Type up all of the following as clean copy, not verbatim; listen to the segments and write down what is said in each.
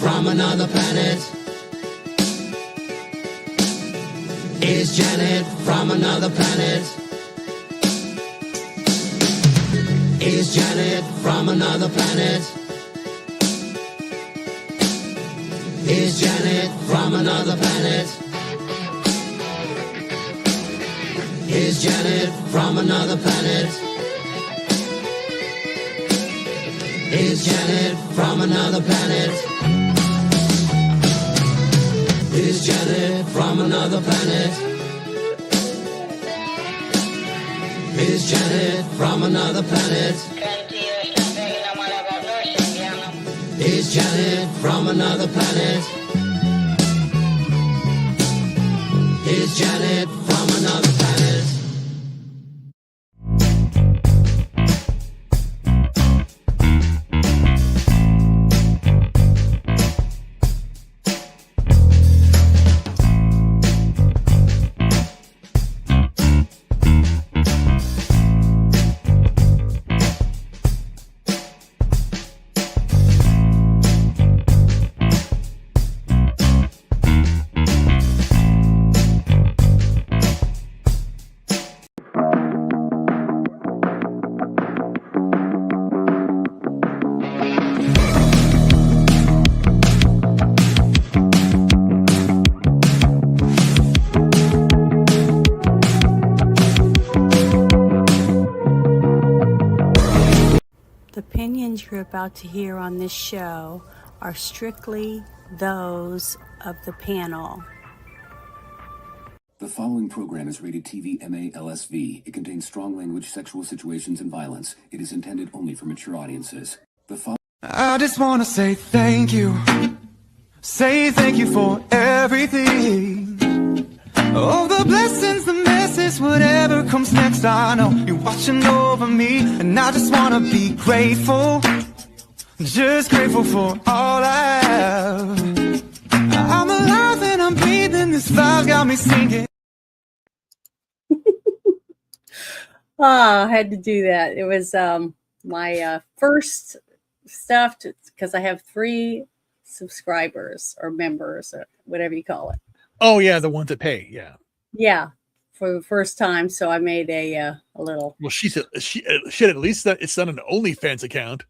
from another planet? Is Janet from another planet? Is Janet from another planet? Is Janet from another planet? Is Janet from another planet? Is Janet from another planet? Is Janet from another planet? Is Janet from another planet? Is Janet from another planet? Is Janet from another planet? The opinions you're about to hear on this show are strictly those of the panel. The following program is rated TV MA-LSV. It contains strong language, sexual situations, and violence. It is intended only for mature audiences. I just want to say thank you. Say thank you for everything. All the blessings, the messes, whatever comes next, I know you're watching over me. And I just want to be grateful. Just grateful for all I have. I'm alive and I'm breathing. This vibe got me singing. I had to do that. It was my first stuff because I have 3 subscribers or members or whatever you call it. Oh yeah, the ones that pay. Yeah. Yeah, for the first time. So I made a little. Well, she at least it's not an OnlyFans account.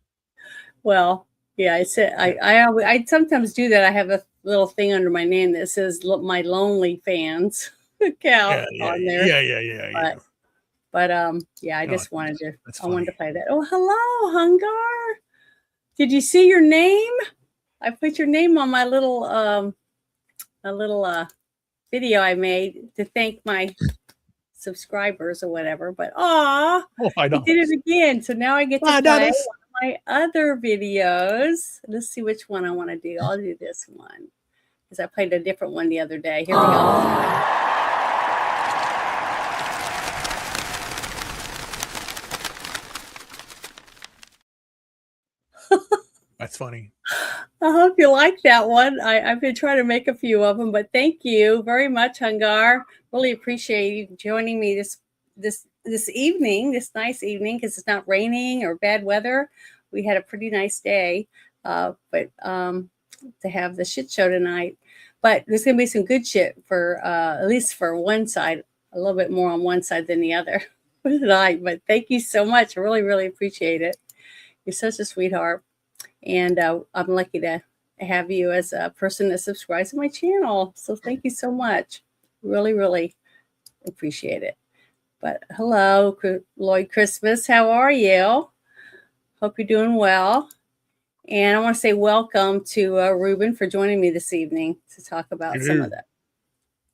Well, yeah, I said I sometimes do that. I have a little thing under my name that says my Lonely Fans account on there. Yeah. But yeah, I just wanted to. I wanted to play that. Oh, hello, Hungar. Did you see your name? I put your name on my little video I made to thank my subscribers or whatever. But I did it again. So now I get to play one of my other videos. Let's see which one I want to do. I'll do this one because I played a different one the other day. Here we go. That's funny. I hope you like that one. I've been trying to make a few of them, but thank you very much, Hungar. Really appreciate you joining me this evening, this nice evening, because it's not raining or bad weather. We had a pretty nice day, but to have the shit show tonight. But there's going to be some good shit for at least for one side, a little bit more on one side than the other tonight. But thank you so much. I really, really appreciate it. You're such a sweetheart. And I'm lucky to have you as a person that subscribes to my channel. So thank you so much. Really, really appreciate it. But hello, Lloyd Christmas. How are you? Hope you're doing well. And I want to say welcome to Ruben for joining me this evening to talk about some of the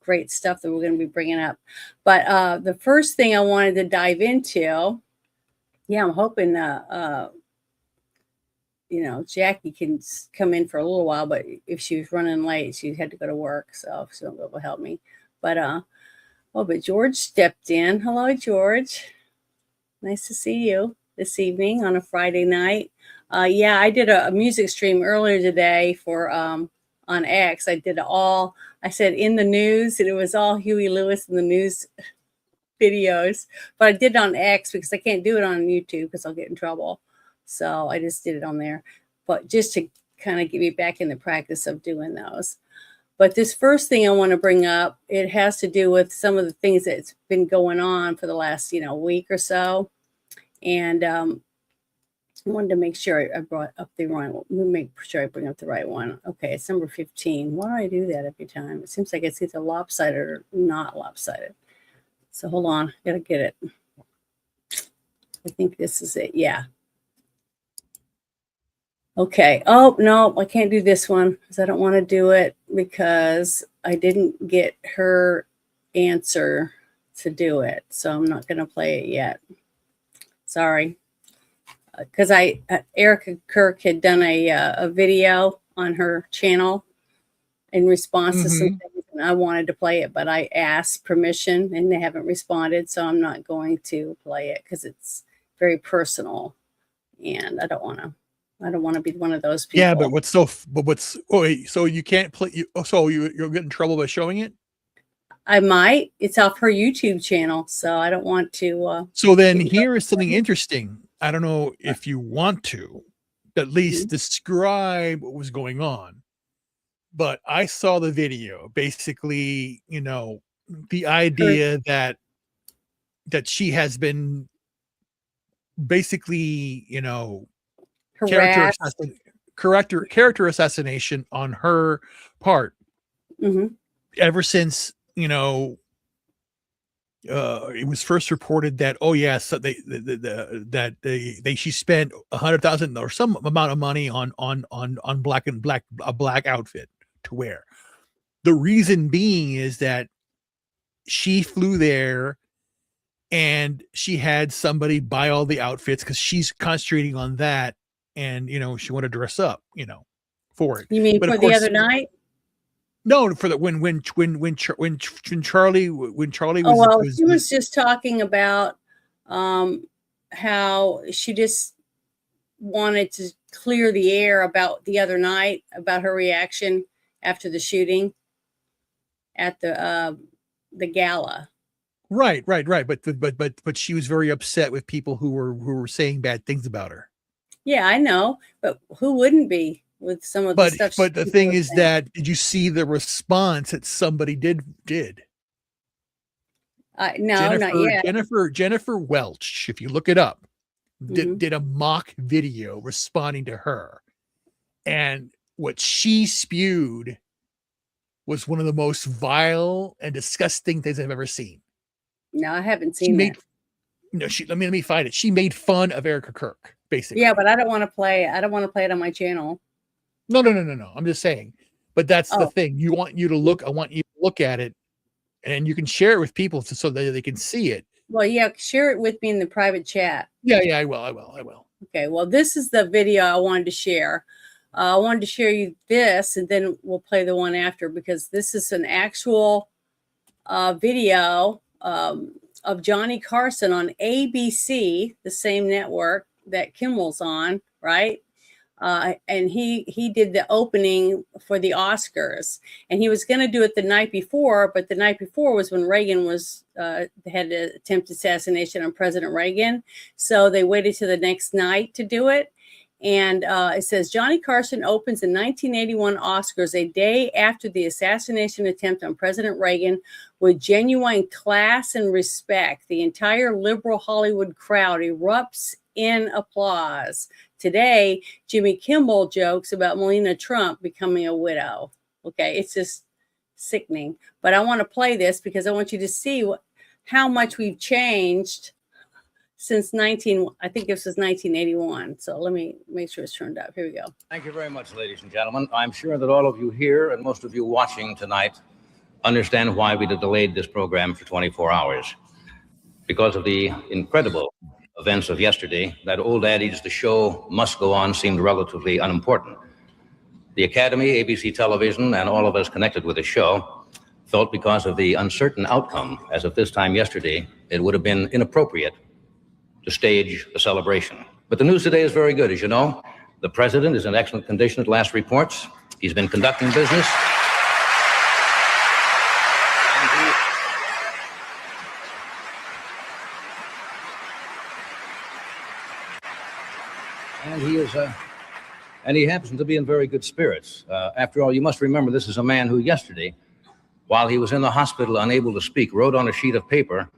great stuff that we're going to be bringing up. But the first thing I wanted to dive into, I'm hoping Jackie can come in for a little while, but if she was running late, she had to go to work, so she won't be able to help me. But but George stepped in. Hello, George. Nice to see you this evening on a Friday night. I did a music stream earlier today for on X. I did I said in the news, and it was all Huey Lewis in the news videos, but I did it on X because I can't do it on YouTube because I'll get in trouble. So I just did it on there. But just to kind of get me back in the practice of doing those. But this first thing I want to bring up, it has to do with some of the things that's been going on for the last, week or so. And I wanted to make sure I brought up the right one. Let me make sure I bring up the right one. Okay, it's number 15. Why do I do that every time? It seems like it's either lopsided or not lopsided. So hold on, I gotta get it. I think this is it. Yeah. Okay. Oh, no, I can't do this one because I don't want to do it because I didn't get her answer to do it. So I'm not going to play it yet. Sorry. Because Erica Kirk had done a video on her channel in response to some things, and I wanted to play it, but I asked permission and they haven't responded. So I'm not going to play it because it's very personal and I don't want to be one of those people. Yeah, but so you can't play you'll get in trouble by showing it? I might. It's off her YouTube channel, so I don't want to so then here is something interesting. I don't know if you want to at least describe what was going on, but I saw the video. Basically, the idea that she has been basically, character assassination on her part ever since it was first reported that she spent $100,000 or some amount of money on a black outfit to wear. The reason being is that she flew there and she had somebody buy all the outfits because she's concentrating on that, and she wanted to dress up, for it. You mean for the other night? No, for the when Charlie was. Oh well, she was just talking about how she just wanted to clear the air about the other night, about her reaction after the shooting at the gala. Right. But she was very upset with people who were saying bad things about her. Yeah, I know, but who wouldn't be with some of the stuff? But the thing is that, did you see the response that somebody did? No, not yet. Jennifer Welch, if you look it up, did a mock video responding to her, and what she spewed was one of the most vile and disgusting things I've ever seen. No, I haven't seen that. Let me find it. She made fun of Erica Kirk, basically. Yeah, but I don't want to play it. I don't want to play it on my channel. No. I'm just saying. But that's the thing. I want you to look at it, and you can share it with people so that they can see it. Well, yeah, share it with me in the private chat. Yeah, I will. Okay, well, this is the video I wanted to share. I wanted to share you this, and then we'll play the one after, because this is an actual video of Johnny Carson on ABC, the same network that Kimmel's on, right? And he did the opening for the Oscars, and he was going to do it the night before, but the night before was when Reagan was had an attempted assassination on President Reagan, so they waited till the next night to do it. And it says Johnny Carson opens the 1981 Oscars a day after the assassination attempt on President Reagan with genuine class and respect. The entire liberal Hollywood crowd erupts in applause. Today, Jimmy Kimmel jokes about Melania Trump becoming a widow. Okay, it's just sickening. But I want to play this because I want you to see how much we've changed since I think this was 1981. So let me make sure it's turned up. Here we go. Thank you very much, ladies and gentlemen. I'm sure that all of you here and most of you watching tonight understand why we delayed this program for 24 hours. Because of the incredible events of yesterday, that old adage, the show must go on, seemed relatively unimportant. The Academy, ABC Television, and all of us connected with the show felt because of the uncertain outcome, as of this time yesterday, it would have been inappropriate to stage a celebration. But the news today is very good. As you know, the president is in excellent condition at last reports. He's been conducting business. and he happens to be in very good spirits. After all, you must remember this is a man who yesterday, while he was in the hospital unable to speak, wrote on a sheet of paper,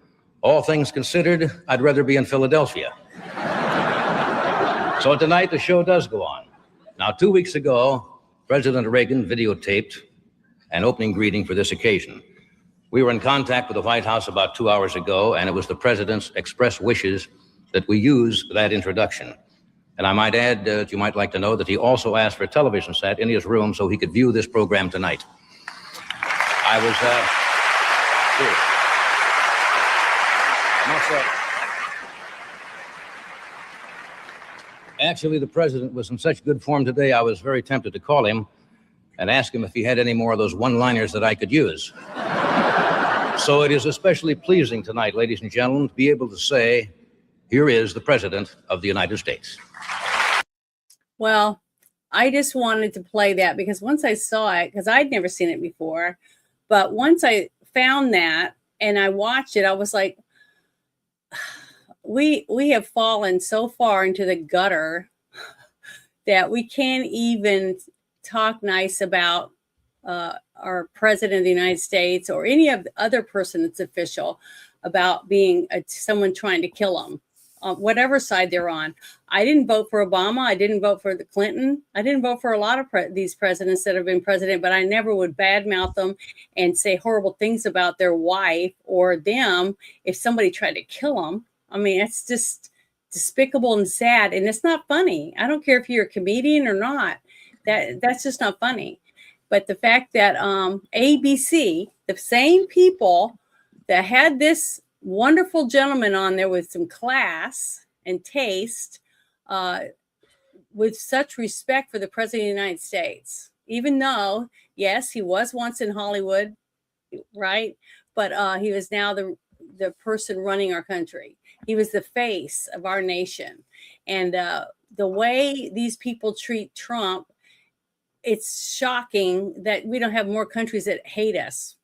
"All things considered, I'd rather be in Philadelphia." So tonight the show does go on. Now, 2 weeks ago, President Reagan videotaped an opening greeting for this occasion. We were in contact with the White House about 2 hours ago, and it was the president's express wishes that we use that introduction. And I might add that you might like to know that he also asked for a television set in his room so he could view this program tonight. I was, actually, the president was in such good form today, I was very tempted to call him and ask him if he had any more of those one-liners that I could use. So it is especially pleasing tonight, ladies and gentlemen, to be able to say, here is the President of the United States. Well, I just wanted to play that because once I saw it, because I'd never seen it before, but once I found that and I watched it, I was like, we have fallen so far into the gutter that we can't even talk nice about our president of the United States or any of the other person that's official about being someone trying to kill them, whatever side they're on. I didn't vote for Obama. I didn't vote for the Clinton. I didn't vote for a lot of these presidents that have been president, but I never would badmouth them and say horrible things about their wife or them if somebody tried to kill them. I mean, it's just despicable and sad, and it's not funny. I don't care if you're a comedian or not. That's just not funny. But the fact that ABC, the same people that had this wonderful gentleman on there with some class and taste, with such respect for the president of the United States, even though, yes, he was once in Hollywood, right? But he was now the person running our country. He was the face of our nation. And the way these people treat Trump, it's shocking that we don't have more countries that hate us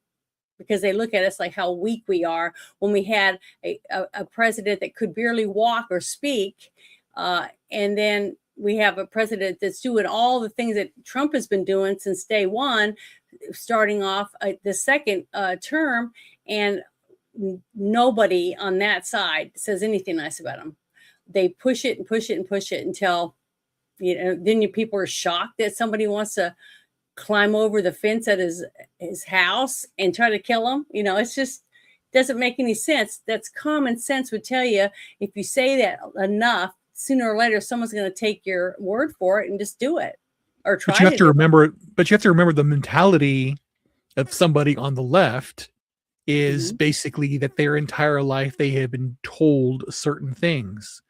because they look at us like how weak we are when we had a president that could barely walk or speak. And then we have a president that's doing all the things that Trump has been doing since day one, starting off the second term. And nobody on that side says anything nice about him. They push it and push it and push it until, then people are shocked that somebody wants to climb over the fence at his house and try to kill him. It's just doesn't make any sense. That's common sense would tell you if you say that enough, sooner or later, someone's going to take your word for it and just do it or try. But you have to remember the mentality of somebody on the left is basically that their entire life they have been told certain things.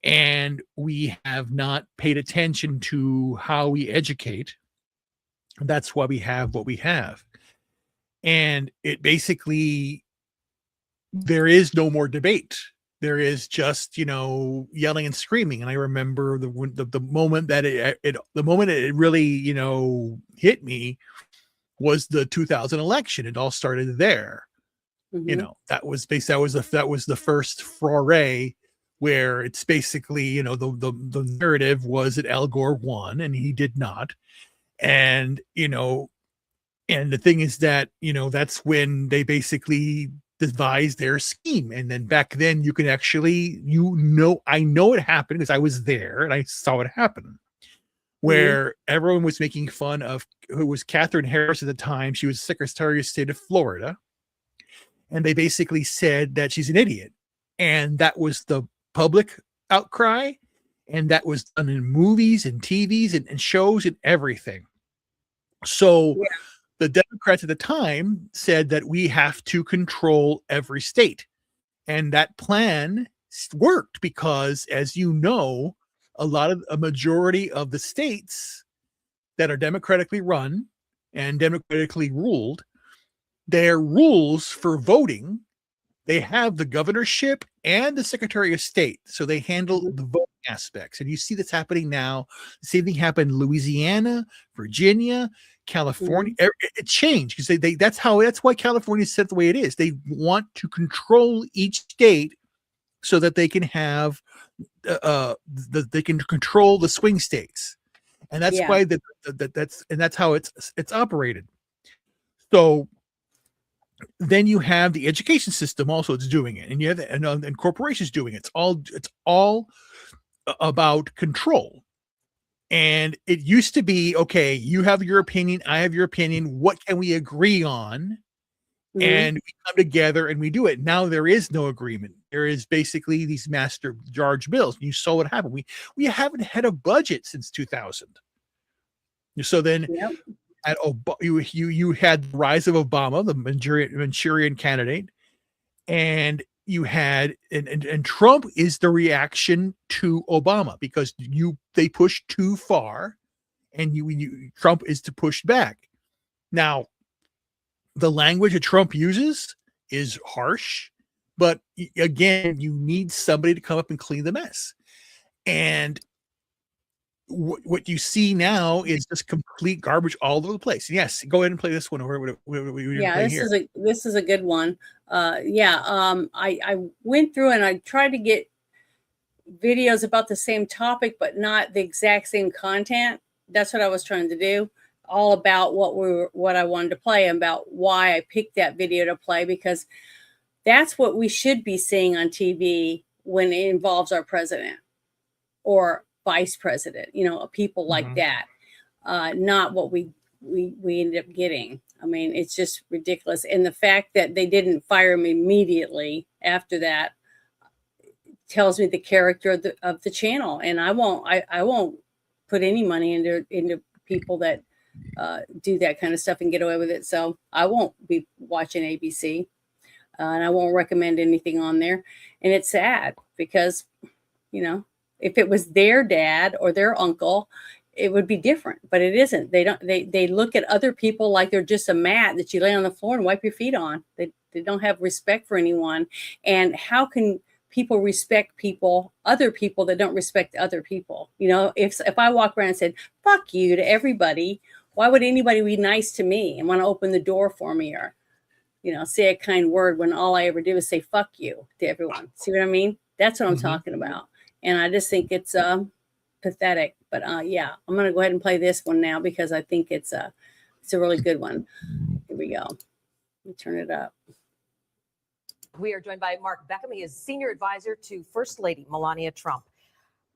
And we have not paid attention to how we educate. That's why we have what we have. And it basically, there is no more debate. There is just, yelling and screaming. And I remember the moment that it really, hit me was the 2000 election. It all started there. That was the first foray where it's basically, the narrative was that Al Gore won and he did not. And, and the thing is that, that's when they basically devised their scheme. And then back then you can actually, I know it happened because I was there and I saw it happen, where everyone was making fun of who was Catherine Harris at the time. She was Secretary of State of Florida. And they basically said that she's an idiot. And that was the public outcry. And that was done in movies and TVs and shows and everything. So the Democrats at the time said that we have to control every state. And that plan worked because, as you know, a majority of the states that are democratically run and democratically ruled, their rules for voting, they have the governorship and the Secretary of State. So they handle the voting aspects. And you see this happening now. The same thing happened in Louisiana, Virginia, California. It changed because that's why California is set the way it is. They want to control each state so that they can have they can control the swing states. and that's Yeah. why that's how it's operated. So then you have the education system also it's doing it, and you have and corporations doing it. It's all about control. And it used to be, okay, you have your opinion, I have your opinion. What can we agree on? Mhm. And we come together and we do it. Now there is no agreement. There is basically these master charge bills. You saw what happened. We haven't had a budget since 2000. So then Yep. at you had the rise of Obama, the Manchurian candidate, and you had and Trump is the reaction to Obama because they pushed too far, and Trump is to push back. Now, the language that Trump uses is harsh, but again, you need somebody to come up and clean the mess. And what you see now is just complete garbage all over the place. Yes, go ahead and play this one. Yeah, this is a good one. I went through and I tried to get videos about the same topic, but not the exact same content. That's what I was trying to do. All about what I wanted to play, and about why I picked that video to play, because that's what we should be seeing on TV when it involves our president or vice president, people like that, not what we ended up getting. I mean, it's just ridiculous. And the fact that they didn't fire him immediately after that tells me the character of the channel. And I won't put any money into people that do that kind of stuff and get away with it. So I won't be watching ABC, and I won't recommend anything on there. And it's sad because, if it was their dad or their uncle, it would be different, but it isn't. They look at other people like they're just a mat that you lay on the floor and wipe your feet on. They don't have respect for anyone. And how can people respect other people that don't respect other people? If I walk around and said, fuck you to everybody, why would anybody be nice to me and want to open the door for me or, say a kind word when all I ever do is say, fuck you to everyone? See what I mean? That's what I'm talking about. And I just think it's pathetic. But I'm going to go ahead and play this one now because I think it's a really good one. Here we go. Let me turn it up. We are joined by Mark Beckham. He is senior advisor to First Lady Melania Trump.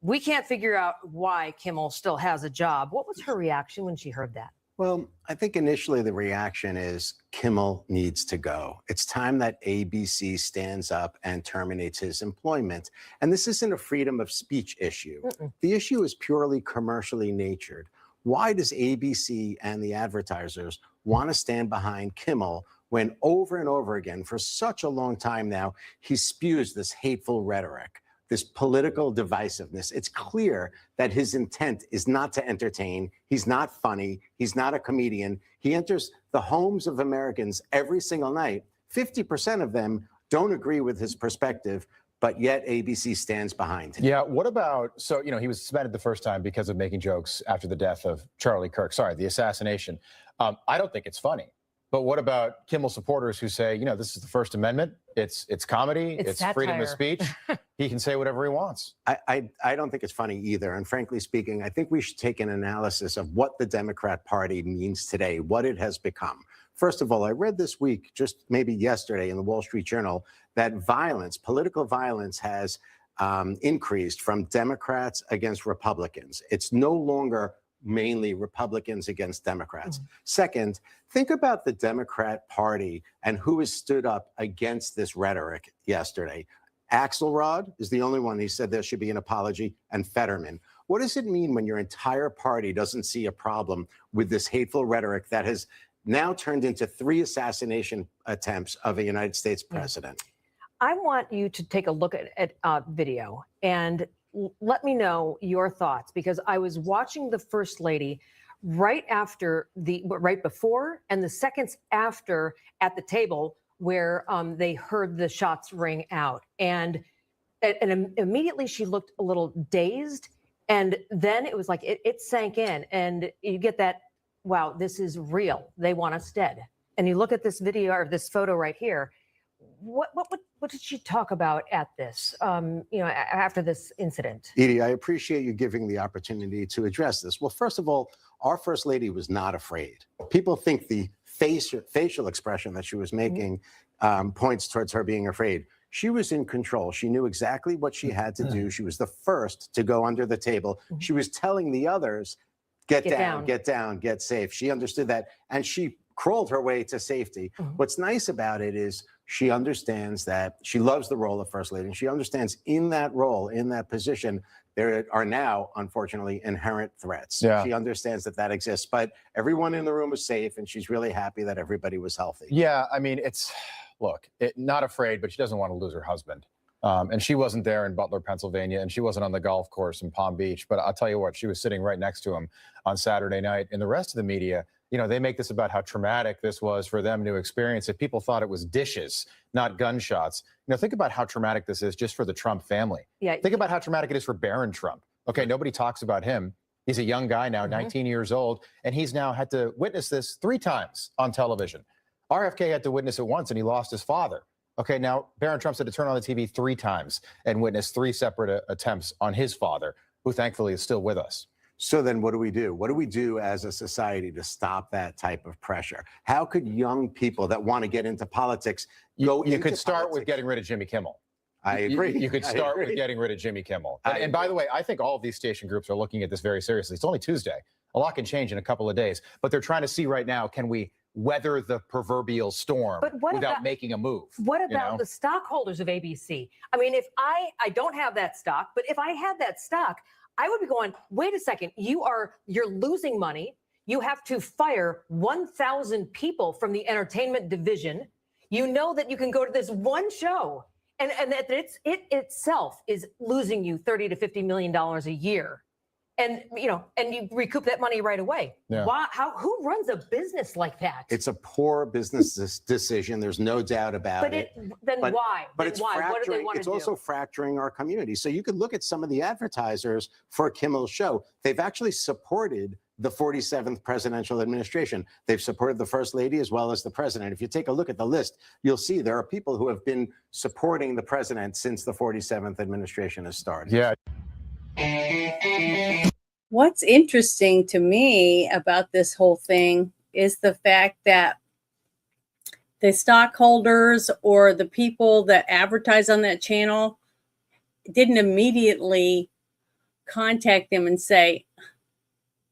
We can't figure out why Kimmel still has a job. What was her reaction when she heard that? Well, I think initially the reaction is Kimmel needs to go. It's time that ABC stands up and terminates his employment. And this isn't a freedom of speech issue. The issue is purely commercially natured. Why does ABC and the advertisers want to stand behind Kimmel when over and over again, for such a long time now, he spews this hateful rhetoric, this political divisiveness? It's clear that his intent is not to entertain. He's not funny. He's not a comedian. He enters the homes of Americans every single night. 50% of them don't agree with his perspective, but yet ABC stands behind him. Yeah, what about, he was suspended the first time because of making jokes after the death of Charlie Kirk. Sorry, the assassination. I don't think it's funny. But what about Kimmel supporters who say, this is the First Amendment, it's comedy, it's freedom of speech, he can say whatever he wants? I don't think it's funny either. And frankly speaking, I think we should take an analysis of what the Democrat Party means today, what it has become. First of all, I read this week, just maybe yesterday in the Wall Street Journal, that political violence has increased from Democrats against Republicans. It's no longer mainly Republicans against Democrats. Second, think about the Democrat Party and who has stood up against this rhetoric yesterday. Axelrod is the only one. He said there should be an apology, and Fetterman. What does it mean when your entire party doesn't see a problem with this hateful rhetoric that has now turned into 3 assassination attempts of a United States president? I want you to take a look at video and let me know your thoughts, because I was watching the First Lady right before and the seconds after at the table where they heard the shots ring out. And immediately she looked a little dazed. And then it was like it sank in, and you get that, wow, this is real. They want us dead. And you look at this video or this photo right here. what did she talk about at this? After this incident. Edie, I appreciate you giving the opportunity to address this. Well, first of all, our First Lady was not afraid. People think the facial expression that she was making points towards her being afraid. She was in control. She knew exactly what she had to do. She was the first to go under the table. She was telling the others, get down, get safe. She understood that, and she crawled her way to safety. What's nice about it is she understands that she loves the role of First Lady, and she understands in that role, in that position, there are now, unfortunately, inherent threats. Yeah. She understands that exists, but everyone in the room was safe, and she's really happy that everybody was healthy. Yeah, I mean, not afraid, but she doesn't want to lose her husband. And she wasn't there in Butler, Pennsylvania, and she wasn't on the golf course in Palm Beach. But I'll tell you what, she was sitting right next to him on Saturday night. And the rest of the media, they make this about how traumatic this was for them to experience it. People thought it was dishes, not gunshots. Think about how traumatic this is just for the Trump family. Yeah. Think about how traumatic it is for Barron Trump. Okay, nobody talks about him. He's a young guy now, 19 years old, and he's now had to witness this 3 times on television. RFK had to witness it once, and he lost his father. Okay, now Barron Trump's had to turn on the TV 3 times and witness 3 separate attempts on his father, who thankfully is still with us. So then what do we do? What do we do as a society to stop that type of pressure? How could young people that want to get into politics go You into could start with politics? getting rid of Jimmy Kimmel. I agree. You could I start with agree. getting rid of Jimmy Kimmel. I And by agree. the way, I think all of these station groups are looking at this very seriously. It's only Tuesday. A lot can change in a couple of days. But they're trying to see right now, can we weather the proverbial storm But what without about- making a move? What about the stockholders of ABC? I mean, if I don't have that stock, but if I had that stock, I would be going, wait a second, you're losing money. You have to fire 1,000 people from the entertainment division. You know that you can go to this one show and that it itself is losing you $30 to $50 million a year. And you recoup that money right away. Yeah. Who runs a business like that? It's a poor business decision. There's no doubt about it. Why? But Then it's why? What do they fracturing. want to It's do? also fracturing our community. So you could look at some of the advertisers for Kimmel's show. They've actually supported the 47th presidential administration. They've supported the First Lady as well as the president. If you take a look at the list, you'll see there are people who have been supporting the president since the 47th administration has started. Yeah. What's interesting to me about this whole thing is the fact that the stockholders or the people that advertise on that channel didn't immediately contact them and say,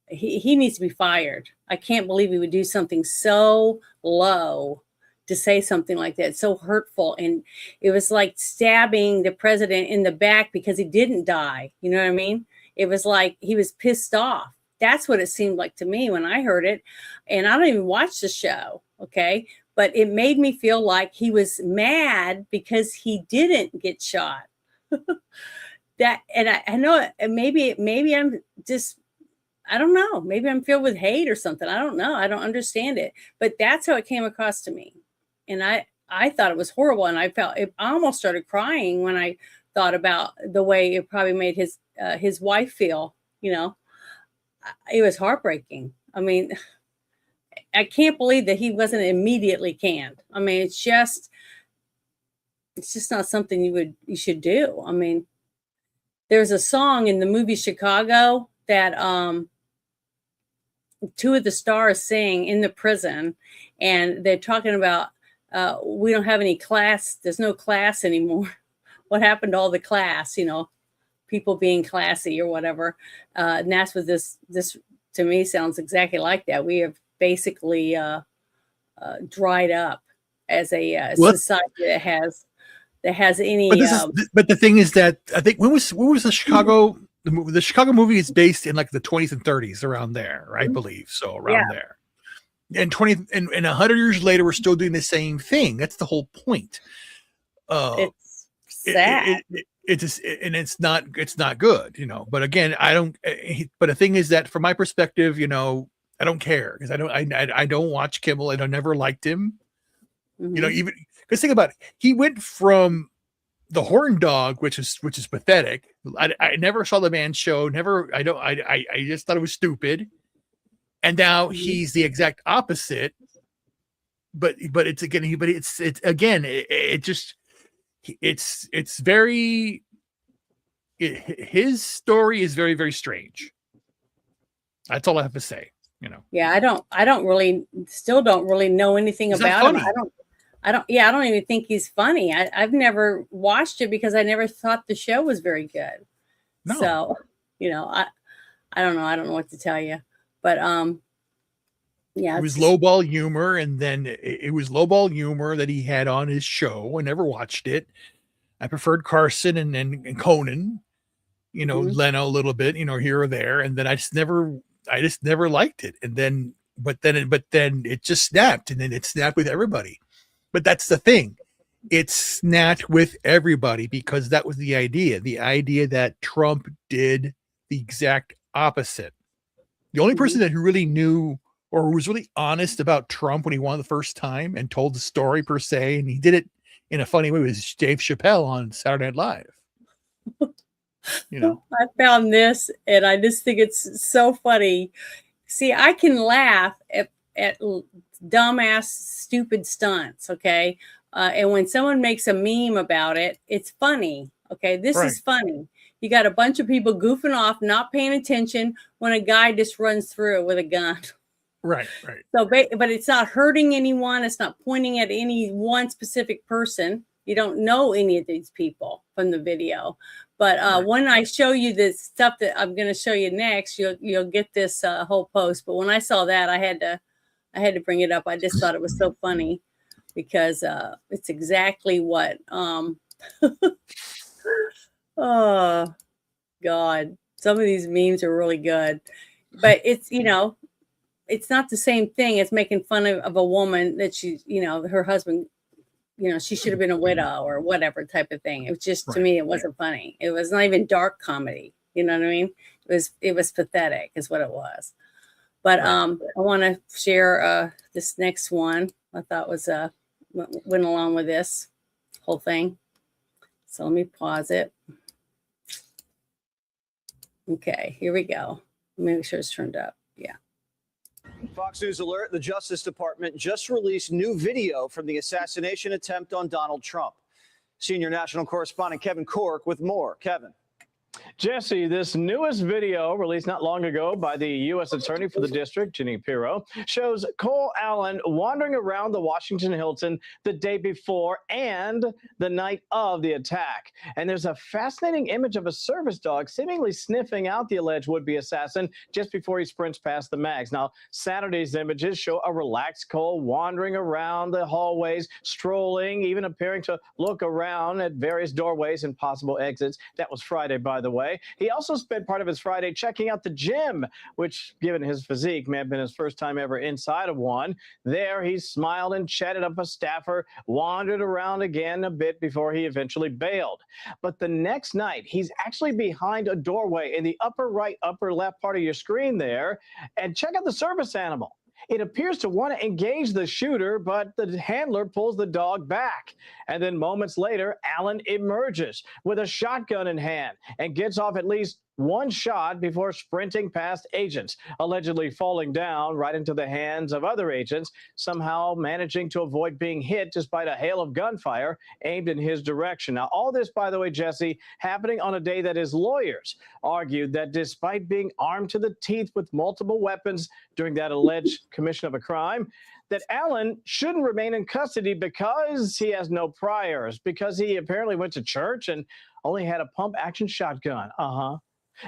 he needs to be fired. I can't believe he would do something so low to say something like that, so hurtful. And it was like stabbing the president in the back because he didn't die. You know what I mean? It was like he was pissed off. That's what it seemed like to me when I heard it. And I don't even watch the show, okay? But it made me feel like he was mad because he didn't get shot. I know maybe I'm just, I don't know. Maybe I'm filled with hate or something. I don't know. I don't understand it. But that's how it came across to me. And I thought it was horrible. And I almost started crying when I thought about the way it probably made his wife feel. It was heartbreaking. I mean, I can't believe that he wasn't immediately canned. I mean, it's just not something you should do. I mean, there's a song in the movie Chicago that 2 of the stars sing in the prison, and they're talking about we don't have any class. There's no class anymore. What happened to all the class? People being classy or whatever. And that's what this to me sounds exactly like that. We have basically dried up as a society that has any. But the thing is that I think when was the Chicago? The Chicago movie is based in like the 20s and 30s, around there, I believe. So around there. And 100 years later, we're still doing the same thing. That's the whole point. It's sad. It's not good, But again, I don't. But the thing is that, from my perspective, I don't care because I don't watch Kimmel, and I never liked him. Mm-hmm. Even because think about it, he went from the Horn Dog, which is pathetic. I never saw the man show. I just thought it was stupid. And now he's the exact opposite. but it's again, but it's again, it just, it's very, his story is very, very strange. That's all I have to say. You know. Yeah, I don't really know anything He's not about him. funny. I don't even think he's funny. I've never watched it because I never thought the show was very good. No. So, you know, I don't know. I don't know what to tell you, but yeah, It was lowball humor, and then it was lowball humor that he had on his show. I never watched it. I preferred Carson and Conan, you know, Leno a little bit, you know, here or there, and then I just never liked it. And then, but then it just snapped, and then it snapped with everybody. But that's the thing. It snapped with everybody because that was the idea that Trump did the exact opposite. The only person that who really knew or who was really honest about Trump when he won the first time and told the story per se, and he did it in a funny way, was Dave Chappelle on Saturday Night Live. You know, I found this and I just think it's so funny. See, I can laugh at dumbass, stupid stunts. Okay. And when someone makes a meme about it, it's funny. Okay. This is funny. You got a bunch of people goofing off, not paying attention when a guy just runs through with a gun. Right. So, but it's not hurting anyone. It's not pointing at any one specific person. You don't know any of these people from the video. But when I show you the stuff that I'm going to show you next, you'll get this whole post. But when I saw that, I had to bring it up. I just thought it was so funny because it's exactly what. Oh God, some of these memes are really good, but it's, you know, it's not the same thing as making fun of a woman that her husband, you know, she should have been a widow or whatever type of thing. It was just, to me, it wasn't funny. It was not even dark comedy. You know what I mean? It was pathetic is what it was. But I want to share this next one. I thought was went along with this whole thing. So let me pause it. Okay, here we go. Make sure it's turned up. Yeah. Fox News alert, the Justice Department just released new video from the assassination attempt on Donald Trump. Senior national correspondent Kevin Cork with more. Kevin. Jesse, this newest video released not long ago by the U.S. Attorney for the District, Ginny Pirro, shows Cole Allen wandering around the Washington Hilton the day before and the night of the attack. And there's a fascinating image of a service dog seemingly sniffing out the alleged would-be assassin just before he sprints past the mags. Now, Saturday's images show a relaxed Cole wandering around the hallways, strolling, even appearing to look around at various doorways and possible exits. That was Friday, by the way. He also spent part of his Friday checking out the gym, which, given his physique, may have been his first time ever inside of one. There, he smiled and chatted up a staffer, wandered around again a bit before he eventually bailed. But the next night, he's actually behind a doorway in the upper right, upper left part of your screen there. And check out the service animal. It appears to want to engage the shooter, but the handler pulls the dog back. And then moments later, Allen emerges with a shotgun in hand and gets off at least one shot before sprinting past agents, allegedly falling down right into the hands of other agents, somehow managing to avoid being hit despite a hail of gunfire aimed in his direction. Now, all this, by the way, Jesse, happening on a day that his lawyers argued that despite being armed to the teeth with multiple weapons during that alleged commission of a crime, that Allen shouldn't remain in custody because he has no priors, because he apparently went to church and only had a pump-action shotgun.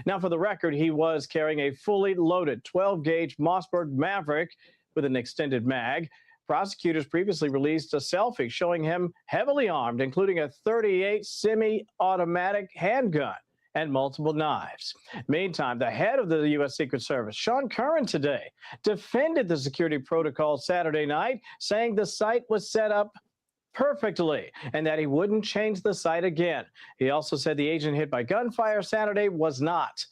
Now, for the record, he was carrying a fully loaded 12-gauge Mossberg Maverick with an extended mag. Prosecutors previously released a selfie showing him heavily armed, including a .38 semi-automatic handgun and multiple knives. Meantime, the head of the U.S. Secret Service, Sean Curran, today defended the security protocol Saturday night, saying the site was set up perfectly and that he wouldn't change the site again. He also said the agent hit by gunfire Saturday was not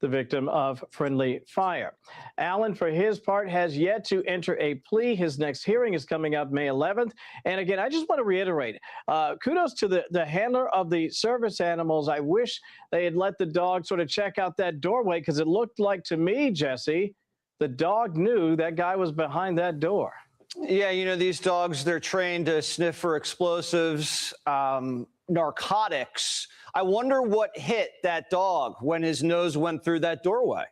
the victim of friendly fire. Allen, for his part, has yet to enter a plea. His next hearing is coming up May 11th. And again, I just want to reiterate, kudos to the handler of the service animals. I wish they had let the dog sort of check out that doorway, because it looked like to me, Jesse, the dog knew that guy was behind that door. Yeah, you know, these dogs, they're trained to sniff for explosives, narcotics. I wonder what hit that dog when his nose went through that doorway.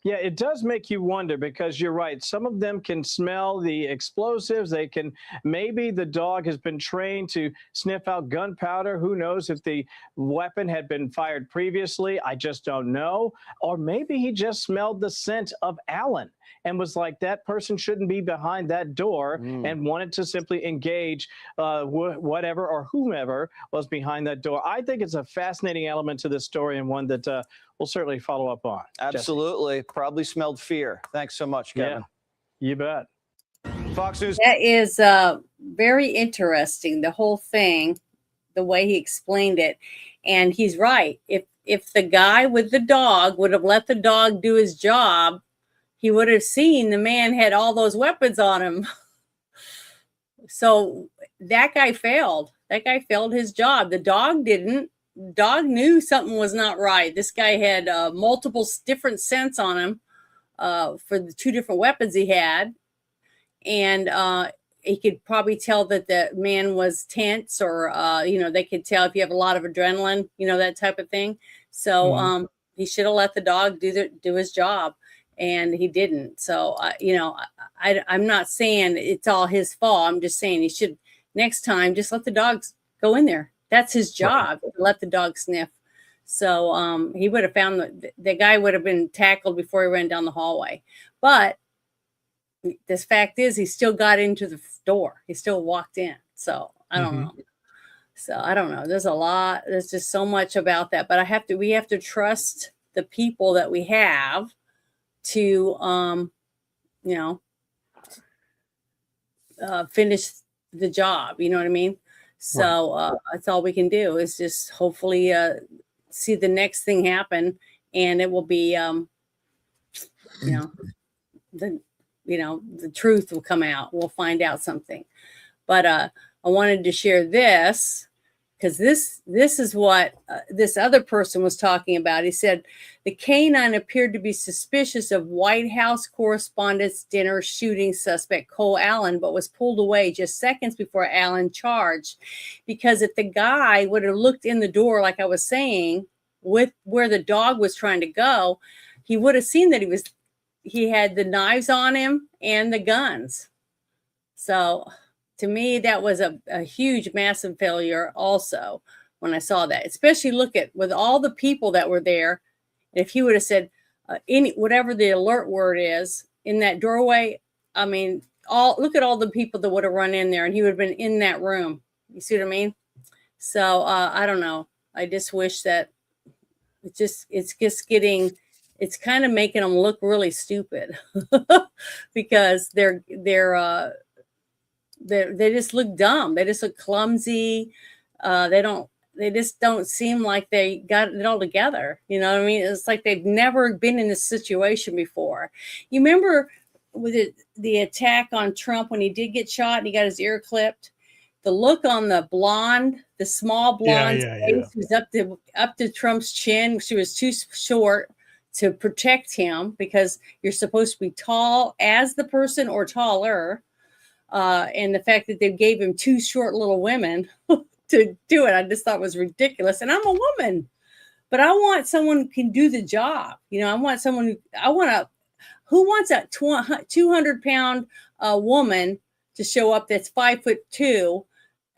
Yeah, it does make you wonder because you're right. Some of them can smell the explosives. They can, maybe the dog has been trained to sniff out gunpowder. Who knows if the weapon had been fired previously? I just don't know. Or maybe he just smelled the scent of Alan and was like, that person shouldn't be behind that door, and wanted to simply engage whatever or whomever was behind that door. I think it's a fascinating element to this story, and one that we'll certainly follow up on. Absolutely. Jesse. Probably smelled fear. Thanks so much, Kevin. Yeah, you bet. Fox News. That is very interesting, the whole thing, the way he explained it. And he's right. If the guy with the dog would have let the dog do his job, he would have seen the man had all those weapons on him. So that guy failed. That guy failed his job. The dog didn't. The dog knew something was not right. This guy had multiple different scents on him for the 2 different weapons he had. And he could probably tell that the man was tense, or, they could tell if you have a lot of adrenaline, that type of thing. So he should have let the dog do his job. And he didn't. So, I'm not saying it's all his fault. I'm just saying he should, next time, just let the dogs go in there. That's his job, to let the dog sniff. So he would have found the guy would have been tackled before he ran down the hallway. But this fact is, he still got into the door. He still walked in. So I don't know. So I don't know. There's a lot. There's just so much about that. But we have to trust the people that we have to finish the job, you know what I mean? So that's all we can do, is just hopefully see the next thing happen, and it will be the truth will come out. We'll find out something. But I wanted to share this, because this is what this other person was talking about. He said the canine appeared to be suspicious of White House Correspondents' Dinner shooting suspect Cole Allen, but was pulled away just seconds before Allen charged. Because if the guy would have looked in the door, like I was saying, with where the dog was trying to go, he would have seen that he had the knives on him and the guns. So to me, that was a huge, massive failure also when I saw that, especially look at with all the people that were there. If he would have said whatever the alert word is in that doorway, I mean, look at all the people that would have run in there, and he would have been in that room. You see what I mean? So I don't know. I just wish that it's kind of making them look really stupid because they just look dumb. They just look clumsy. They just don't seem like they got it all together. You know what I mean? It's like they've never been in this situation before. You remember with the attack on Trump when he did get shot and he got his ear clipped? The look on the small blonde face was up to Trump's chin. She was too short to protect him, because you're supposed to be tall as the person or taller. And the fact that they gave him 2 short little women to do it, I just thought was ridiculous. And I'm a woman, but I want someone who can do the job. I want someone who wants a 200-pound woman to show up that's 5'2"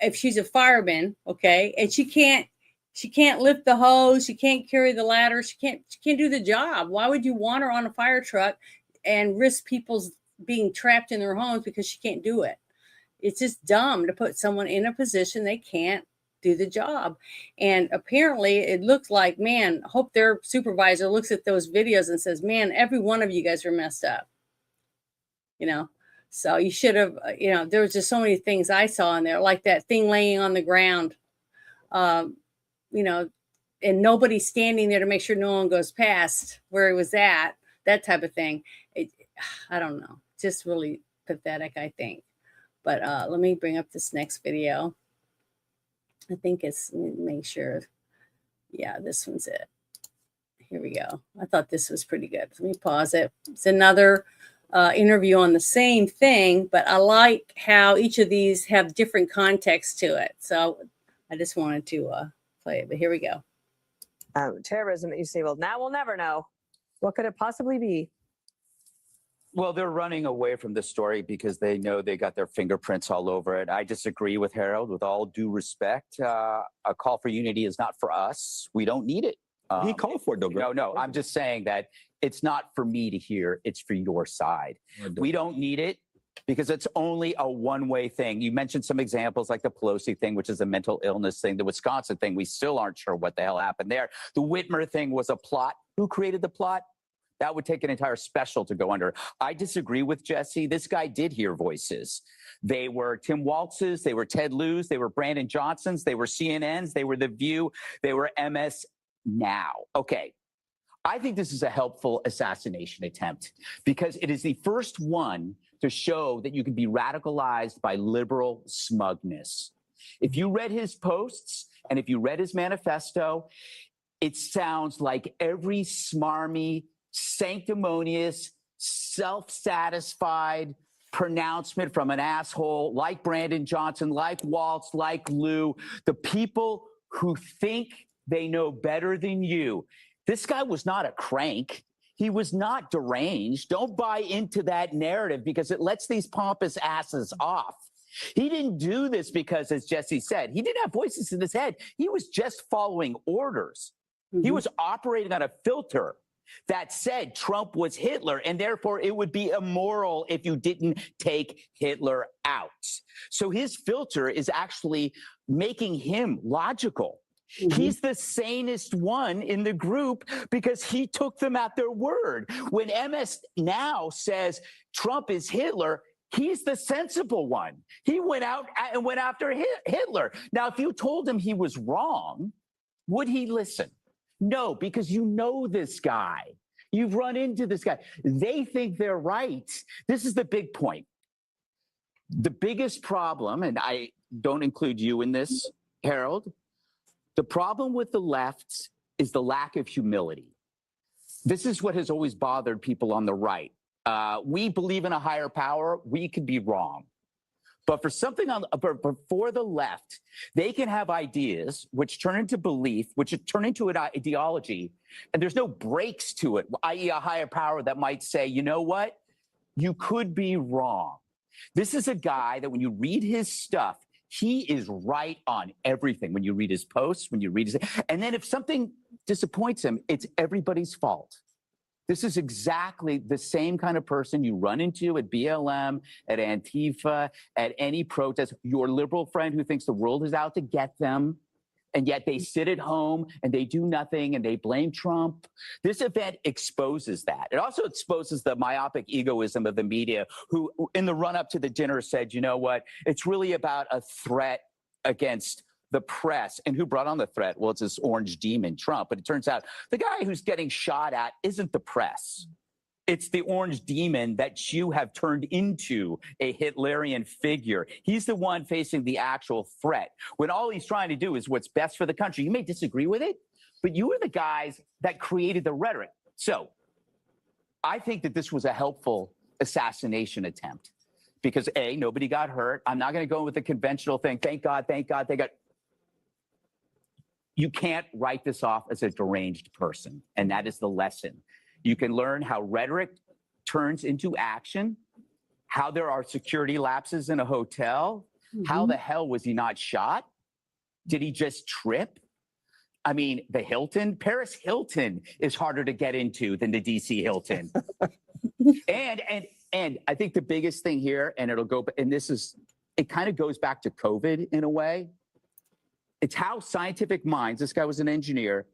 if she's a fireman, okay, and she can't lift the hose, she can't carry the ladder, she can't do the job. Why would you want her on a fire truck and risk people's being trapped in their homes because she can't do it? It's just dumb to put someone in a position they can't do the job. And apparently it looks like, man, hope their supervisor looks at those videos and says, man, every one of you guys are messed up. So you should have, there was just so many things I saw in there, like that thing laying on the ground, and nobody standing there to make sure no one goes past where he was at, that type of thing. I don't know. Just really pathetic, I think. But let me bring up this next video. I think let me make sure. Yeah, this one's it. Here we go. I thought this was pretty good. Let me pause it. It's another interview on the same thing, but I like how each of these have different context to it. So I just wanted to play it, but here we go. Terrorism that you say, well, now we'll never know. What could it possibly be? Well, they're running away from this story because they know they got their fingerprints all over it. I disagree with Harold with all due respect. A call for unity is not for us. We don't need it. He called for it, though. No, I'm just saying that it's not for me to hear. It's for your side. We don't need it because it's only a one-way thing. You mentioned some examples like the Pelosi thing, which is a mental illness thing. The Wisconsin thing, we still aren't sure what the hell happened there. The Whitmer thing was a plot. Who created the plot? That would take an entire special to go under. I disagree with Jesse. This guy did hear voices. They were Tim Waltz's, they were Ted Lieu's, they were Brandon Johnson's, they were CNN's, they were The View, they were MS Now. Okay. I think this is a helpful assassination attempt because it is the first one to show that you can be radicalized by liberal smugness. If you read his posts and if you read his manifesto, it sounds like every smarmy, sanctimonious, self-satisfied pronouncement from an asshole like Brandon Johnson, like Waltz, like Lieu, the people who think they know better than you. This guy was not a crank. He was not deranged. Don't buy into that narrative because it lets these pompous asses off. He didn't do this because, as Jesse said, he didn't have voices in his head. He was just following orders. He was operating on a filter that said Trump was Hitler, and therefore it would be immoral if you didn't take Hitler out. So his filter is actually making him logical. He's the sanest one in the group because he took them at their word. When MS Now says Trump is Hitler, he's the sensible one. He went out and went after Hitler. Now, if you told him he was wrong, would he listen? No, because you know this guy. You've run into this guy. They think they're right. This is the big point. The biggest problem, and I don't include you in this, Harold, the problem with the left is the lack of humility. This is what has always bothered people on the right. We believe in a higher power. We could be wrong. But for something for the left, they can have ideas which turn into belief, which turn into an ideology, and there's no breaks to it, i.e. a higher power that might say, you know what? You could be wrong. This is a guy that when you read his stuff, he is right on everything. When you read his posts, when you read his, and then if something disappoints him, it's everybody's fault. This is exactly the same kind of person you run into at BLM, at Antifa, at any protest. Your liberal friend who thinks the world is out to get them, and yet they sit at home and they do nothing and they blame Trump. This event exposes that. It also exposes the myopic egoism of the media who, in the run-up to the dinner, said, you know what, it's really about a threat against the press. And who brought on the threat? Well, it's this orange demon, Trump. But it turns out the guy who's getting shot at isn't the press. It's the orange demon that you have turned into a Hitlerian figure. He's the one facing the actual threat when all he's trying to do is what's best for the country. You may disagree with it, but you are the guys that created the rhetoric. So I think that this was a helpful assassination attempt because A, nobody got hurt. I'm not going to go with the conventional thing. Thank God, thank God, thank God. You can't write this off as a deranged person. And that is the lesson. You can learn how rhetoric turns into action, how there are security lapses in a hotel. How the hell was he not shot? Did he just trip? I mean, the Hilton, Paris Hilton is harder to get into than the DC Hilton. and I think the biggest thing here, and it'll go, and this is, it kind of goes back to COVID in a way. It's how scientific minds, this guy was an engineer,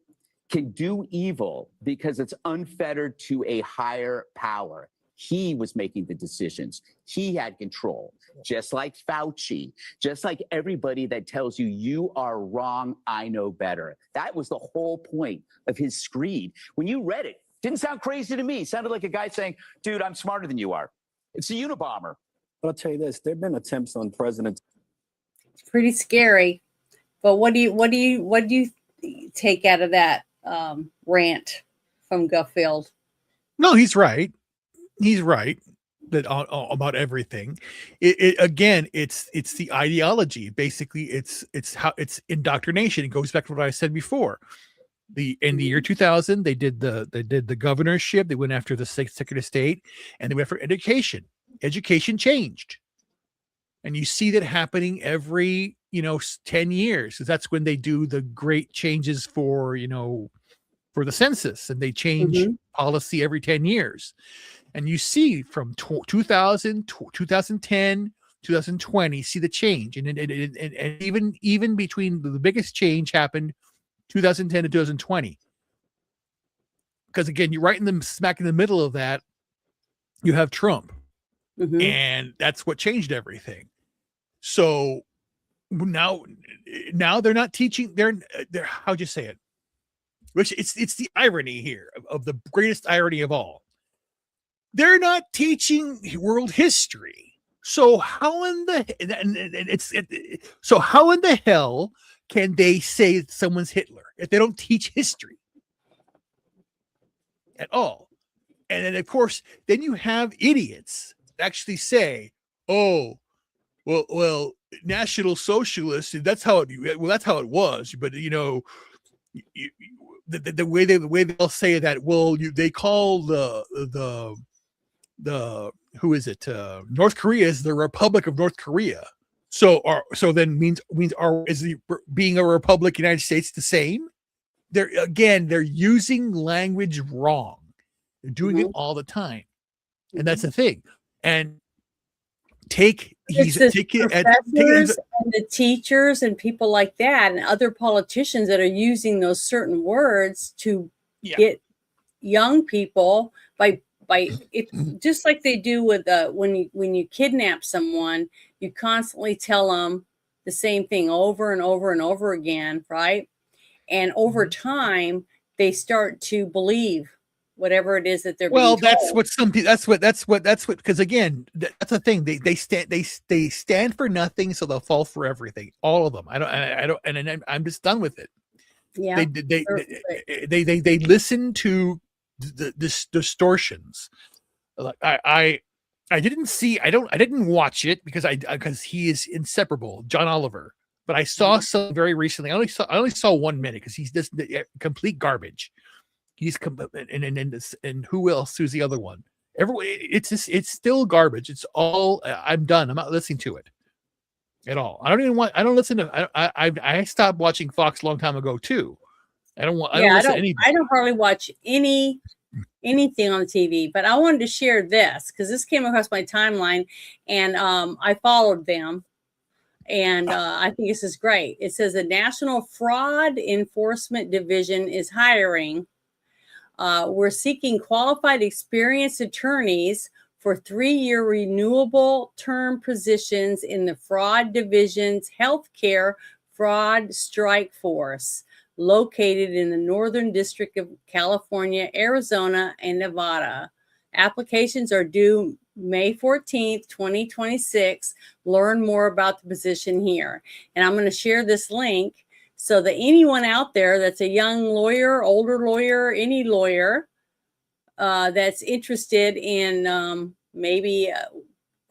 can do evil because it's unfettered to a higher power. He was making the decisions. He had control, just like Fauci, just like everybody that tells you, you are wrong, I know better. That was the whole point of his screed. When you read it, didn't sound crazy to me. It sounded like a guy saying, dude, I'm smarter than you are. It's a Unabomber. But I'll tell you this, there have been attempts on presidents. It's pretty scary. But what do you take out of that rant from Guffield? No, he's right. He's right. that about everything. Again, it's the ideology. Basically, it's how it's indoctrination. It goes back to what I said before. In the year 2000, they did the governorship. They went after the Secretary of State, and they went for education. Education changed, and you see that happening every 10 years. So that's when they do the great changes for for the census, and they change policy every 10 years. And you see from 2000 to 2010, 2020, see the change, and even between the biggest change happened 2010 to 2020, because again, you're right in the smack in the middle of that. You have Trump, and that's what changed everything. So now they're not teaching. They're how'd you say it? Which it's the irony here of the greatest irony of all. They're not teaching world history. So how in the hell can they say someone's Hitler if they don't teach history at all? And then, of course, then you have idiots that actually say, "Oh, well, National Socialist. That's how it. Well, that's how it was." But the way they'll say that. Well, they call the who is it? North Korea is the Republic of North Korea. So then means being a republic, United States, the same? They're using language wrong. They're doing it all the time, and that's the thing. And take it at professors and the teachers and people like that, and other politicians that are using those certain words to get young people by just like they do with when you kidnap someone, you constantly tell them the same thing over and over and over again, right? And over time, they start to believe whatever it is that they're being told. That's what some people. That's what. Because again, that's the thing. They stand for nothing, so they'll fall for everything. All of them. I don't. And I'm just done with it. Yeah. They listen to the distortions. Like I didn't watch it because he is inseparable, John Oliver. But I saw some very recently. I only saw 1 minute because he's just complete garbage. He's and who else? Who's the other one? It's still garbage. It's all. I'm done. I'm not listening to it at all. I don't listen to. I stopped watching Fox a long time ago too. I don't listen to anything. I don't hardly watch anything on the TV, but I wanted to share this because this came across my timeline, and I followed them, and I think this is great. It says the National Fraud Enforcement Division is hiring. We're seeking qualified, experienced attorneys for 3-year renewable term positions in the Fraud Division's Healthcare Fraud Strike Force, located in the Northern District of California, Arizona, and Nevada. Applications are due May 14th, 2026. Learn more about the position here. And I'm going to share this link so that anyone out there that's a young lawyer, older lawyer, any lawyer that's interested in maybe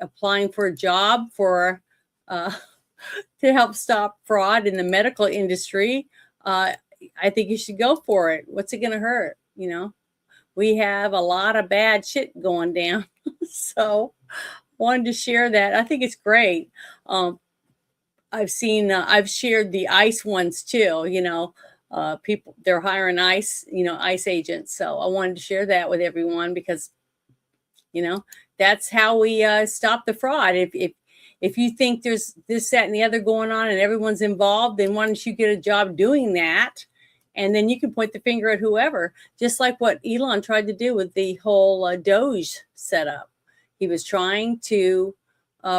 applying for a job to help stop fraud in the medical industry, I think you should go for it. What's it going to hurt? We have a lot of bad shit going down. So wanted to share that. I think it's great. I've shared the ICE ones too, people, they're hiring ICE, ICE agents. So I wanted to share that with everyone because, that's how we stop the fraud. If you think there's this, that, and the other going on and everyone's involved, then why don't you get a job doing that? And then you can point the finger at whoever, just like what Elon tried to do with the whole Doge setup. He was trying to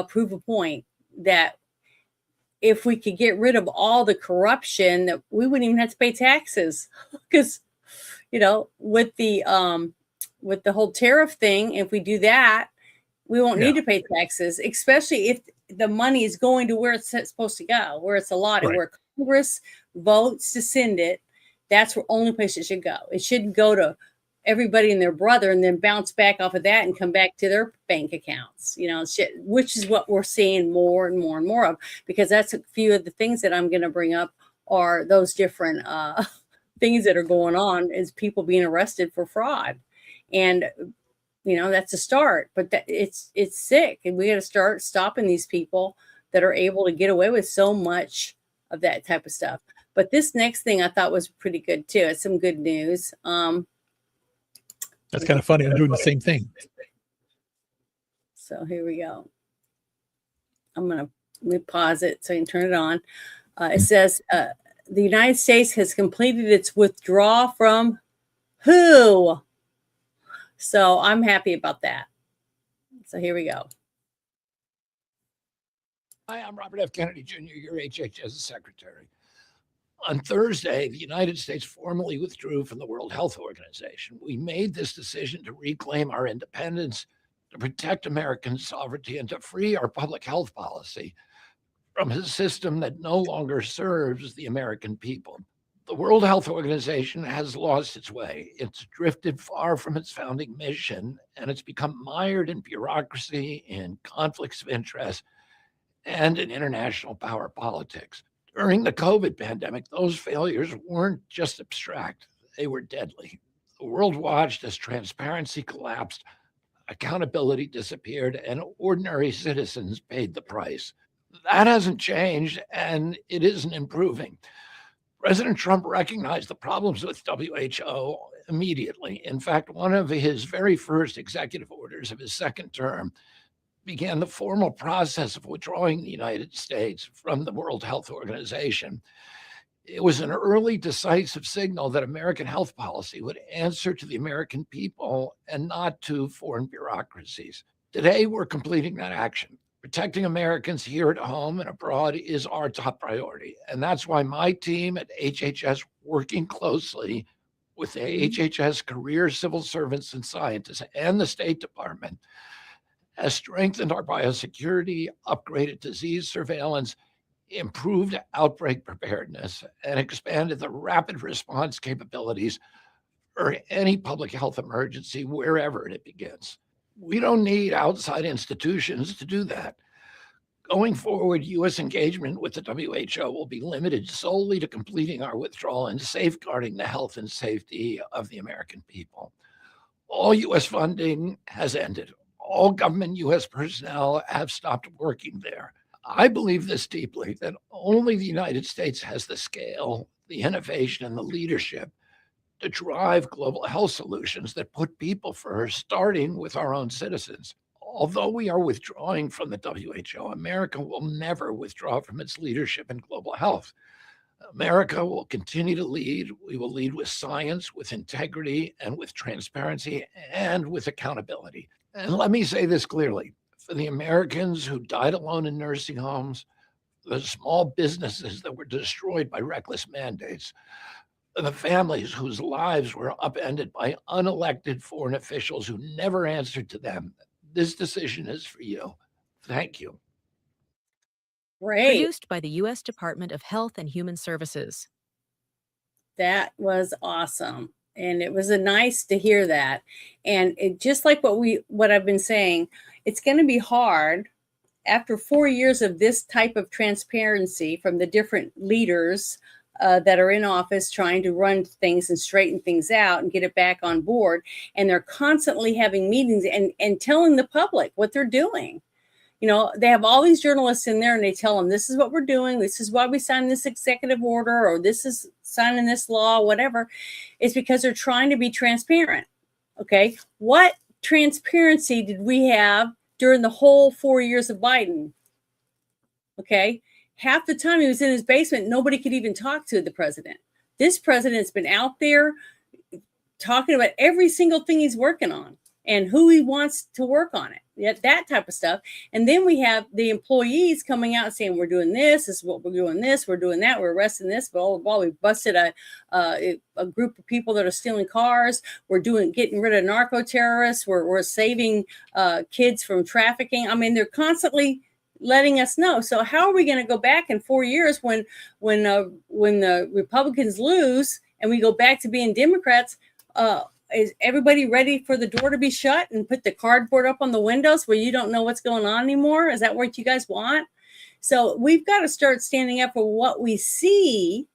prove a point that if we could get rid of all the corruption, that we wouldn't even have to pay taxes. Because, with the whole tariff thing, if we do that, we won't need to pay taxes, especially if the money is going to where it's supposed to go, where it's allotted, where Congress votes to send it. That's the only place it should go. It shouldn't go to everybody and their brother and then bounce back off of that and come back to their bank accounts, which is what we're seeing more and more and more of, because that's a few of the things that I'm going to bring up are those different things that are going on, is people being arrested for fraud. And that's a start, but it's sick, and we got to start stopping these people that are able to get away with so much of that type of stuff. But this next thing I thought was pretty good too. It's some good news. That's kind of funny. I'm doing the same thing. So here we go. Let me pause it so you can turn it on. It says the United States has completed its withdrawal from WHO. So I'm happy about that. So here we go. Hi, I'm Robert F. Kennedy Jr., your HHS Secretary. On Thursday, the United States formally withdrew from the World Health Organization. We made this decision to reclaim our independence, to protect American sovereignty, and to free our public health policy from a system that no longer serves the American people. The World Health Organization has lost its way. It's drifted far from its founding mission, and it's become mired in bureaucracy, in conflicts of interest, and in international power politics. During the COVID pandemic, those failures weren't just abstract, they were deadly. The world watched as transparency collapsed, accountability disappeared, and ordinary citizens paid the price. That hasn't changed, and it isn't improving. President Trump recognized the problems with WHO immediately. In fact, one of his very first executive orders of his second term began the formal process of withdrawing the United States from the World Health Organization. It was an early, decisive signal that American health policy would answer to the American people and not to foreign bureaucracies. Today, we're completing that action. Protecting Americans here at home and abroad is our top priority. And that's why my team at HHS, working closely with the HHS career civil servants and scientists and the State Department, has strengthened our biosecurity, upgraded disease surveillance, improved outbreak preparedness, and expanded the rapid response capabilities for any public health emergency wherever it begins. We don't need outside institutions to do that. Going forward, U.S. engagement with the WHO will be limited solely to completing our withdrawal and safeguarding the health and safety of the American people. All U.S. funding has ended. All government U.S. personnel have stopped working there. I believe this deeply, that only the United States has the scale, the innovation, and the leadership to drive global health solutions that put people first, starting with our own citizens. Although we are withdrawing from the WHO, America will never withdraw from its leadership in global health. America will continue to lead. We will lead with science, with integrity, and with transparency, and with accountability. And let me say this clearly, for the Americans who died alone in nursing homes, the small businesses that were destroyed by reckless mandates, the families whose lives were upended by unelected foreign officials who never answered to them, this decision is for you. Thank you. Great. Produced by the U.S. Department of Health and Human Services. That was awesome. And it was nice to hear that. And it, just like what I've been saying, it's going to be hard after 4 years of this type of transparency from the different leaders that are in office trying to run things and straighten things out and get it back on board. And they're constantly having meetings and telling the public what they're doing. You know, they have all these journalists in there and they tell them, this is what we're doing. This is why we signed this executive order, or this is signing this law, whatever. It's because they're trying to be transparent. Okay. What transparency did we have during the whole 4 years of Biden? Okay. Half the time he was in his basement, nobody could even talk to the president. This president's been out there talking about every single thing he's working on and who he wants to work on it. That type of stuff. And then we have the employees coming out saying, we're doing this is what we're doing, we're doing that, we're arresting this, blah, blah, blah. We busted a group of people that are stealing cars. We're getting rid of narco terrorists. We're saving kids from trafficking. I mean, they're constantly letting us know. So how are we going to go back in 4 years when the Republicans lose and we go back to being Democrats? is everybody ready for the door to be shut and put the cardboard up on the windows where you don't know what's going on anymore? Is that what you guys want? So we've got to start standing up for what we see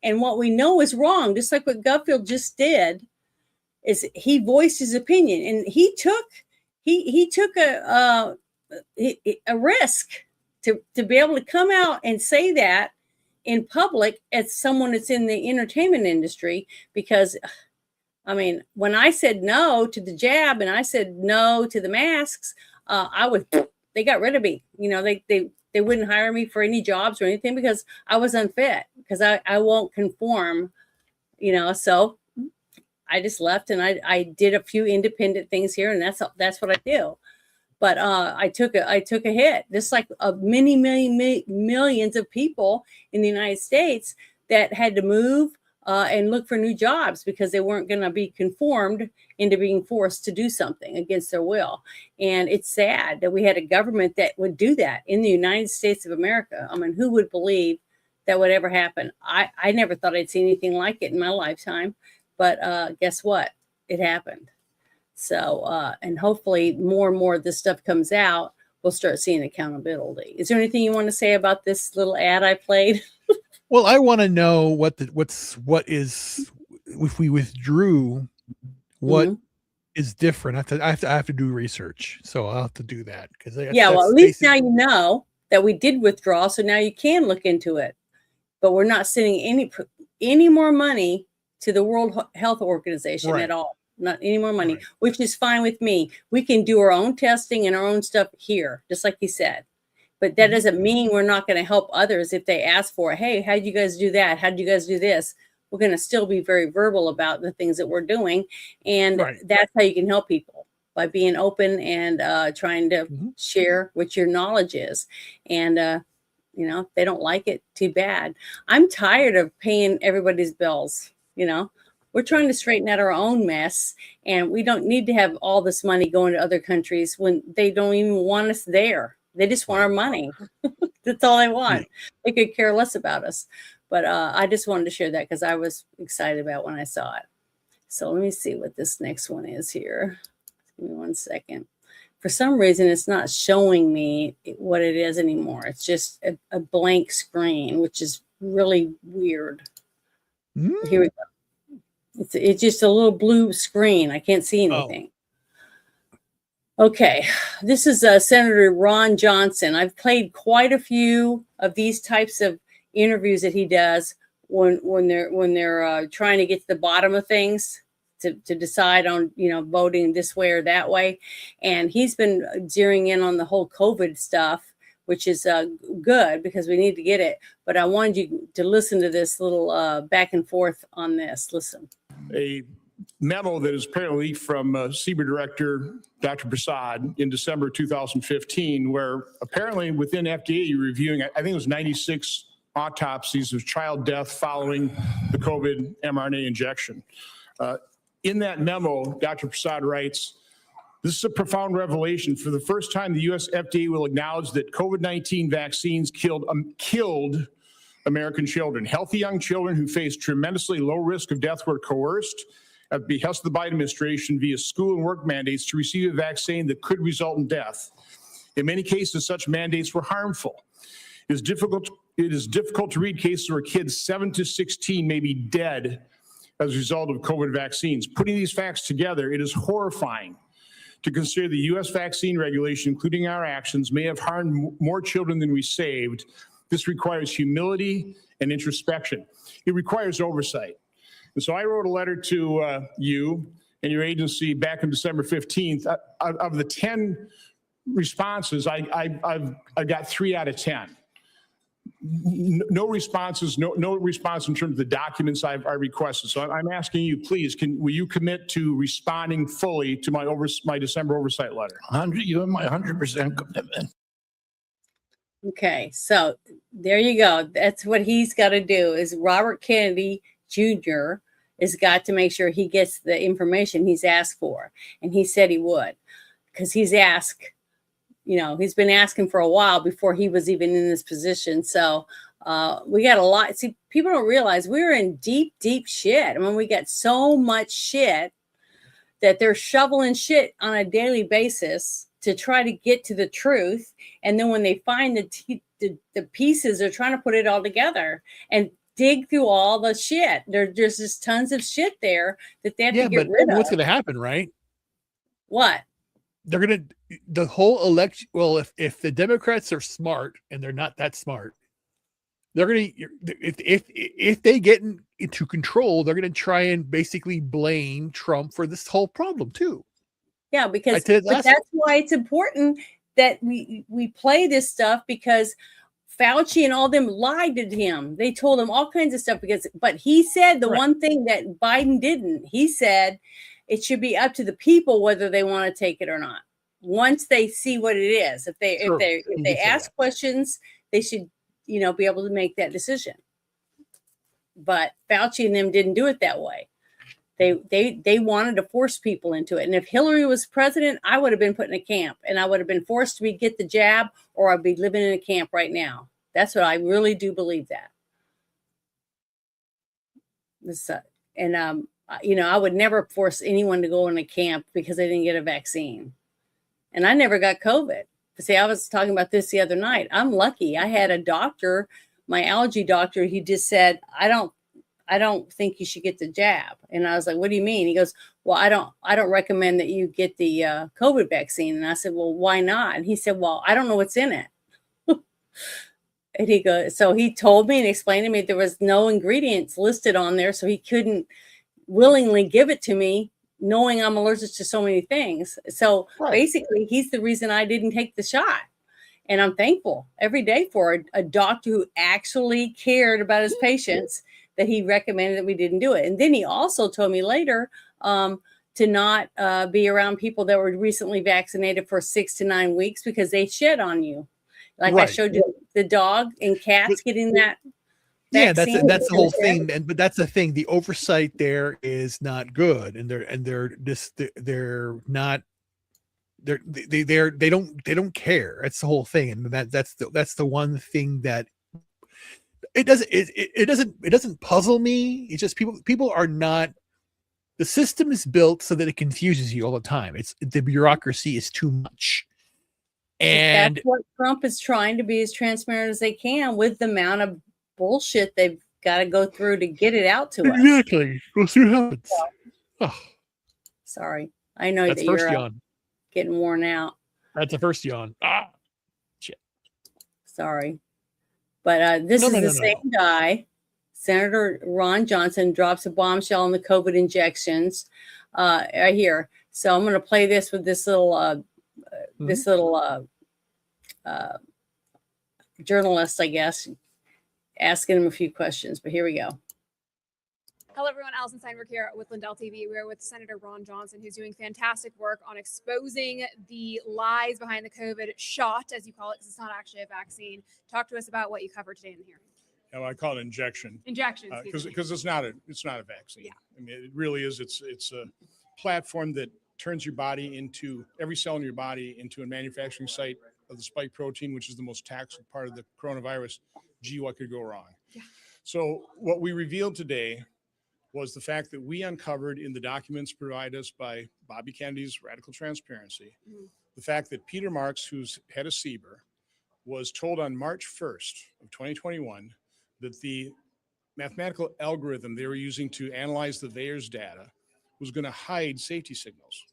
and what we know is wrong, just like what Gutfield just did. Is he voiced his opinion, and he took a risk to be able to come out and say that in public as someone that's in the entertainment industry. Because I mean, when I said no to the jab and I said no to the masks, they got rid of me. You know, they wouldn't hire me for any jobs or anything because I was unfit, because I won't conform, you know. So I just left, and I did a few independent things here, and that's what I do. But I took a hit, just like millions of people in the United States that had to move and look for new jobs because they weren't going to be conformed into being forced to do something against their will. And it's sad that we had a government that would do that in the United States of America. I mean, who would believe that would ever happen? I never thought I'd see anything like it in my lifetime, but guess what? It happened. So, and hopefully more and more of this stuff comes out, we'll start seeing accountability. Is there anything you want to say about this little ad I played? Well, I want to know what is if we withdrew, what is different. I have to do research, so I'll have to do that because well, at least now you know that we did withdraw, so now you can look into it. But we're not sending any more money to the World Health Organization at all. Not any more money, which is fine with me. We can do our own testing and our own stuff here, just like you said. But that doesn't mean we're not going to help others if they ask for, hey, how'd you guys do that? How'd you guys do this? We're going to still be very verbal about the things that we're doing. And that's how you can help people, by being open and trying to share what your knowledge is. And, you know, if they don't like it, too bad. I'm tired of paying everybody's bills. You know, we're trying to straighten out our own mess, and we don't need to have all this money going to other countries when they don't even want us there. They just want our money. That's all they want. They could care less about us. But I just wanted to share that because I was excited about when I saw it. So let me see what this next one is here. Give me 1 second. For some reason, it's not showing me what it is anymore. It's just a blank screen, which is really weird. Here we go. It's just a little blue screen. I can't see anything. Okay, this is Senator Ron Johnson. I've played quite a few of these types of interviews that he does when they're trying to get to the bottom of things to decide on, you know, voting this way or that way. And he's been zeroing in on the whole COVID stuff, which is good because we need to get it. But I wanted you to listen to this little back and forth on this. Listen. A memo that is apparently from CBER Director Dr. Prasad in December 2015, where apparently within FDA you're reviewing, I think it was 96 autopsies of child death following the COVID mRNA injection. In that memo, Dr. Prasad writes, "This is a profound revelation. For the first time, the U.S. FDA will acknowledge that COVID-19 vaccines killed American children. Healthy young children who faced tremendously low risk of death were coerced at the behest of the Biden administration via school and work mandates to receive a vaccine that could result in death. In many cases, such mandates were harmful. It is difficult to read cases where kids 7 to 16 may be dead as a result of COVID vaccines. Putting these facts together, it is horrifying to consider the U.S. vaccine regulation, including our actions, may have harmed more children than we saved. This requires humility and introspection. It requires oversight." And so I wrote a letter to you and your agency back on December 15th. Of the 10 responses, I got 3 out of 10. No responses, no response in terms of the documents I requested. So I'm asking you, please, will you commit to responding fully to my December oversight letter? You have my 100% commitment. Okay, so there you go. That's what he's got to do. Is Robert Kennedy Jr. has got to make sure he gets the information he's asked for, and he said he would, because he's asked. You know, he's been asking for a while before he was even in this position. So we got a lot. See, people don't realize we're in deep, deep shit. I mean, we got so much shit that they're shoveling shit on a daily basis to try to get to the truth. And then when they find the pieces, they're trying to put it all together and dig through all the shit. There's just tons of shit there that they have to get rid of. What's going to happen, right? What? They're going to, the whole election. Well, if the Democrats are smart, and they're not that smart, they're going to, if they get into control, they're going to try and basically blame Trump for this whole problem too. Yeah, because but that's why it's important that we play this stuff, because Fauci and all them lied to him. They told him all kinds of stuff but he said the one thing that Biden didn't. He said it should be up to the people whether they want to take it or not. Once they see what it is, if they ask questions, they should, be able to make that decision. But Fauci and them didn't do it that way. They wanted to force people into it. And if Hillary was president, I would have been put in a camp, and I would have been forced to get the jab, or I'd be living in a camp right now. That's what I really do believe that. I would never force anyone to go in a camp because they didn't get a vaccine. And I never got COVID. See, I was talking about this the other night. I'm lucky. I had a doctor, my allergy doctor, he just said, I don't think you should get the jab. And I was like, what do you mean? He goes, well, I don't recommend that you get the COVID vaccine. And I said, well, why not? And he said, well, I don't know what's in it. And he goes, so he told me and explained to me there was no ingredients listed on there. So he couldn't willingly give it to me, knowing I'm allergic to so many things. So basically he's the reason I didn't take the shot. And I'm thankful every day for a doctor who actually cared about his patients, that he recommended that we didn't do it. And then he also told me later to not be around people that were recently vaccinated for 6 to 9 weeks, because they shed on you. Like I showed you the dog and cats getting that vaccine. Yeah, that's the whole thing. But that's the thing. The oversight there is not good. And they don't care. That's the whole thing. And that's the one thing that it doesn't puzzle me. It's just people are not, the system is built so that it confuses you all the time. The bureaucracy is too much. And that's what Trump is trying to be as transparent as they can with the amount of bullshit they've got to go through to get it out to us. Exactly. We'll see what happens. Oh. Sorry. I know That's that you're getting worn out. That's the first yawn. Shit. Sorry. But this is the same guy. Senator Ron Johnson drops a bombshell on the COVID injections right here. So I'm going to play this with this little journalist, I guess, asking him a few questions. But here we go. Hello, everyone. Alison Steinberg here with Lindell TV. We're with Senator Ron Johnson, who's doing fantastic work on exposing the lies behind the COVID shot, as you call it, because it's not actually a vaccine. Talk to us about what you covered today in the hearing. Well, I call it injection. Injection, because it's not a vaccine. Yeah. I mean, it really is. It's a platform that turns your body into, every cell in your body into a manufacturing site of the spike protein, which is the most toxic part of the coronavirus. Gee, what could go wrong? Yeah. So what we revealed today was the fact that we uncovered in the documents provided us by Bobby Kennedy's Radical Transparency, the fact that Peter Marks, who's head of CBER, was told on March 1st of 2021 that the mathematical algorithm they were using to analyze the VAERS data was going to hide safety signals.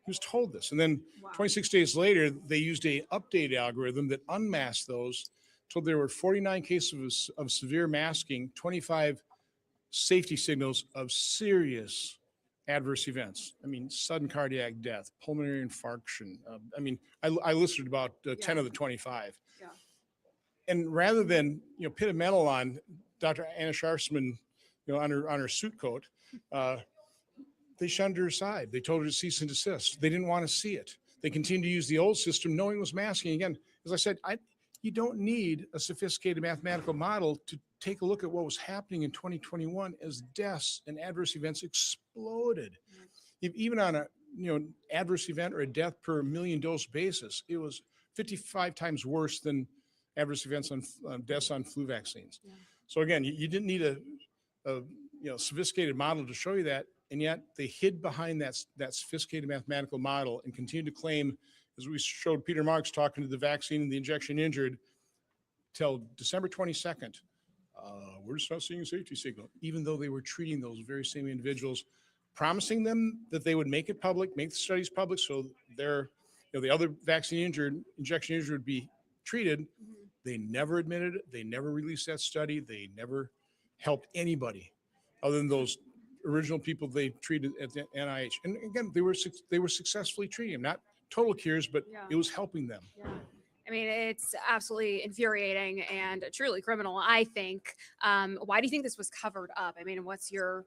He was told this. And then 26 days later, they used a updated algorithm that unmasked those, told there were 49 cases of severe masking, 25 safety signals of serious adverse events. I mean, sudden cardiac death, pulmonary infarction. I listed about 10 of the 25. Yeah. And rather than, pit a medal on Dr. Anna Scharsman, on her suit coat, they shunned her aside. They told her to cease and desist. They didn't want to see it. They continued to use the old system, knowing it was masking. Again, as I said, you don't need a sophisticated mathematical model to take a look at what was happening in 2021 as deaths and adverse events exploded. Even on a adverse event or a death per million dose basis, it was 55 times worse than adverse events on deaths on flu vaccines. Yeah. So again, you didn't need a sophisticated model to show you that. And yet they hid behind that sophisticated mathematical model and continued to claim, as we showed Peter Marks talking to the vaccine and the injection injured, till December 22nd, we're just not seeing a safety signal, even though they were treating those very same individuals, promising them that they would make it public, make the studies public, so the other vaccine injured, injection injured would be treated. They never admitted it. They never released that study. They never helped anybody other than those original people they treated at the NIH. And again, they were successfully treating them, not total cures, but it was helping them. Yeah. I mean, it's absolutely infuriating and truly criminal, I think. Why do you think this was covered up? I mean, what's your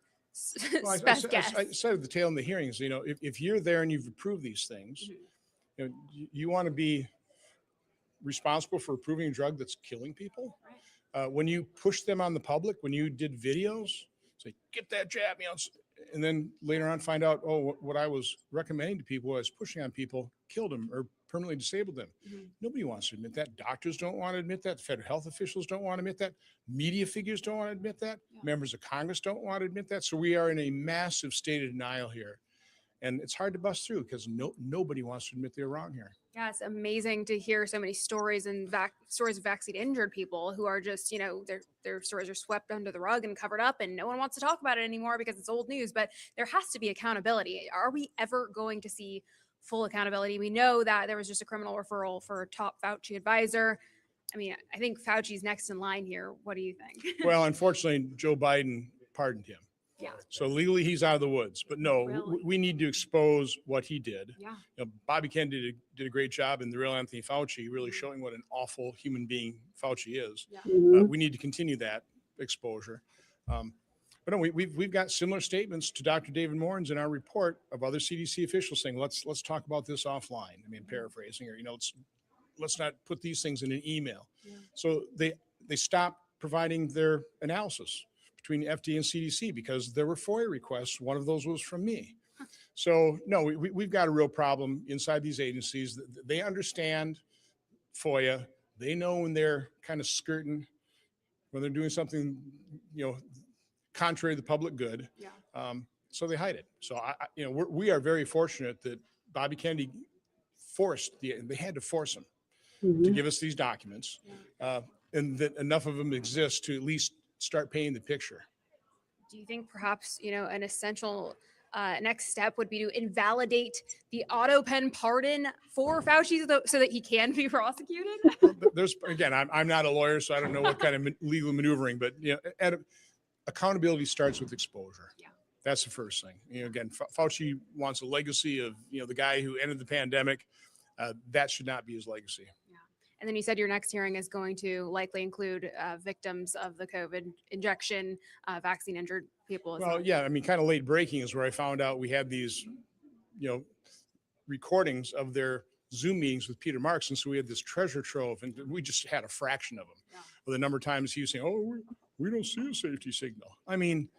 best guess? I said at the tail end of the hearings, if you're there and you've approved these things, you want to be responsible for approving a drug that's killing people. Right. When you push them on the public, when you did videos, say, get that jab, and then later on find out, what I was recommending to people, what I was pushing on people, killed them or permanently disabled them. Nobody wants to admit that. Doctors don't want to admit that. Federal health officials don't want to admit that. Media figures don't want to admit that. Yeah. Members of Congress don't want to admit that. So we are in a massive state of denial here. And it's hard to bust through because nobody wants to admit they're wrong here. Yeah, it's amazing to hear so many stories and stories of vaccine injured people who are just, their stories are swept under the rug and covered up, and no one wants to talk about it anymore because it's old news. But there has to be accountability. Are we ever going to see full accountability? We know that there was just a criminal referral for a top Fauci advisor. I mean, I think Fauci's next in line here. What do you think? Well, unfortunately, Joe Biden pardoned him. Yeah. So legally, he's out of the woods. But no, really? We need to expose what he did. Yeah. Bobby Kennedy did a great job, and the real Anthony Fauci really showing what an awful human being Fauci is. Yeah. We need to continue that exposure. But no, we've got similar statements to Dr. David Morins in our report of other CDC officials saying, let's talk about this offline. I mean, paraphrasing here, let's not put these things in an email. Yeah. So they stopped providing their analysis between FDA and CDC because there were FOIA requests. One of those was from me. So no, we've got a real problem inside these agencies. They understand FOIA. They know when they're kind of skirting, when they're doing something, contrary to the public good. Yeah. So they hide it. So we are very fortunate that Bobby Kennedy they had to force him to give us these documents, and that enough of them exist to at least start painting the picture. Do you think perhaps, an essential next step would be to invalidate the auto pen pardon for Fauci so that he can be prosecuted? I'm not a lawyer, so I don't know what kind of legal maneuvering, but accountability starts with exposure. Yeah. That's the first thing. Fauci wants a legacy of, the guy who ended the pandemic. That should not be his legacy. Yeah. And then you said your next hearing is going to likely include victims of the COVID injection, vaccine injured people. Well, yeah, I mean, kind of late breaking is where I found out we had these, recordings of their Zoom meetings with Peter Marks. And so we had this treasure trove, and we just had a fraction of them. Yeah. The number of times he was saying, we don't see a safety signal. I mean,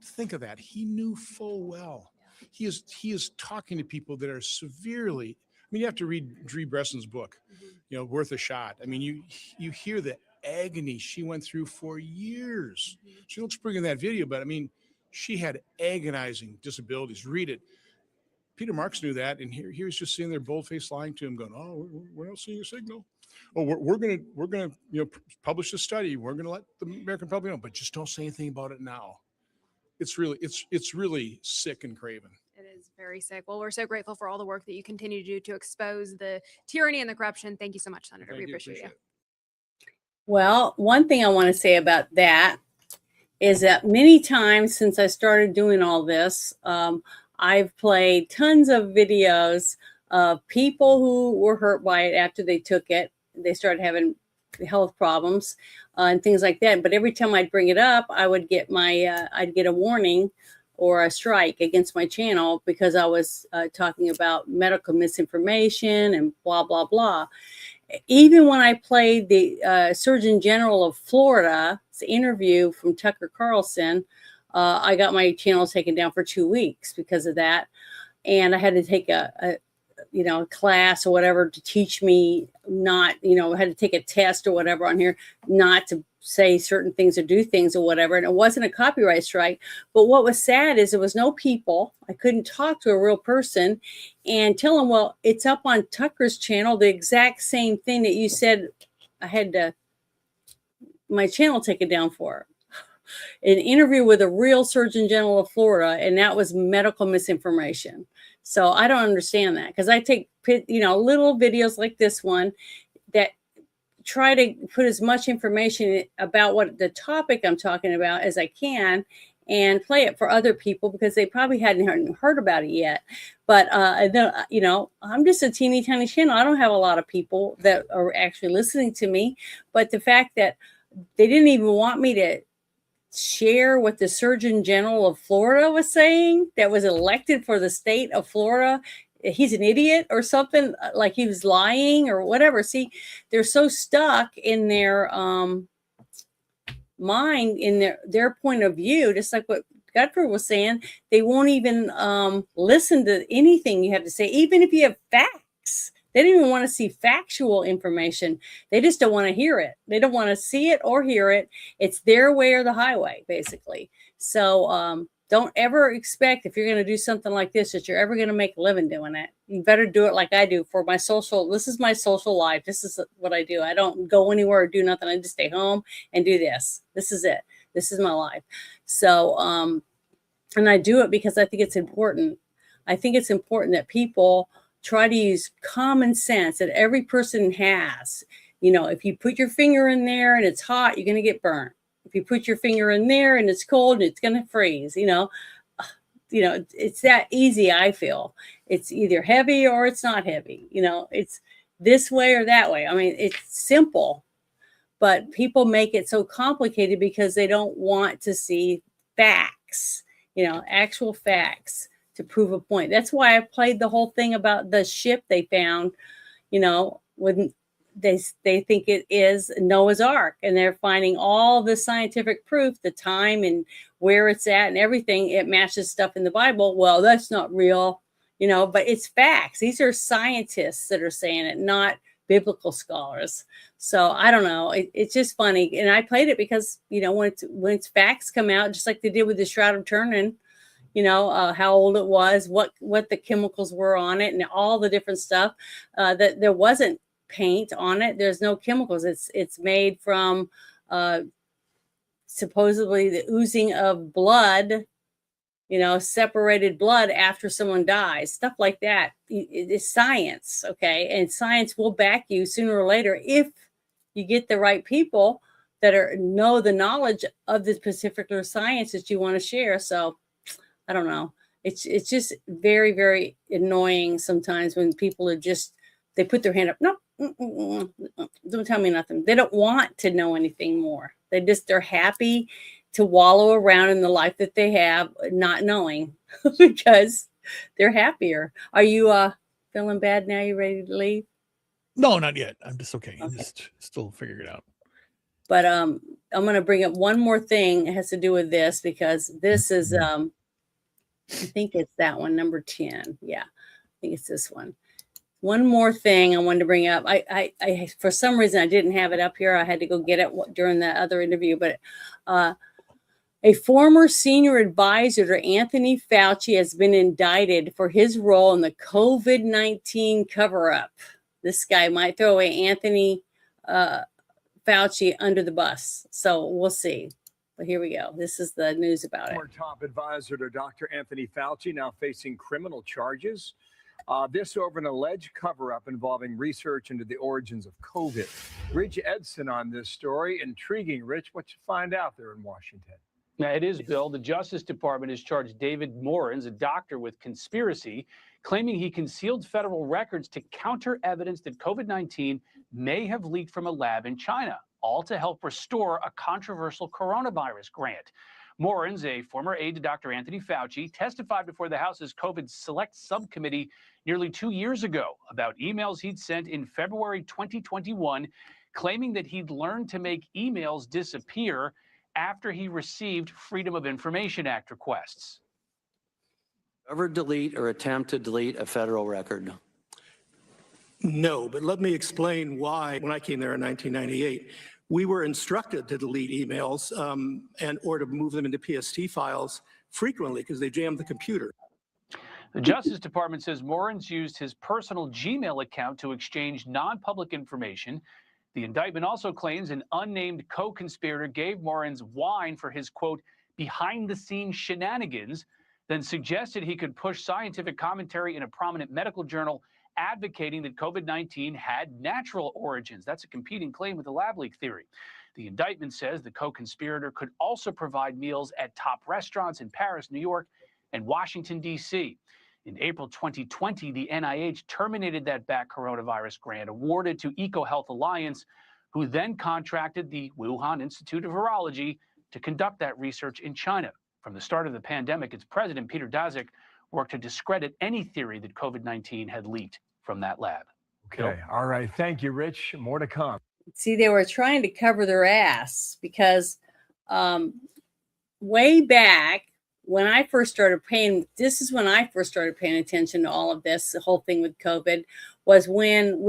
think of that. He knew full well. Yeah. He is talking to people that are severely, you have to read Dree Bresson's book, Worth a Shot. I mean, you hear the agony she went through for years. She looks pretty in that video, but I mean, she had agonizing disabilities. Read it. Peter Marks knew that, and here he was just sitting there, bold-faced, lying to him, going, we're not seeing a signal. We're gonna publish a study. We're gonna let the American public know, but just don't say anything about it now. It's really sick and craven. It is very sick. Well, we're so grateful for all the work that you continue to do to expose the tyranny and the corruption. Thank you so much, Senator. We appreciate you. Well, one thing I want to say about that is that many times since I started doing all this, I've played tons of videos of people who were hurt by it after they took it. They started having health problems and things like that. But every time I'd bring it up, I would get I'd get a warning or a strike against my channel because I was talking about medical misinformation and blah, blah, blah. Even when I played the Surgeon General of Florida's interview from Tucker Carlson, I got my channel taken down for 2 weeks because of that. And I had to take class or whatever to teach me not, had to take a test or whatever on here, not to say certain things or do things or whatever. And it wasn't a copyright strike. But what was sad is there was no people. I couldn't talk to a real person and tell them, well, it's up on Tucker's channel, the exact same thing that you said I had to my channel taken down for. An interview with a real Surgeon General of Florida, and that was medical misinformation. So I don't understand that, because I take little videos like this one that try to put as much information about what the topic I'm talking about as I can, and play it for other people because they probably hadn't heard about it yet. But I'm just a teeny tiny channel. I don't have a lot of people that are actually listening to me. But the fact that they didn't even want me to share what the Surgeon General of Florida was saying, that was elected for the state of Florida, he's an idiot or something, like he was lying or whatever. See, they're so stuck in their mind, in their point of view, just like what Gutford was saying. They won't even listen to anything you have to say, even if you have facts. They don't even want to see factual information. They just don't want to hear it. They don't want to see it or hear it. It's their way or the highway, basically. So don't ever expect, if you're going to do something like this, that you're ever going to make a living doing it. You better do it like I do for my social. This is my social life. This is what I do. I don't go anywhere or do nothing. I just stay home and do this. This is it. This is my life. So, and I do it because I think it's important. I think it's important that people try to use common sense that every person has. If you put your finger in there and it's hot, you're going to get burnt. If you put your finger in there and it's cold, it's going to freeze. It's that easy. I feel it's either heavy or it's not heavy. It's this way or that way. I mean, it's simple, but people make it so complicated because they don't want to see facts, actual facts to prove a point. That's why I played the whole thing about the ship they found, when they think it is Noah's Ark, and they're finding all the scientific proof, the time and where it's at and everything. It matches stuff in the Bible. Well, that's not real, but it's facts. These are scientists that are saying it, not biblical scholars. So I don't know. It's just funny. And I played it because, when it's facts come out, just like they did with the Shroud of Turin, how old it was, what the chemicals were on it, and all the different stuff, that there wasn't paint on it. There's no chemicals. It's made from supposedly the oozing of blood, separated blood after someone dies, stuff like that. It's science. Okay. And science will back you sooner or later if you get the right people that know the knowledge of this particular science that you want to share. So I don't know. It's just very, very annoying sometimes when people are they put their hand up. No, don't tell me nothing. They don't want to know anything more. They're happy to wallow around in the life that they have, not knowing, because they're happier. Are you feeling bad now? You ready to leave? No, not yet. I'm just okay. Just still figuring it out. But I'm going to bring up one more thing. It has to do with this, because this is I think it's that one, number 10. Yeah, I think it's this one. One more thing I wanted to bring up. I for some reason, I didn't have it up here. I had to go get it during the other interview. But a former senior advisor to Anthony Fauci has been indicted for his role in the COVID-19 cover-up. This guy might throw away Anthony Fauci under the bus. So we'll see. But here we go. This is the news about it. Former top advisor to Dr. Anthony Fauci now facing criminal charges. This over an alleged cover-up involving research into the origins of COVID. Rich Edson on this story. Intriguing, Rich. What you find out there in Washington? Now, it is, Bill. The Justice Department has charged David Morins, a doctor, with conspiracy, claiming he concealed federal records to counter evidence that COVID-19 may have leaked from a lab in China, all to help restore a controversial coronavirus grant. Morins, a former aide to Dr. Anthony Fauci, testified before the House's COVID Select Subcommittee nearly 2 years ago about emails he'd sent in February 2021, claiming that he'd learned to make emails disappear after he received Freedom of Information Act requests. Ever delete or attempt to delete a federal record? No, but let me explain why. When I came there in 1998, we were instructed to delete emails and or to move them into PST files frequently because they jammed the computer. The Justice Department says Morin's used his personal Gmail account to exchange non-public information. The indictment also claims an unnamed co-conspirator gave Morin's wine for his, quote, behind-the-scenes shenanigans, then suggested he could push scientific commentary in a prominent medical journal advocating that COVID-19 had natural origins. That's a competing claim with the lab leak theory. The indictment says the co-conspirator could also provide meals at top restaurants in Paris, New York, and Washington, D.C. In April 2020, the NIH terminated that back coronavirus grant awarded to EcoHealth Alliance, who then contracted the Wuhan Institute of Virology to conduct that research in China. From the start of the pandemic, its president, Peter Daszak, worked to discredit any theory that COVID-19 had leaked from that lab. Okay. All right. Thank you, Rich. More to come. See, they were trying to cover their ass because way back when I first started paying, this is when I first started paying attention to all of this, the whole thing with COVID, was when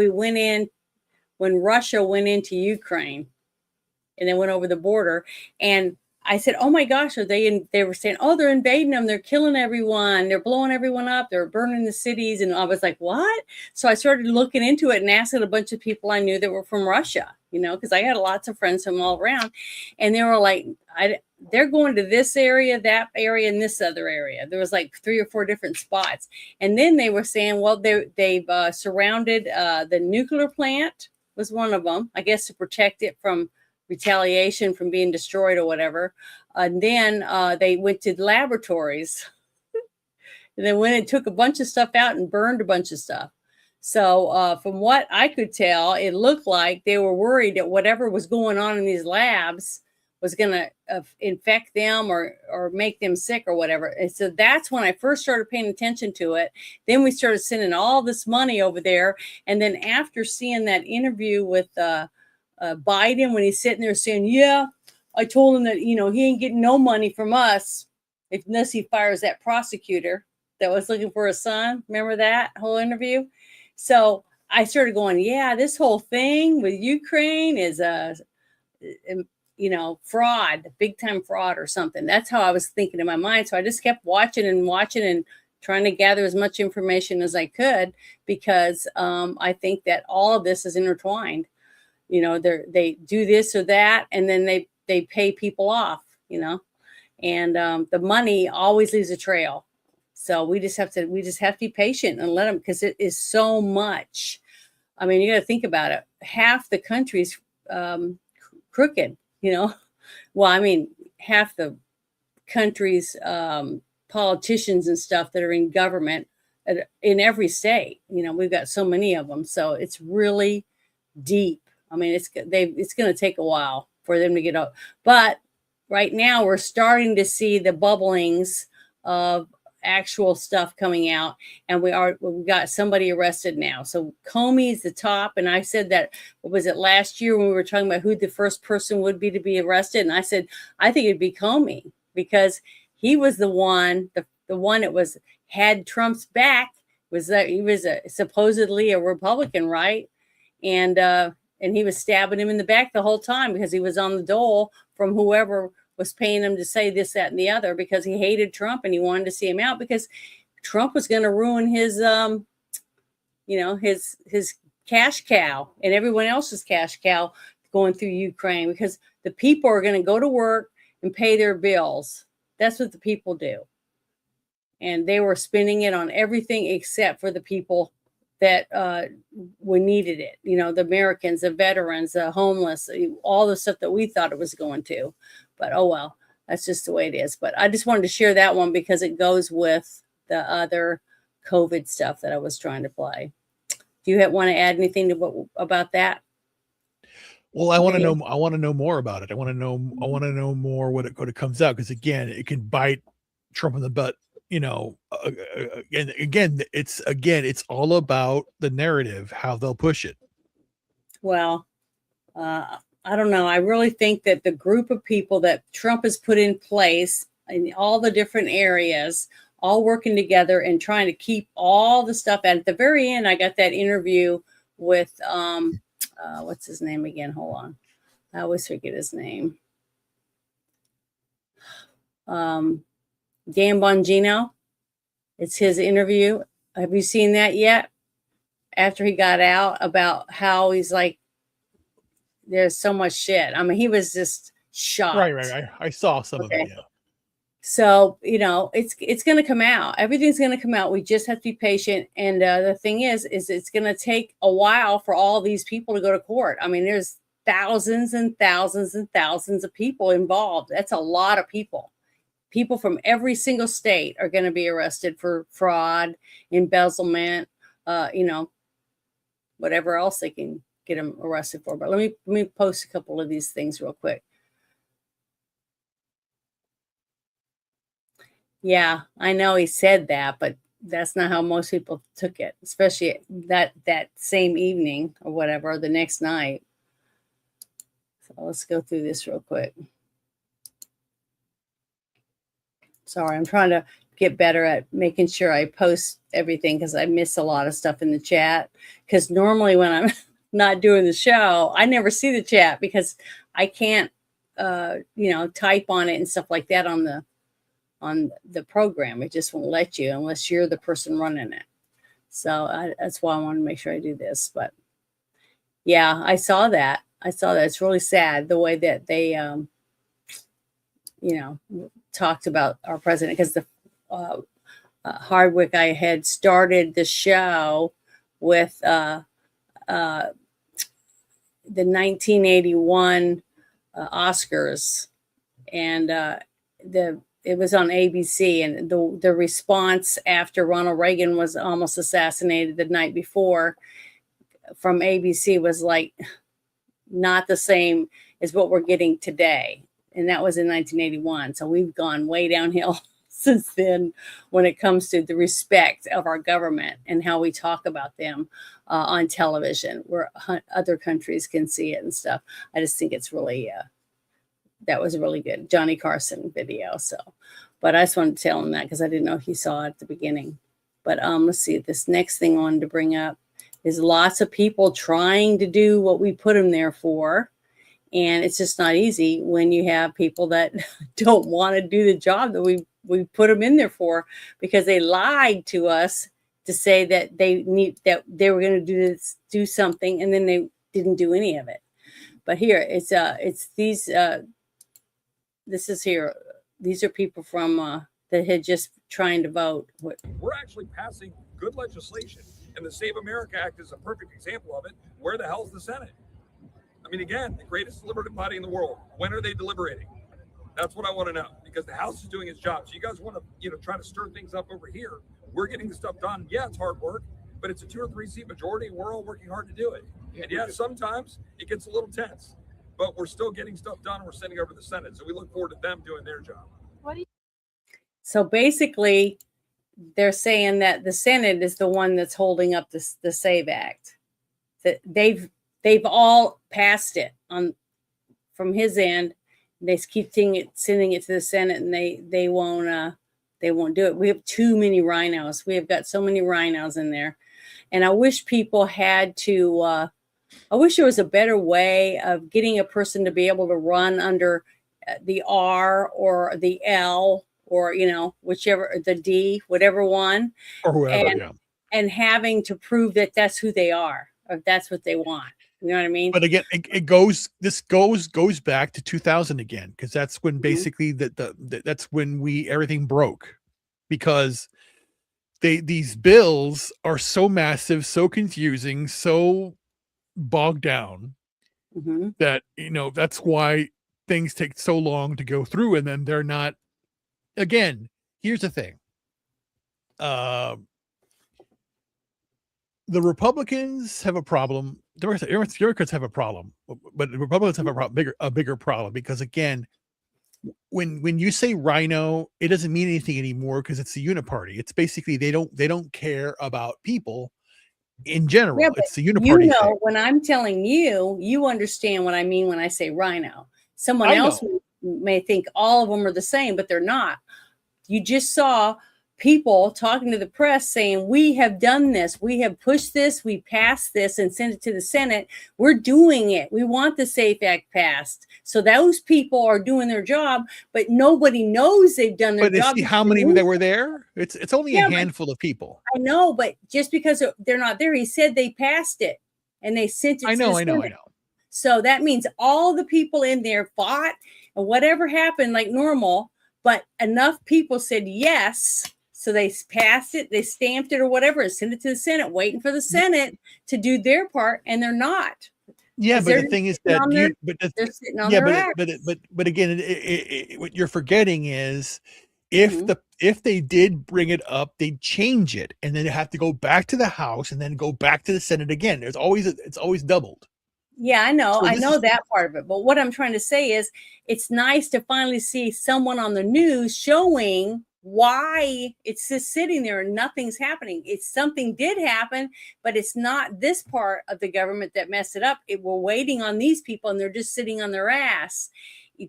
when Russia went into Ukraine and they went over the border. And I said, oh my gosh, they were saying, oh, they're invading them. They're killing everyone. They're blowing everyone up. They're burning the cities. And I was like, what? So I started looking into it and asking a bunch of people I knew that were from Russia, because I had lots of friends from all around. And they were like, they're going to this area, that area, and this other area. There was like 3 or 4 different spots. And then they were saying, well, they've surrounded the nuclear plant was one of them, I guess, to protect it from retaliation from being destroyed or whatever. And then they went to the laboratories and they went and took a bunch of stuff out and burned a bunch of stuff. So from what I could tell, it looked like they were worried that whatever was going on in these labs was going to infect them or make them sick or whatever. And so that's when I first started paying attention to it. Then we started sending all this money over there. And then after seeing that interview with Biden, when he's sitting there saying, yeah, I told him that, he ain't getting no money from us unless he fires that prosecutor that was looking for a son. Remember that whole interview? So I started going, yeah, this whole thing with Ukraine is fraud, big time fraud or something. That's how I was thinking in my mind. So I just kept watching and trying to gather as much information as I could, because I think that all of this is intertwined. They do this or that, and then they pay people off, and the money always leaves a trail. So we just have to be patient and let them, because it is so much. I mean, you got to think about it. Half the country's crooked, well, I mean, half the country's politicians and stuff that are in government in every state, we've got so many of them. So it's really deep. I mean, it's going to take a while for them to get up. But right now we're starting to see the bubblings of actual stuff coming out, and we got somebody arrested now. So Comey's the top, and I said that, what was it, last year when we were talking about who the first person would be to be arrested, and I said I think it'd be Comey, because he was the one that had Trump's back, was that he was supposedly a Republican, right? And he was stabbing him in the back the whole time because he was on the dole from whoever was paying him to say this, that, and the other, because he hated Trump and he wanted to see him out, because Trump was going to ruin his, his cash cow and everyone else's cash cow going through Ukraine, because the people are going to go to work and pay their bills. That's what the people do. And they were spending it on everything except for the people that we needed it. The Americans, the veterans, the homeless, all the stuff that we thought it was going to. But oh well, that's just the way it is. But I just wanted to share that one because it goes with the other COVID stuff that I was trying to play. Do you want to add anything about that? Well, I want to know. I want to know more about it. I want to know more when it comes out, because again, it can bite Trump in the butt. It's all about the narrative, how they'll push it. Well, I don't know. I really think that the group of people that Trump has put in place in all the different areas, all working together and trying to keep all the stuff. And at the very end, I got that interview with what's his name again? Hold on. I always forget his name. Dan Bongino. It's his interview. Have you seen that yet? After he got out, about how he's like, there's so much shit. I mean, he was just shocked. Right. I saw some of it. Yeah. So, you know, it's going to come out. Everything's going to come out. We just have to be patient. And the thing is it's going to take a while for all these people to go to court. I mean, there's thousands and thousands and thousands of people involved. That's a lot of people. People from every single state are going to be arrested for fraud, embezzlement, you know, whatever else they can get them arrested for. But let me post a couple of these things real quick. Yeah, I know he said that, but that's not how most people took it, especially that same evening or whatever, or the next night. So let's go through this real quick. Sorry, I'm trying to get better at making sure I post everything because I miss a lot of stuff in the chat. Because normally when I'm not doing the show, I never see the chat because I can't, you know, type on it and stuff like that on the program. It just won't let you unless you're the person running it. So that's why I want to make sure I do this. But yeah, I saw that. It's really sad the way that they, you know, talked about our president, because the Hardwick, I had started the show with the 1981 Oscars, and it was on ABC, and the response after Ronald Reagan was almost assassinated the night before from ABC was like not the same as what we're getting today. And that was in 1981. So we've gone way downhill since then when it comes to the respect of our government and how we talk about them on television, where other countries can see it and stuff. I just think it's really, that was a really good Johnny Carson video. So, but I just wanted to tell him that because I didn't know he saw it at the beginning. But let's see, this next thing I wanted to bring up is lots of people trying to do what we put them there for. And it's just not easy when you have people that don't want to do the job that we put them in there for, because they lied to us to say that they were going to do something, and then they didn't do any of it. But here it's these this is here. These are people from that had just trying to vote. We're actually passing good legislation, and the Save America Act is a perfect example of it. Where the hell's the Senate? I mean, again, the greatest deliberative body in the world. When are they deliberating? That's what I want to know, because the House is doing its job. So you guys want to, try to stir things up over here. We're getting the stuff done. Yeah, it's hard work, but it's a 2 or 3 seat majority, and we're all working hard to do it. And yeah, sometimes it gets a little tense, but we're still getting stuff done, and we're sending over to the Senate. So we look forward to them doing their job. So basically, they're saying that the Senate is the one that's holding up the SAVE Act. That they've all passed it from his end. They keep sending it to the Senate, and they won't do it. We have too many rhinos. We have got so many rhinos in there, and I wish people had to. I wish there was a better way of getting a person to be able to run under the R or the L or whichever, the D, whatever one, or whoever, and having to prove that that's who they are or that's what they want. You know what I mean? But again, this goes back to 2000 again, because that's when basically that's when everything broke, because these bills are so massive, so confusing, so bogged down that that's why things take so long to go through, and then they're not. Again, here's the thing. The Republicans have a problem. The Democrats have a problem, but the Republicans have a bigger problem, because again, when you say rhino, it doesn't mean anything anymore, because it's the uniparty. It's basically they don't care about people in general. Yeah, it's the uniparty thing. When I'm telling you, you understand what I mean when I say rhino. Someone else may think all of them are the same, but they're not. You just saw people talking to the press saying, we have done this, we have pushed this, we passed this and sent it to the Senate. We're doing it. We want the SAFE Act passed. So those people are doing their job, but nobody knows they've done their But job. see how many that were there? It's only a handful of people. I know, but just because they're not there, he said they passed it and they sent it to the Senate. So that means all the people in there fought and whatever happened like normal, but enough people said yes. So they passed it, they stamped it or whatever, and sent it to the Senate, waiting for the Senate to do their part, and they're not. Yeah, but the thing is that they're sitting on their ass. but again, what you're forgetting is if they did bring it up, they'd change it, and then they have to go back to the House and then go back to the Senate again. It's always doubled. Yeah, I know. So I know that part of it. But what I'm trying to say is it's nice to finally see someone on the news showing why it's just sitting there and nothing's happening. It's something did happen, but it's not this part of the government that messed it up. We're waiting on these people and they're just sitting on their ass,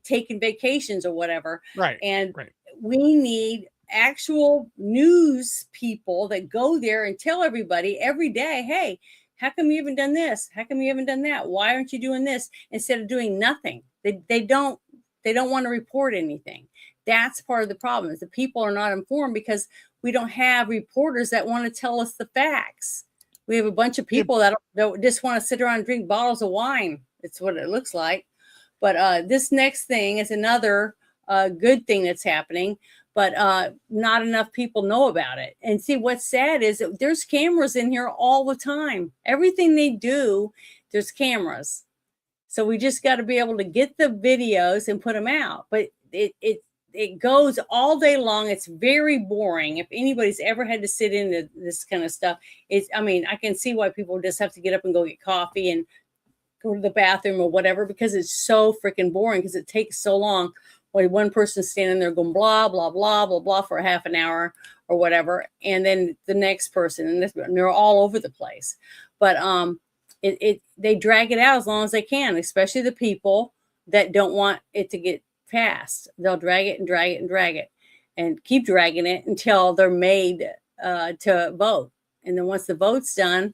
taking vacations or whatever. Right. And we need actual news people that go there and tell everybody every day, hey, how come you haven't done this? How come you haven't done that? Why aren't you doing this? Instead of doing nothing. They don't want to report anything. That's part of the problem is the people are not informed because we don't have reporters that want to tell us the facts. We have a bunch of people that just want to sit around and drink bottles of wine. It's what it looks like. But this next thing is another good thing that's happening, but not enough people know about it. And see, what's sad is that there's cameras in here all the time. Everything they do, there's cameras. So we just got to be able to get the videos and put them out. But it goes all day long. It's very boring. If anybody's ever had to sit into this kind of stuff, I can see why people just have to get up and go get coffee and go to the bathroom or whatever, because it's so freaking boring because it takes so long. While one person's standing there going blah, blah, blah, blah, blah for a half an hour or whatever. And then the next person, and they're all over the place. But they drag it out as long as they can, especially the people that don't want it to get passed. They'll drag it and drag it and drag it and keep dragging it until they're made to vote. And then once the vote's done,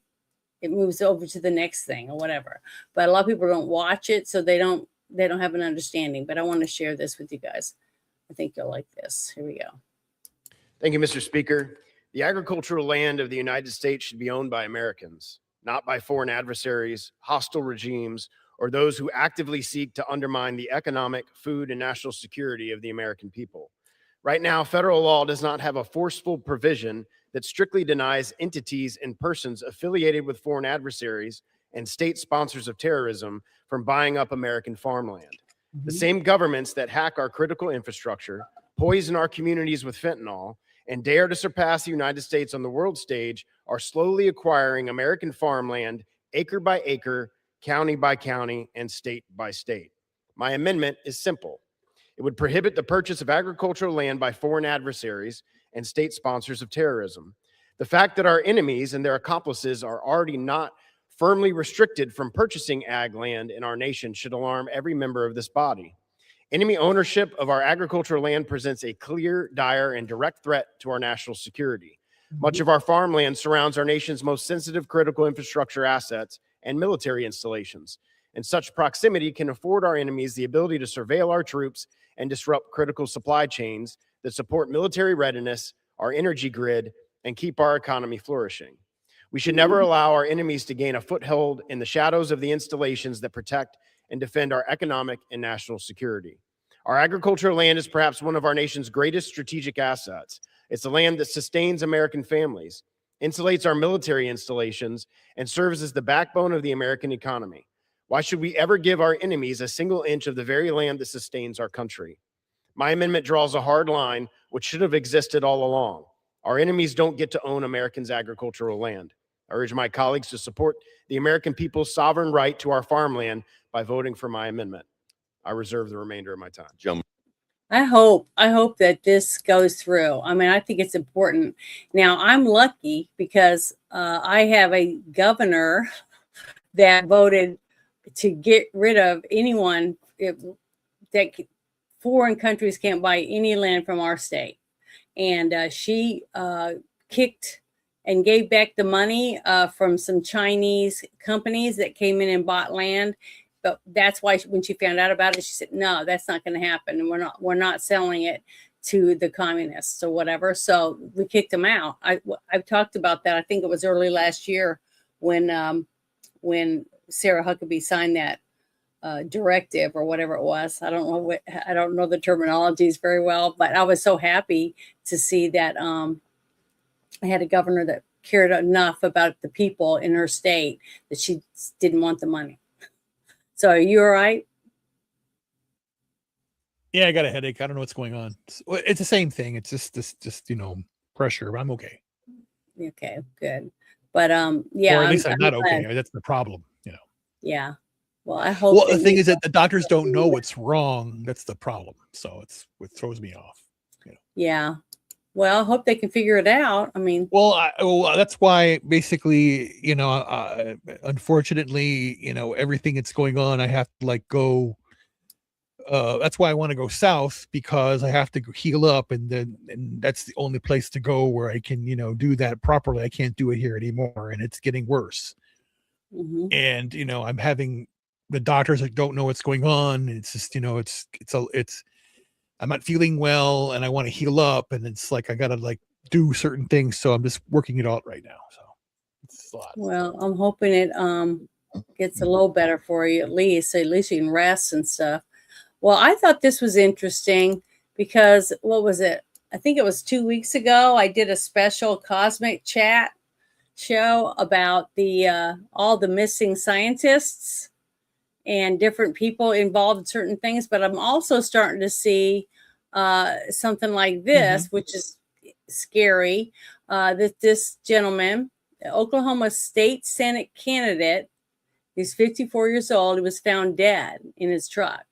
it moves over to the next thing or whatever. But a lot of people don't watch it, so they don't have an understanding. But I want to share this with you guys. I think you'll like this. Here we go. Thank you, Mr. Speaker. The agricultural land of the United States should be owned by Americans, not by foreign adversaries, hostile regimes, or those who actively seek to undermine the economic, food, and national security of the American people. Right now, federal law does not have a forceful provision that strictly denies entities and persons affiliated with foreign adversaries and state sponsors of terrorism from buying up American farmland. The same governments that hack our critical infrastructure, poison our communities with fentanyl, and dare to surpass the United States on the world stage are slowly acquiring American farmland acre by acre, county by county, and state by state. My amendment is simple. It would prohibit the purchase of agricultural land by foreign adversaries and state sponsors of terrorism. The fact that our enemies and their accomplices are already not firmly restricted from purchasing ag land in our nation should alarm every member of this body. Enemy ownership of our agricultural land presents a clear, dire, and direct threat to our national security. Much of our farmland surrounds our nation's most sensitive critical infrastructure assets and military installations, and such proximity can afford our enemies the ability to surveil our troops and disrupt critical supply chains that support military readiness, our energy grid, and keep our economy flourishing. We should never allow our enemies to gain a foothold in the shadows of the installations that protect and defend our economic and national security. Our agricultural land is perhaps one of our nation's greatest strategic assets. It's the land that sustains American families, insulates our military installations, and serves as the backbone of the American economy. Why should we ever give our enemies a single inch of the very land that sustains our country? My amendment draws a hard line, which should have existed all along. Our enemies don't get to own Americans' agricultural land. I urge my colleagues to support the American people's sovereign right to our farmland by voting for my amendment. I reserve the remainder of my time. I hope that this goes through. I think it's important. Now, I'm lucky because I have a governor that voted to get rid of anyone that foreign countries can't buy any land from our state. and she kicked and gave back the money from some Chinese companies that came in and bought land. But that's why when she found out about it, she said, "No, that's not going to happen, and we're not selling it to the communists or whatever." So we kicked them out. I've talked about that. I think it was early last year when Sarah Huckabee signed that directive or whatever it was. I don't know the terminologies very well, but I was so happy to see that I had a governor that cared enough about the people in her state that she didn't want the money. So are you all right? Yeah, I got a headache. I don't know what's going on. It's the same thing. It's just pressure. But I'm okay. Okay, good. But yeah, Or at least I'm not glad. okay. That's the problem. Yeah. Well, I hope. Well, the thing is that the doctors don't know what's wrong. That's the problem. So it's what throws me off. Yeah. Well, I hope they can figure it out. I mean, well, that's why basically, unfortunately, everything that's going on, I have to go. That's why I want to go south, because I have to heal up, and that's the only place to go where I can, do that properly. I can't do it here anymore, and it's getting worse. Mm-hmm. And I'm having the doctors that don't know what's going on. It's just, I'm not feeling well, and I want to heal up, and it's like I gotta do certain things. So I'm just working it out right now. So it's a lot. Well, I'm hoping it gets a little better for you at least. So at least you can rest and stuff. Well, I thought this was interesting because what was it? I think it was 2 weeks ago. I did a special cosmic chat show about the all the missing scientists and different people involved in certain things. But I'm also starting to see something like this, which is scary. That this gentleman, Oklahoma State Senate candidate, he's 54 years old. He was found dead in his truck.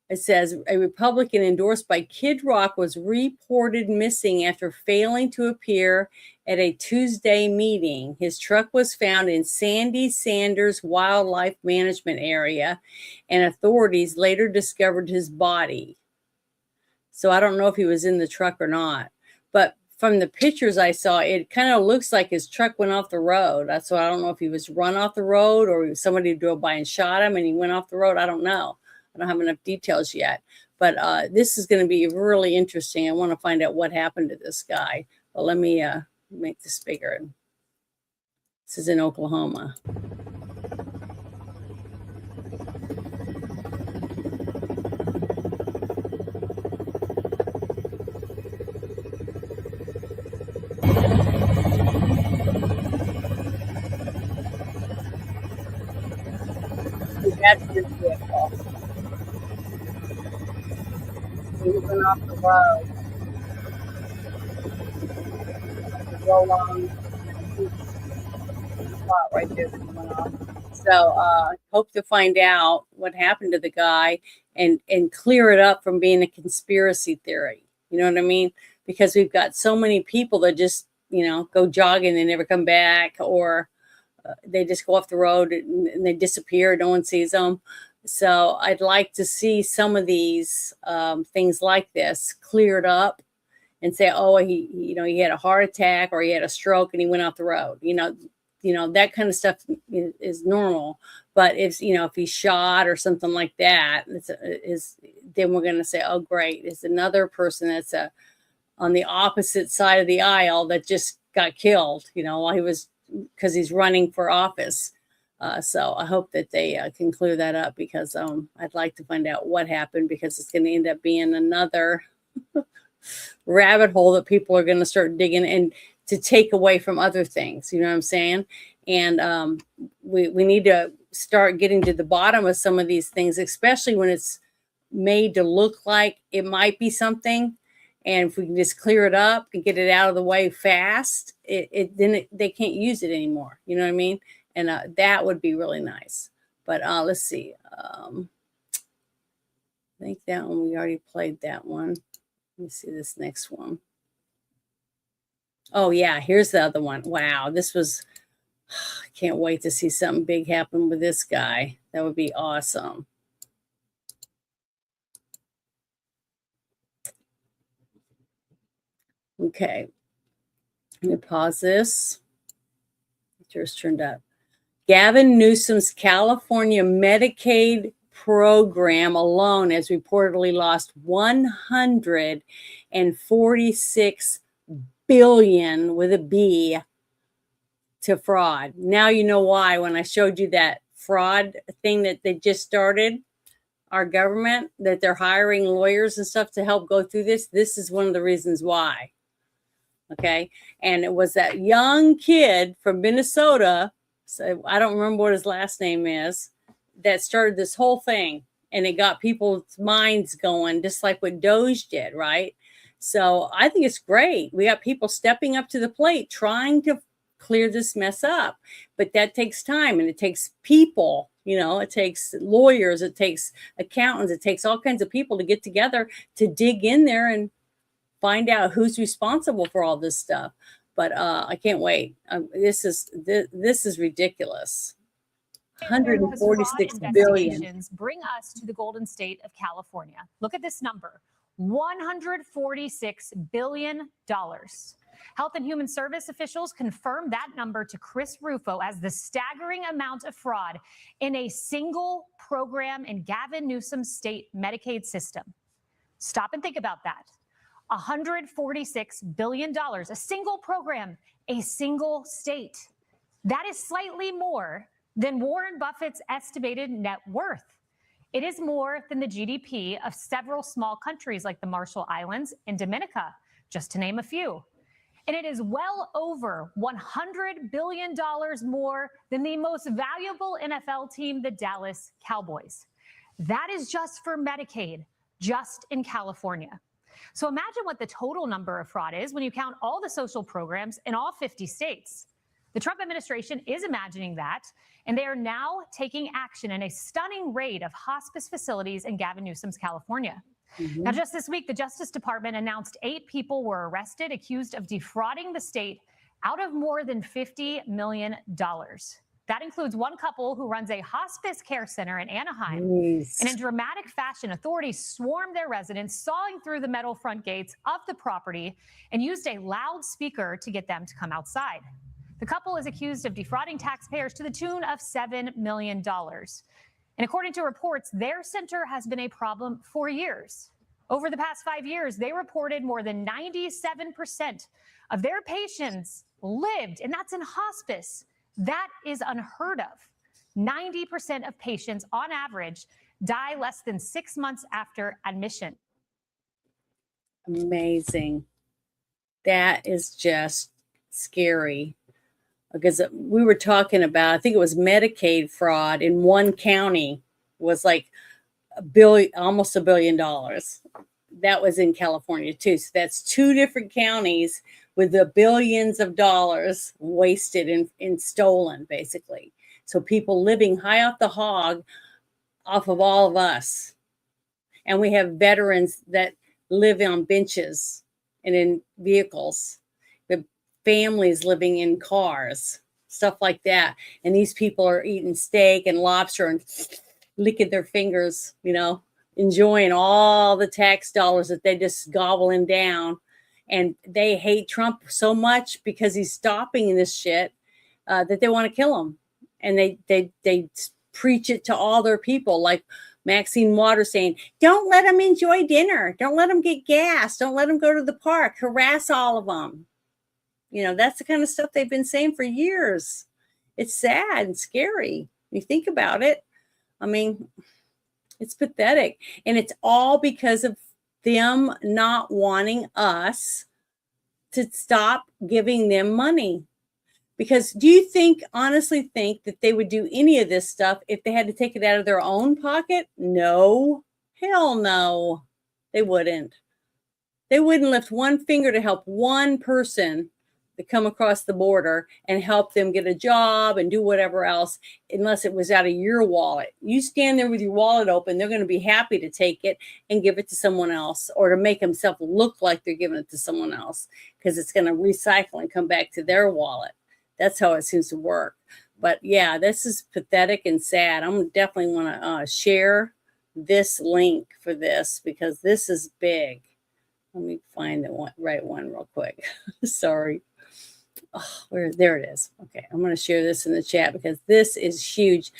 It says a Republican endorsed by Kid Rock was reported missing after failing to appear at a Tuesday meeting. His truck was found in Sandy Sanders Wildlife Management Area, and authorities later discovered his body. So I don't know if he was in the truck or not, but from the pictures I saw, it kind of looks like his truck went off the road. So I don't know if he was run off the road or somebody drove by and shot him and he went off the road. I don't know. I don't have enough details yet, but this is going to be really interesting. I want to find out what happened to this guy. But let me make this bigger. This is in Oklahoma. That's his vehicle. He went off the road. Go along the spot right there that he went off. So hope to find out what happened to the guy and clear it up from being a conspiracy theory. You know what I mean? Because we've got so many people that just, go jogging and never come back, or they just go off the road and they disappear. No one sees them. So I'd like to see some of these things like this cleared up and say, oh, he had a heart attack or he had a stroke and he went off the road. That kind of stuff is normal. But if he's shot or something like that, then we're going to say, oh, great, it's another person that's on the opposite side of the aisle that just got killed, while he was, because he's running for office. So I hope that they can clear that up, because I'd like to find out what happened, because it's going to end up being another rabbit hole that people are going to start digging and to take away from other things. You know what I'm saying? And we need to start getting to the bottom of some of these things, especially when it's made to look like it might be something. And if we can just clear it up and get it out of the way fast, they can't use it anymore. You know what I mean? And that would be really nice. But let's see. I think that one, we already played that one. Let me see this next one. Oh, yeah, here's the other one. Wow, this was, I can't wait to see something big happen with this guy. That would be awesome. Okay. Let me pause this. Just turned up. Gavin Newsom's California Medicaid program alone has reportedly lost $146 billion with a B to fraud. Now you know why when I showed you that fraud thing that they just started, our government, that they're hiring lawyers and stuff to help go through this. This is one of the reasons why. Okay. And it was that young kid from Minnesota, so I don't remember what his last name is, that started this whole thing. And it got people's minds going, just like what Doge did, right? So I think it's great. We got people stepping up to the plate, trying to clear this mess up. But that takes time, and it takes people, it takes lawyers, it takes accountants, it takes all kinds of people to get together to dig in there and find out who's responsible for all this stuff. But I can't wait. This is ridiculous. 146 billion. Investigations bring us to the Golden State of California. Look at this number, $146 billion. Health and Human Service officials confirmed that number to Chris Rufo as the staggering amount of fraud in a single program in Gavin Newsom's state Medicaid system. Stop and think about that. $146 billion, a single program, a single state. That is slightly more than Warren Buffett's estimated net worth. It is more than the GDP of several small countries like the Marshall Islands and Dominica, just to name a few. And it is well over $100 billion more than the most valuable NFL team, the Dallas Cowboys. That is just for Medicaid, just in California. So imagine what the total number of fraud is when you count all the social programs in all 50 states. The Trump administration is imagining that, and they are now taking action in a stunning raid of hospice facilities in Gavin Newsom's California. Now, just this week, the Justice Department announced 8 people were arrested accused of defrauding the state out of more than $50 million. That includes one couple who runs a hospice care center in Anaheim. And in dramatic fashion, authorities swarmed their residents, sawing through the metal front gates of the property, and used a loudspeaker to get them to come outside. The couple is accused of defrauding taxpayers to the tune of $7 million. And according to reports, their center has been a problem for years. Over the past 5 years, they reported more than 97% of their patients lived, and that's in hospice. That is unheard of. 90% of patients, on average, die less than 6 months after admission. Amazing. That is just scary. Because we were talking about, I think it was Medicaid fraud in one county was like almost $1 billion. That was in California too. So that's 2 different counties with the billions of dollars wasted and stolen, basically. So people living high off the hog off of all of us. And we have veterans that live on benches and in vehicles. Families living in cars, stuff like that. And these people are eating steak and lobster and licking their fingers, enjoying all the tax dollars that they just gobbling down. And they hate Trump so much because he's stopping this shit that they want to kill him. And they preach it to all their people, like Maxine Waters saying, don't let them enjoy dinner. Don't let them get gas. Don't let them go to the park. Harass all of them. That's the kind of stuff they've been saying for years. It's sad and scary. You think about it. I mean, it's pathetic. And it's all because of them not wanting us to stop giving them money. Because do you honestly think that they would do any of this stuff if they had to take it out of their own pocket? No. Hell no. They wouldn't. They wouldn't lift one finger to help one person to come across the border and help them get a job and do whatever else, unless it was out of your wallet. You stand there with your wallet open, they're going to be happy to take it and give it to someone else, or to make themselves look like they're giving it to someone else, because it's going to recycle and come back to their wallet. That's how it seems to work. But yeah, this is pathetic and sad. I'm definitely want to share this link for this, because this is big. Let me find the right one real quick. Sorry. Oh, there it is. Okay, I'm going to share this in the chat because this is huge.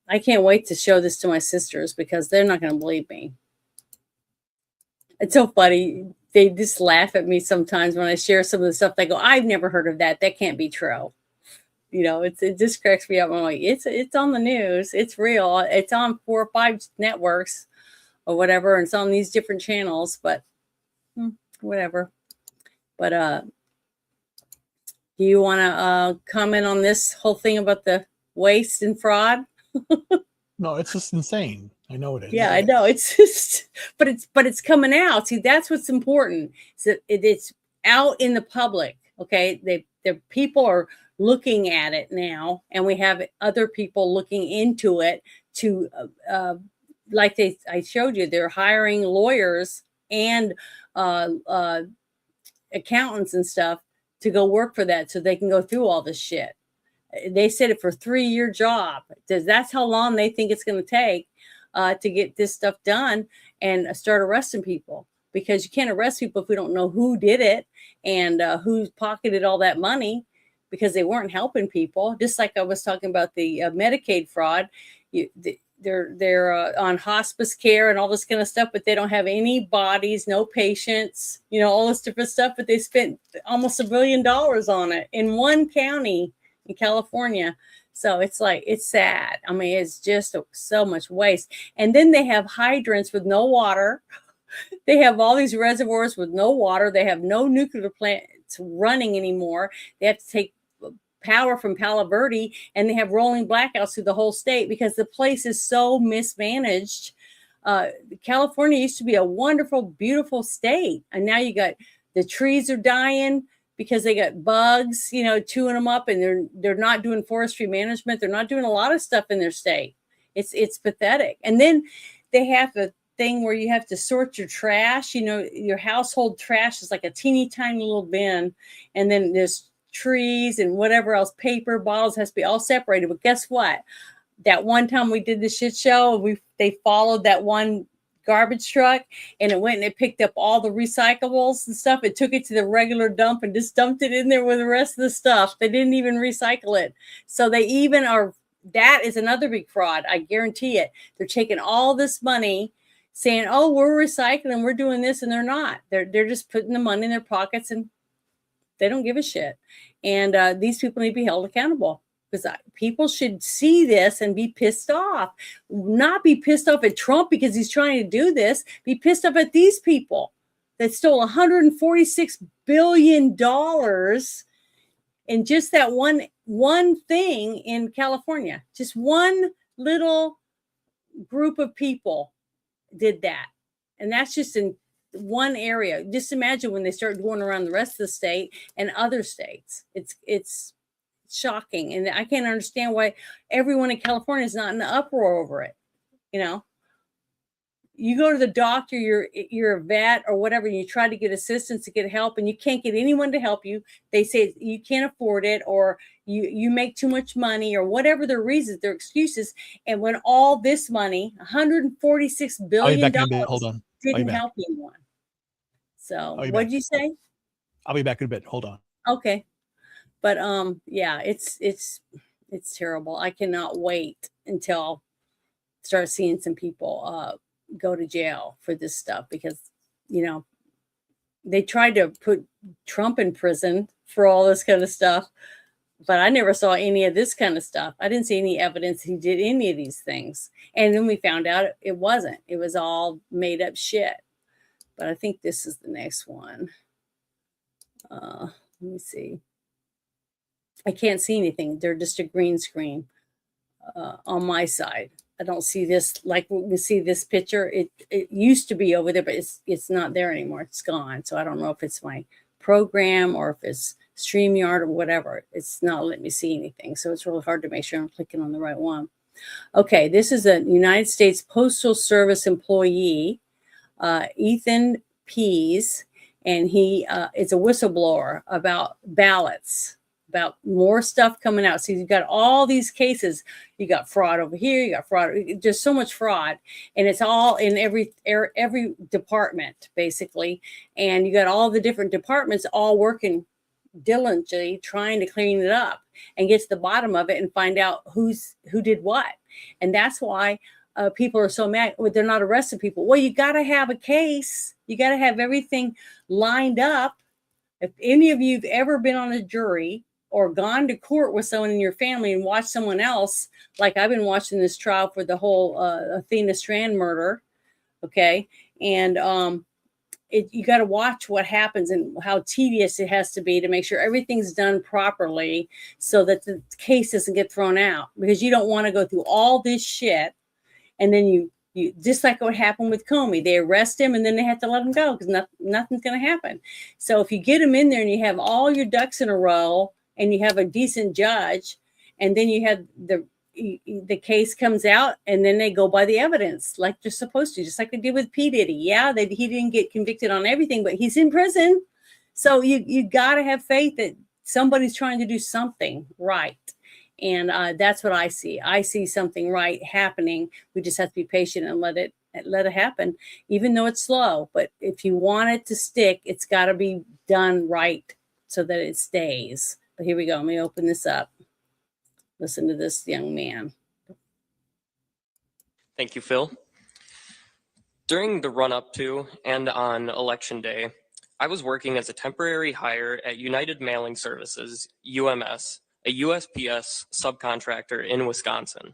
I can't wait to show this to my sisters because they're not going to believe me. It's so funny. They just laugh at me sometimes when I share some of the stuff. They go, "I've never heard of that. That can't be true." You know, it just cracks me up. I'm like, it's on the news. It's real. It's on 4 or 5 networks or whatever, and it's on these different channels. But whatever. But do you want to comment on this whole thing about the waste and fraud? No, it's just insane. I know it is. Yeah, I know. It's just, but it's coming out. See, that's what's important. So it's out in the public. Okay, the people are looking at it now, and we have other people looking into it to, like I showed you, they're hiring lawyers and accountants and stuff to go work for that, so they can go through all this shit. They said it for a 3-year job. That's how long they think it's going to take to get this stuff done and start arresting people, because you can't arrest people if we don't know who did it and who pocketed all that money, because they weren't helping people. Just like I was talking about the Medicaid fraud, they're on hospice care and all this kind of stuff, but they don't have any bodies, no patients, you know, all this different stuff. But they spent almost $1 billion on it in one county in California. So it's like, it's sad. I mean, it's just so much waste. And then they have hydrants with no water. They have all these reservoirs with no water. They have no nuclear plants running anymore. They have to take power from Palo Verde, and they have rolling blackouts through the whole state because the place is so mismanaged. California used to be a wonderful, beautiful state, and now you got the trees are dying because they got bugs, you know, chewing them up, and they're not doing forestry management. They're not doing a lot of stuff in their state. It's pathetic. And then they have the thing where you have to sort your trash. You know, your household trash is like a teeny tiny little bin, and then there's trees and whatever else, paper, bottles, has to be all separated. But guess what? That one time we did the shit show, they followed that one garbage truck, and it went and it picked up all the recyclables and stuff. It took it to the regular dump and just dumped it in there with the rest of the stuff. They didn't even recycle it. So they even are, that is another big fraud. I guarantee it. They're taking all this money saying, oh, we're recycling, we're doing this, and they're not. They're just putting the money in their pockets, and they don't give a shit. And these people need to be held accountable, because people should see this and be pissed off. Not be pissed off at Trump because he's trying to do this. Be pissed off at these people that stole $146 billion in just that one thing in California. Just one little group of people did that. And that's just in one area. Just imagine when they start going around the rest of the state and other states. It's shocking, and I can't understand why everyone in California is not in an uproar over it. You know, you go to the doctor, you're a vet or whatever, and you try to get assistance to get help, and you can't get anyone to help you. They say you can't afford it, or you make too much money, or whatever their reasons, their excuses. And when all this money, $146 billion, hold on, didn't help anyone. So what did you say? I'll be back in a bit. Hold on. Okay. But yeah, it's terrible. I cannot wait until start seeing some people go to jail for this stuff, because, you know, they tried to put Trump in prison for all this kind of stuff, but I never saw any of this kind of stuff. I didn't see any evidence he did any of these things. And then we found out it wasn't. It was all made up shit. But I think this is the next one. Let me see. I can't see anything. They're just a green screen on my side. I don't see this, like we see this picture. It used to be over there, but it's not there anymore. It's gone. So I don't know if it's my program or if it's StreamYard or whatever. It's not letting me see anything. So it's really hard to make sure I'm clicking on the right one. Okay, this is a United States Postal Service employee, Ethan Pease, and he is a whistleblower about ballots about more stuff coming out. So you've got all these cases. You got fraud over here. You got fraud. There's so much fraud, and it's all in every department basically. And you got all the different departments all working diligently trying to clean it up and get to the bottom of it and find out who did what. And that's why people are so mad. They're not arresting people. Well, you got to have a case. You got to have everything lined up. If any of you've ever been on a jury or gone to court with someone in your family and watched someone else, like I've been watching this trial for the whole Athena Strand murder, okay, and you got to watch what happens and how tedious it has to be to make sure everything's done properly so that the case doesn't get thrown out, because you don't want to go through all this shit and then you just like what happened with Comey. They arrest him and then they have to let him go because nothing's going to happen. So if you get him in there and you have all your ducks in a row and you have a decent judge, and then you have the case comes out and then they go by the evidence like they're supposed to, just like they did with P. Diddy. Yeah, he didn't get convicted on everything, but he's in prison. So you got to have faith that somebody's trying to do something right. And that's what I see. I see something right happening. We just have to be patient and let it happen, even though it's slow. But if you want it to stick, it's got to be done right so that it stays. But here we go. Let me open this up. Listen to this young man. Thank you, Phil. During the run-up to and on Election Day, I was working as a temporary hire at United Mailing Services, UMS, a USPS subcontractor in Wisconsin.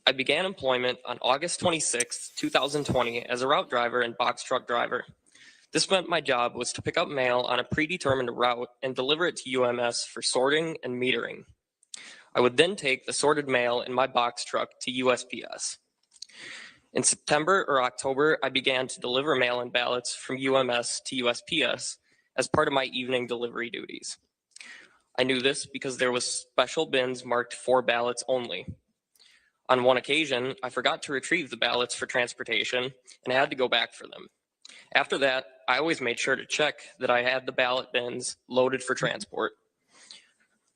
I began employment on August 26, 2020 as a route driver and box truck driver. This meant my job was to pick up mail on a predetermined route and deliver it to UMS for sorting and metering. I would then take the sorted mail in my box truck to USPS. In September or October, I began to deliver mail-in ballots from UMS to USPS as part of my evening delivery duties. I knew this because there was special bins marked for ballots only. On one occasion, I forgot to retrieve the ballots for transportation and had to go back for them. After that, I always made sure to check that I had the ballot bins loaded for transport.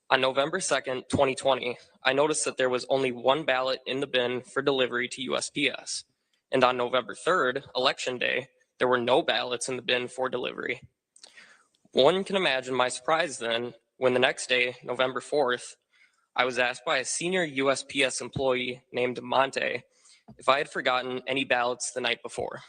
On November 2nd, 2020, I noticed that there was only one ballot in the bin for delivery to USPS. And on November 3rd, Election Day, there were no ballots in the bin for delivery. One can imagine my surprise then when the next day, November 4th, I was asked by a senior USPS employee named Monte if I had forgotten any ballots the night before.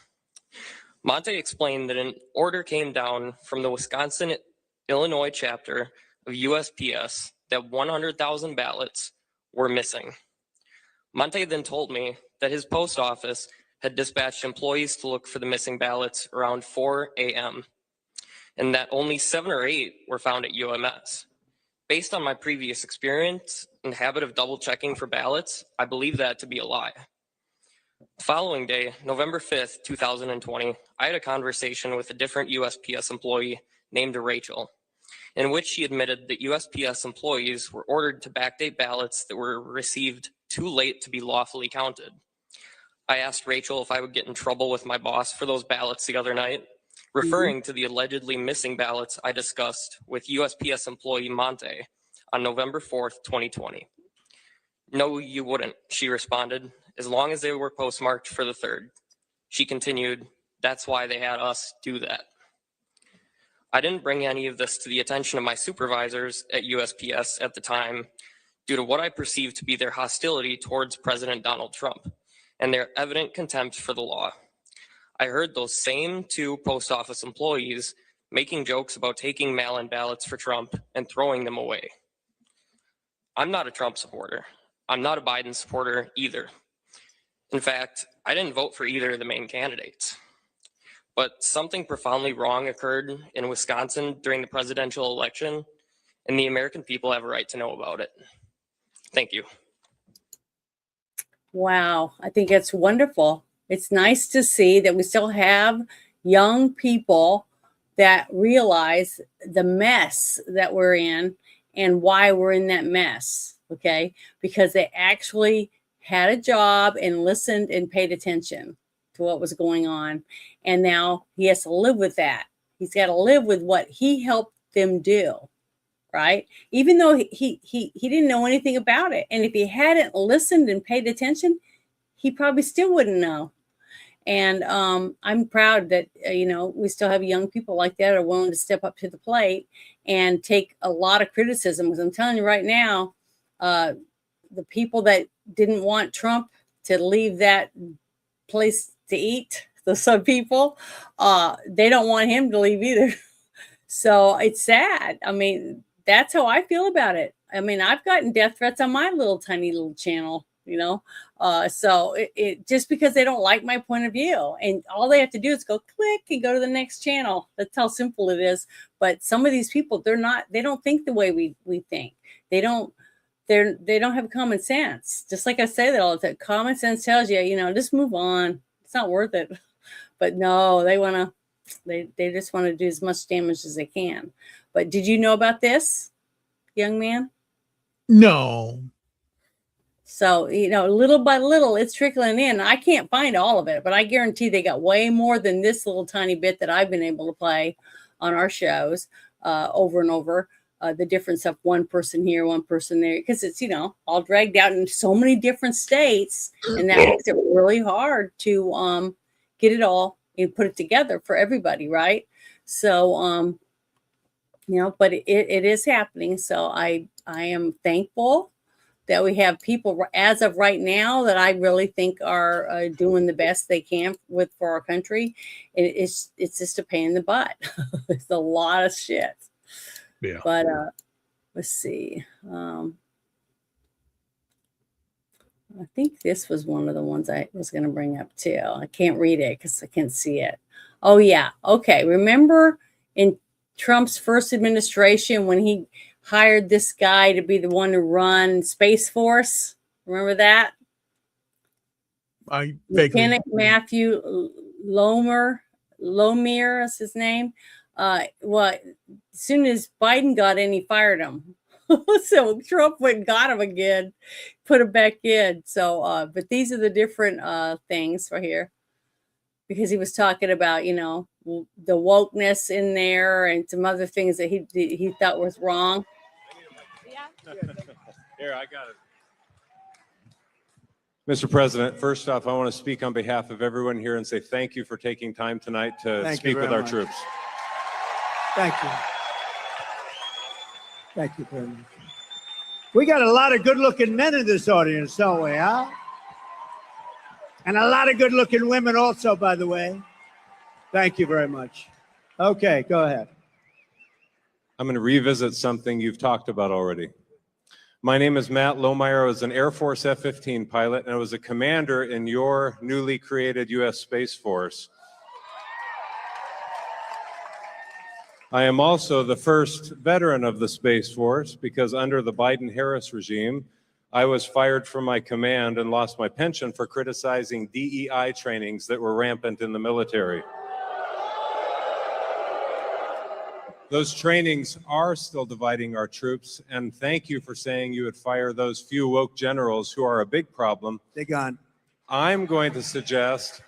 Monte explained that an order came down from the Wisconsin-Illinois chapter of USPS that 100,000 ballots were missing. Monte then told me that his post office had dispatched employees to look for the missing ballots around 4 a.m. and that only 7 or 8 were found at UMS. Based on my previous experience and habit of double checking for ballots, I believe that to be a lie. The following day, November 5th, 2020, I had a conversation with a different USPS employee named Rachel, in which she admitted that USPS employees were ordered to backdate ballots that were received too late to be lawfully counted. I asked Rachel if I would get in trouble with my boss for those ballots the other night, referring to the allegedly missing ballots I discussed with USPS employee Monte on November 4th, 2020. No, you wouldn't, she responded, as long as they were postmarked for the 3rd. She continued, that's why they had us do that. I didn't bring any of this to the attention of my supervisors at USPS at the time due to what I perceived to be their hostility towards President Donald Trump and their evident contempt for the law. I heard those same 2 post office employees making jokes about taking mail-in ballots for Trump and throwing them away. I'm not a Trump supporter. I'm not a Biden supporter either. In fact, I didn't vote for either of the main candidates. But something profoundly wrong occurred in Wisconsin during the presidential election, and the American people have a right to know about it. Thank you. Wow, I think it's wonderful. It's nice to see that we still have young people that realize the mess that we're in and why we're in that mess, okay? Because they actually had a job and listened and paid attention to what was going on. And now he has to live with that. He's got to live with what he helped them do, right? Even though he didn't know anything about it. And if he hadn't listened and paid attention, he probably still wouldn't know. And I'm proud that, we still have young people like that are willing to step up to the plate and take a lot of criticism. Because I'm telling you right now, the people that didn't want Trump to leave that place to eat, some people, they don't want him to leave either. So it's sad. I mean, that's how I feel about it. I mean, I've gotten death threats on my tiny little channel, so it just because they don't like my point of view, and all they have to do is go click and go to the next channel. That's how simple it is. But some of these people, they don't think the way we think. They don't have common sense. Just like I say that all the time, common sense tells you, just move on. It's not worth it. But no, they just want to do as much damage as they can. But did you know about this, young man? No. So, little by little, it's trickling in. I can't find all of it, but I guarantee they got way more than this little tiny bit that I've been able to play on our shows over and over. The difference of one person here, one person there, because it's, all dragged out in so many different states. And that makes it really hard to get it all and put it together for everybody, right? So, but it is happening. So I am thankful that we have people as of right now that I really think are doing the best they can for our country. It's just a pain in the butt. It's a lot of shit. Yeah. But let's see. I think this was one of the ones I was going to bring up too. I can't read it because I can't see it. Oh yeah. Okay. Remember in Trump's first administration when he hired this guy to be the one to run Space Force? Remember that? Lieutenant Matthew Lomer is his name. Well, as soon as Biden got in, he fired him. So Trump went and got him again, put him back in. So, but these are the different things right here, because he was talking about, the wokeness in there and some other things that he thought was wrong. Here, I got it. Mr. President, first off, I want to speak on behalf of everyone here and say thank you for taking time tonight to speak with our troops. Thank you. Thank you very much. We got a lot of good-looking men in this audience, don't we, huh? And a lot of good-looking women also, by the way. Thank you very much. Okay, go ahead. I'm going to revisit something you've talked about already. My name is Matt Lohmeyer. I was an Air Force F-15 pilot, and I was a commander in your newly created U.S. Space Force. I am also the first veteran of the Space Force because under the Biden-Harris regime, I was fired from my command and lost my pension for criticizing DEI trainings that were rampant in the military. Those trainings are still dividing our troops, and thank you for saying you would fire those few woke generals who are a big problem. They're gone. I'm going to suggest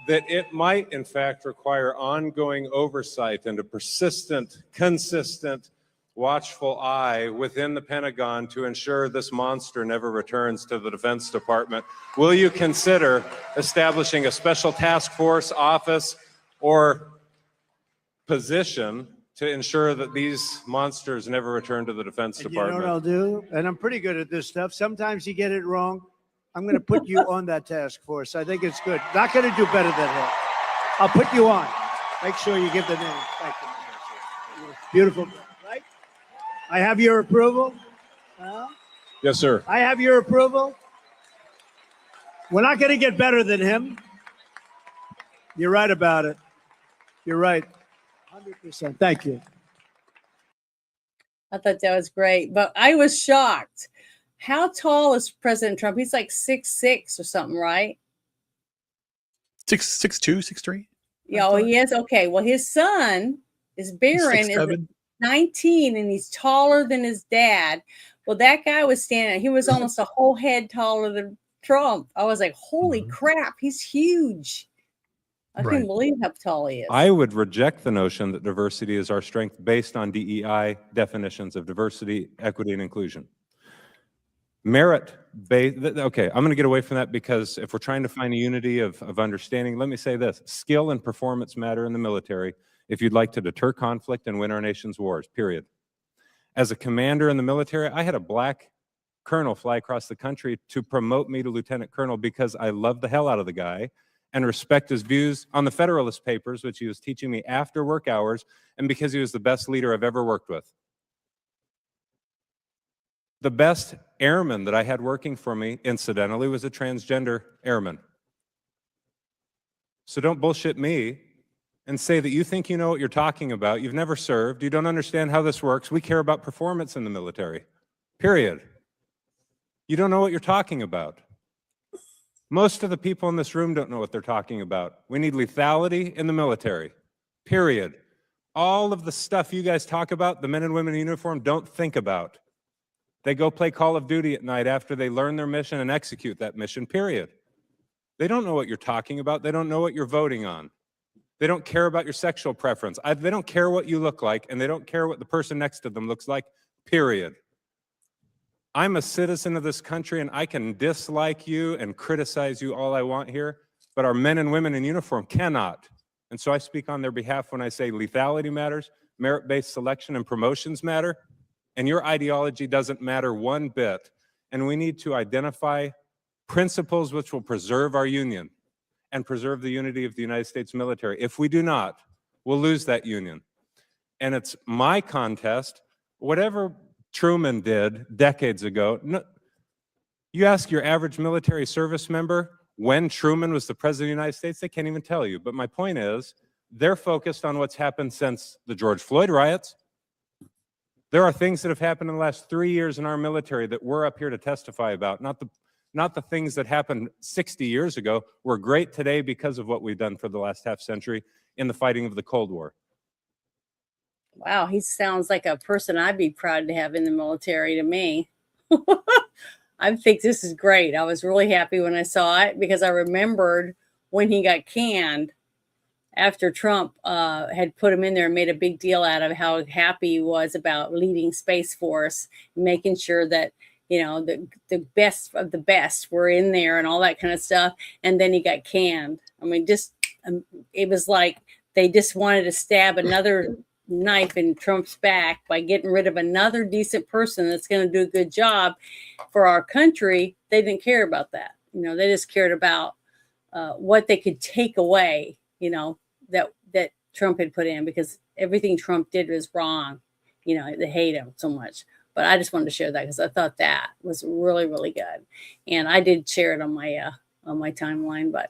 that it might, in fact, require ongoing oversight and a persistent, consistent, watchful eye within the Pentagon to ensure this monster never returns to the Defense Department. Will you consider establishing a special task force, office, or position to ensure that these monsters never return to the Defense Department? You know what I'll do? And I'm pretty good at this stuff. Sometimes you get it wrong. I'm going to put you on that task force. I think it's good. Not going to do better than him. I'll put you on. Make sure you give the name. Thank you. Beautiful. Right? I have your approval. Yes, sir. I have your approval. We're not going to get better than him. You're right about it. You're right. 100%. Thank you. I thought that was great, but I was shocked. How tall is President Trump? He's like 6'6" or something, right? 6'2", 6'3". Yeah, well, he is. Okay, well, his son is Barron, is 19, and he's taller than his dad. Well, that guy was standing, he was almost a whole head taller than Trump. I was like, holy crap, he's huge. I couldn't believe how tall he is. I would reject the notion that diversity is our strength based on DEI definitions of diversity, equity, and inclusion. Merit based, okay, I'm going to get away from that because if we're trying to find a unity of understanding, let me say this: skill and performance matter in the military if you'd like to deter conflict and win our nation's wars, period. As a commander in the military, I had a black colonel fly across the country to promote me to lieutenant colonel because I loved the hell out of the guy and respect his views on the Federalist Papers, which he was teaching me after work hours, and because he was the best leader I've ever worked with. The best airman that I had working for me, incidentally, was a transgender airman. So don't bullshit me and say that you think you know what you're talking about. You've never served. You don't understand how this works. We care about performance in the military, period. You don't know what you're talking about. Most of the people in this room don't know what they're talking about. We need lethality in the military, period. All of the stuff you guys talk about, the men and women in uniform don't think about. They go play Call of Duty at night after they learn their mission and execute that mission, period. They don't know what you're talking about. They don't know what you're voting on. They don't care about your sexual preference. They don't care what you look like, and they don't care what the person next to them looks like, period. I'm a citizen of this country, and I can dislike you and criticize you all I want here, but our men and women in uniform cannot. And so I speak on their behalf when I say lethality matters, merit-based selection and promotions matter, and your ideology doesn't matter one bit. And we need to identify principles which will preserve our union and preserve the unity of the United States military. If we do not, we'll lose that union. And it's my contest, whatever Truman did decades ago. No, you ask your average military service member when Truman was the president of the United States, they can't even tell you. But my point is, they're focused on what's happened since the George Floyd riots. There are things that have happened in the last 3 years in our military that we're up here to testify about, not the things that happened 60 years ago. We're great today because of what we've done for the last half century in the fighting of the Cold War. Wow, he sounds like a person I'd be proud to have in the military to me. I think this is great. I was really happy when I saw it because I remembered when he got canned after Trump had put him in there and made a big deal out of how happy he was about leading Space Force, making sure that, you know, the best of the best were in there and all that kind of stuff. And then he got canned. I mean, just it was like they just wanted to stab another knife in Trump's back by getting rid of another decent person that's going to do a good job for our country. They didn't care about that. You know, they just cared about what they could take away, you know, that Trump had put in, because everything Trump did was wrong. You know, they hate him so much. But I just wanted to share that because I thought that was really, really good. And I did share it on my timeline, but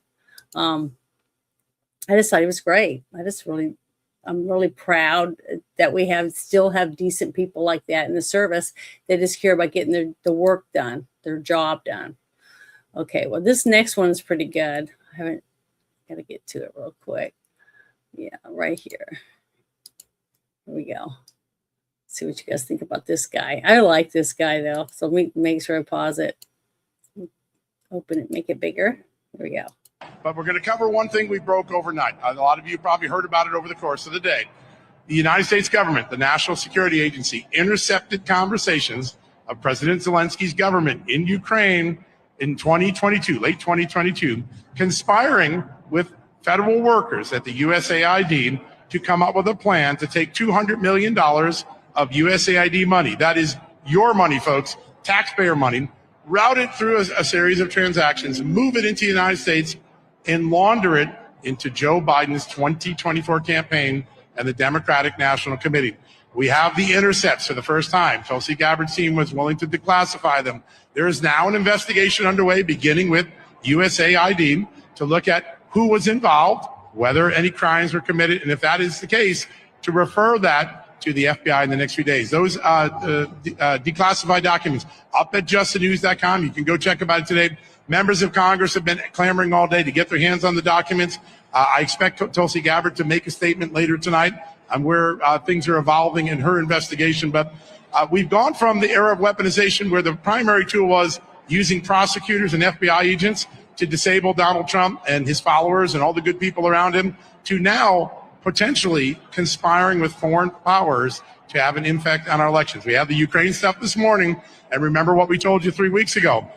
I just thought it was great. I'm really proud that we still have decent people like that in the service that just care about getting the work done, their job done. Okay, well, this next one is pretty good. I haven't got to get to it real quick. Yeah, right here. Here we go. Let's see what you guys think about this guy. I like this guy though, so make sure I pause it. Open it, make it bigger. There we go. But we're going to cover one thing we broke overnight. A lot of you probably heard about it over the course of the day. The United States government, the National Security Agency, intercepted conversations of President Zelensky's government in Ukraine in 2022, late 2022, conspiring with federal workers at the USAID to come up with a plan to take $200 million of USAID money. That is your money, folks, taxpayer money, route it through a series of transactions, move it into the United States, and launder it into Joe Biden's 2024 campaign and the Democratic National Committee. We have the intercepts for the first time. Tulsi Gabbard's team was willing to declassify them. There is now an investigation underway, beginning with USAID, to look at who was involved, whether any crimes were committed, and if that is the case, to refer that to the FBI in the next few days. Those declassified documents up at justthenews.com. You can go check about it today. Members of Congress have been clamoring all day to get their hands on the documents. I expect Tulsi Gabbard to make a statement later tonight on where things are evolving in her investigation. But we've gone from the era of weaponization, where the primary tool was using prosecutors and FBI agents, to disable Donald Trump and his followers and all the good people around him, to now potentially conspiring with foreign powers to have an impact on our elections. We have the Ukraine stuff this morning, and remember what we told you 3 weeks ago.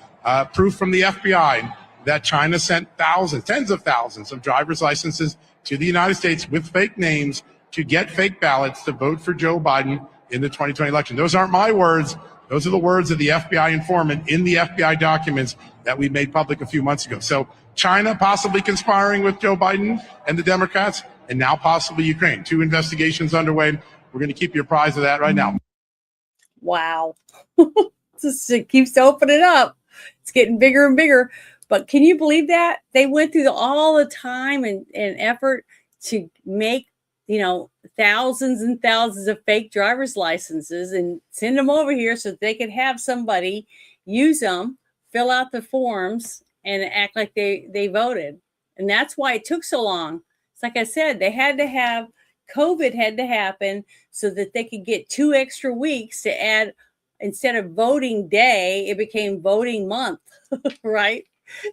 Proof from the FBI that China sent tens of thousands of driver's licenses to the United States with fake names to get fake ballots to vote for Joe Biden in the 2020 election. Those aren't my words. Those are the words of the FBI informant in the FBI documents that we made public a few months ago. So China possibly conspiring with Joe Biden and the Democrats, and now possibly Ukraine. 2 investigations underway. We're going to keep you apprised of that right now. Wow. It keeps opening up. It's getting bigger and bigger. But can you believe that? They went through all the time and effort to make, thousands and thousands of fake driver's licenses and send them over here so that they could have somebody use them, fill out the forms, and act like they voted. And that's why it took so long. It's like I said, COVID had to happen so that they could get 2 extra weeks to add. Instead of voting day, it became voting month, right?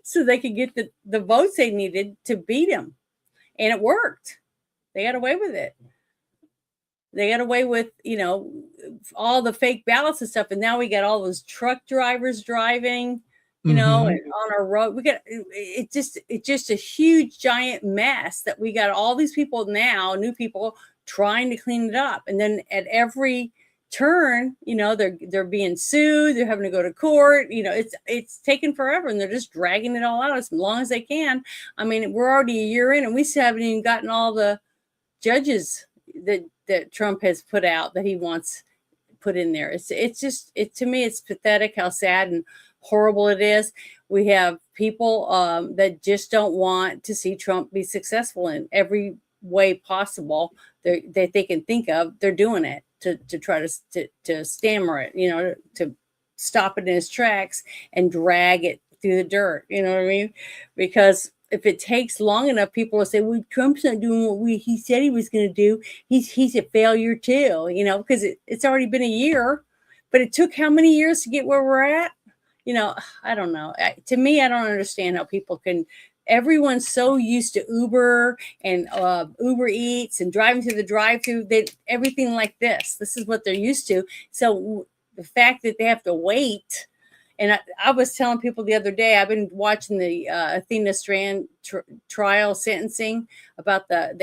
So they could get the votes they needed to beat him. And it worked. They got away with it. They got away with, all the fake ballots and stuff. And now we got all those truck drivers driving, and on our road. It's just a huge, giant mess that we got all these people now, new people trying to clean it up. And then at every turn, they're being sued, they're having to go to court, it's taken forever, and they're just dragging it all out as long as they can. I mean, we're already a year in and we still haven't even gotten all the judges that Trump has put out that he wants put in there. To me, it's pathetic how sad and horrible it is. We have people that just don't want to see Trump be successful in every way possible that they can think of. They're doing it to try to stammer it, to stop it in his tracks and drag it through the dirt. You know what I mean? Because if it takes long enough, people will say, well, Trump's not doing what he said he was going to do. He's a failure too, because it's already been a year, but it took how many years to get where we're at? I don't know. To me, I don't understand how people can. Everyone's so used to Uber and Uber Eats and driving to the drive-thru, that everything like this is what they're used to. So the fact that they have to wait, and I was telling people the other day, I've been watching the Athena Strand trial sentencing about the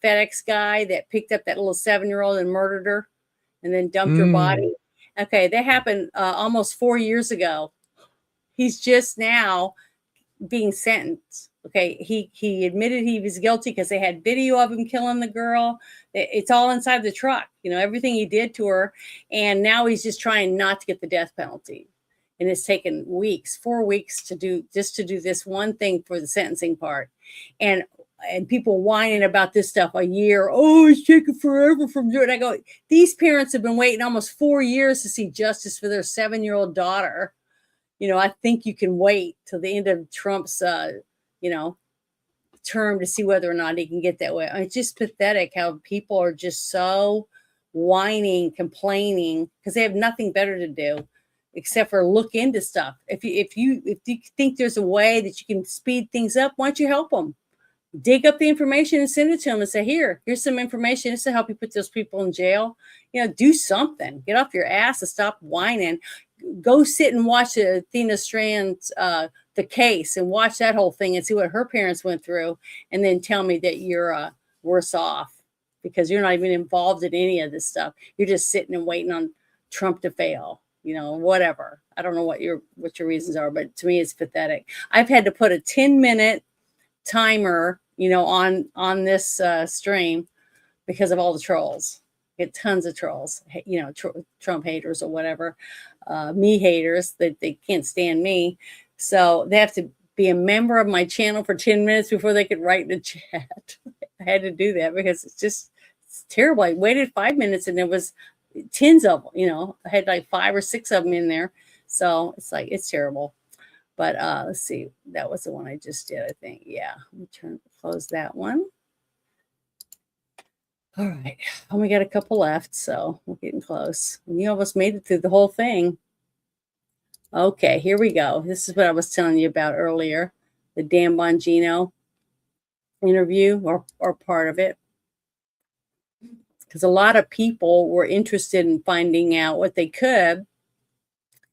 FedEx guy that picked up that little 7-year-old and murdered her and then dumped her body. Okay, that happened almost 4 years ago. He's just now being sentenced. Okay, he admitted he was guilty because they had video of him killing the girl. It's all inside the truck, everything he did to her, and now he's just trying not to get the death penalty. And it's taken 4 weeks to do this one thing for the sentencing part, and people whining about this stuff a year. Oh, it's taking forever from doing. I go, these parents have been waiting almost 4 years to see justice for their 7-year-old daughter. I think you can wait till the end of Trump's, term to see whether or not he can get that way. It's just pathetic how people are just so whining, complaining, because they have nothing better to do except for look into stuff. If you think there's a way that you can speed things up, why don't you help them? Dig up the information and send it to them and say, here's some information. This will help you put those people in jail. Do something. Get off your ass and stop whining. Go sit and watch Athena Strand's the case and watch that whole thing and see what her parents went through, and then tell me that you're worse off because you're not even involved in any of this stuff. You're just sitting and waiting on Trump to fail. Whatever. I don't know what your reasons are, but to me it's pathetic. I've had to put a 10-minute timer, on this stream because of all the trolls. Get tons of trolls, Trump haters or whatever, me haters that they can't stand me. So they have to be a member of my channel for 10 minutes before they could write in the chat. I had to do that because it's terrible. I waited 5 minutes and there was tens of them, I had like 5 or 6 of them in there. So it's terrible. But let's see, that was the one I just did, I think. Yeah, let me close that one. All right, and we got a couple left, so we're getting close. And you almost made it through the whole thing. Okay, here we go. This is what I was telling you about earlier. the Dan Bongino interview or part of it. Because a lot of people were interested in finding out what they could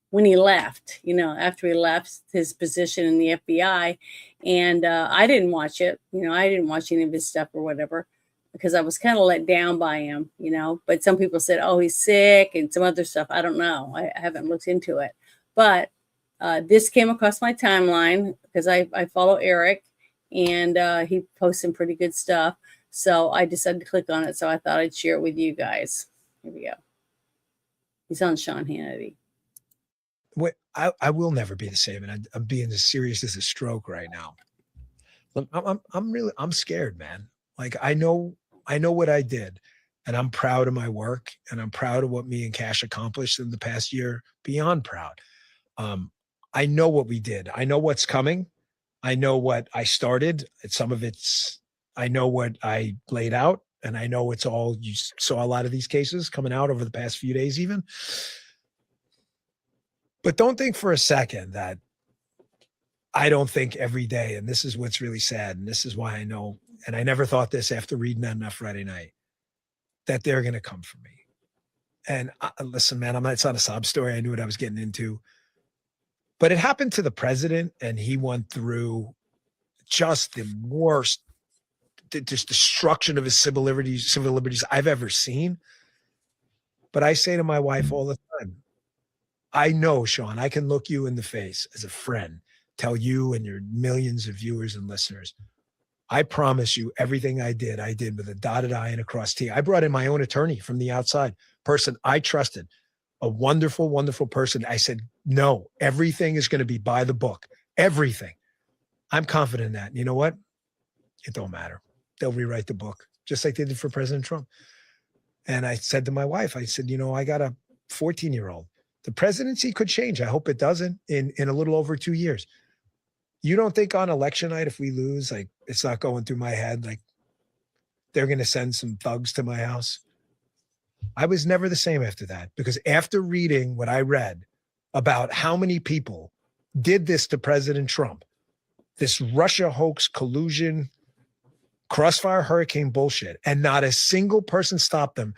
when he left, after he left his position in the FBI. And I didn't watch it. I didn't watch any of his stuff or whatever, because I was kind of let down by him, But some people said, oh, he's sick, and some other stuff. I don't know. I haven't looked into it. But this came across my timeline because I follow Eric, and he posts some pretty good stuff. So I decided to click on it. So I thought I'd share it with you guys. Here we go. He's on Sean Hannity. Wait, I will never be the same, and I'm being as serious as a stroke right now. Look, I'm scared, man. Like I know what I did, and I'm proud of my work, and I'm proud of what me and Cash accomplished in the past year. Beyond proud. I know what we did. I know what's coming. I know what I started. Some of I know what I laid out, and I know it's all, you saw a lot of these cases coming out over the past few days even. But don't think for a second that I don't think every day, and this is what's really sad, and this is why I know, and I never thought this after reading that enough Friday night, that they're going to come for me. And listen, man, it's not a sob story. I knew what I was getting into. But it happened to the president, and he went through just the worst, just destruction of his civil liberties I've ever seen. But I say to my wife all the time, I know, Sean, I can look you in the face as a friend, tell you and your millions of viewers and listeners, I promise you everything I did with a dotted I and a crossed T. I brought in my own attorney from the outside, person I trusted, a wonderful, wonderful person. I said, no, everything is going to be by the book, everything. I'm confident in that. And you know what? It don't matter. They'll rewrite the book, just like they did for President Trump. And I said to my wife, I said, I got a 14-year-old. The presidency could change. I hope it doesn't in a little over 2 years. You don't think on election night, if we lose, like it's not going through my head, like they're going to send some thugs to my house? I was never the same after that, because after reading what I read about how many people did this to President Trump, this Russia hoax, collusion, crossfire hurricane bullshit, and not a single person stopped them,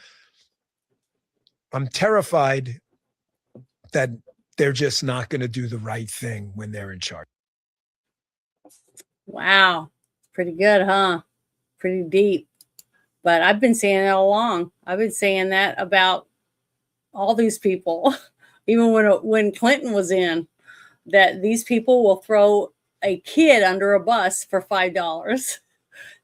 I'm terrified that they're just not going to do the right thing when they're in charge. Wow. Pretty good, huh? Pretty deep. But I've been saying it all along. I've been saying that about all these people, even when Clinton was in, that these people will throw a kid under a bus for $5.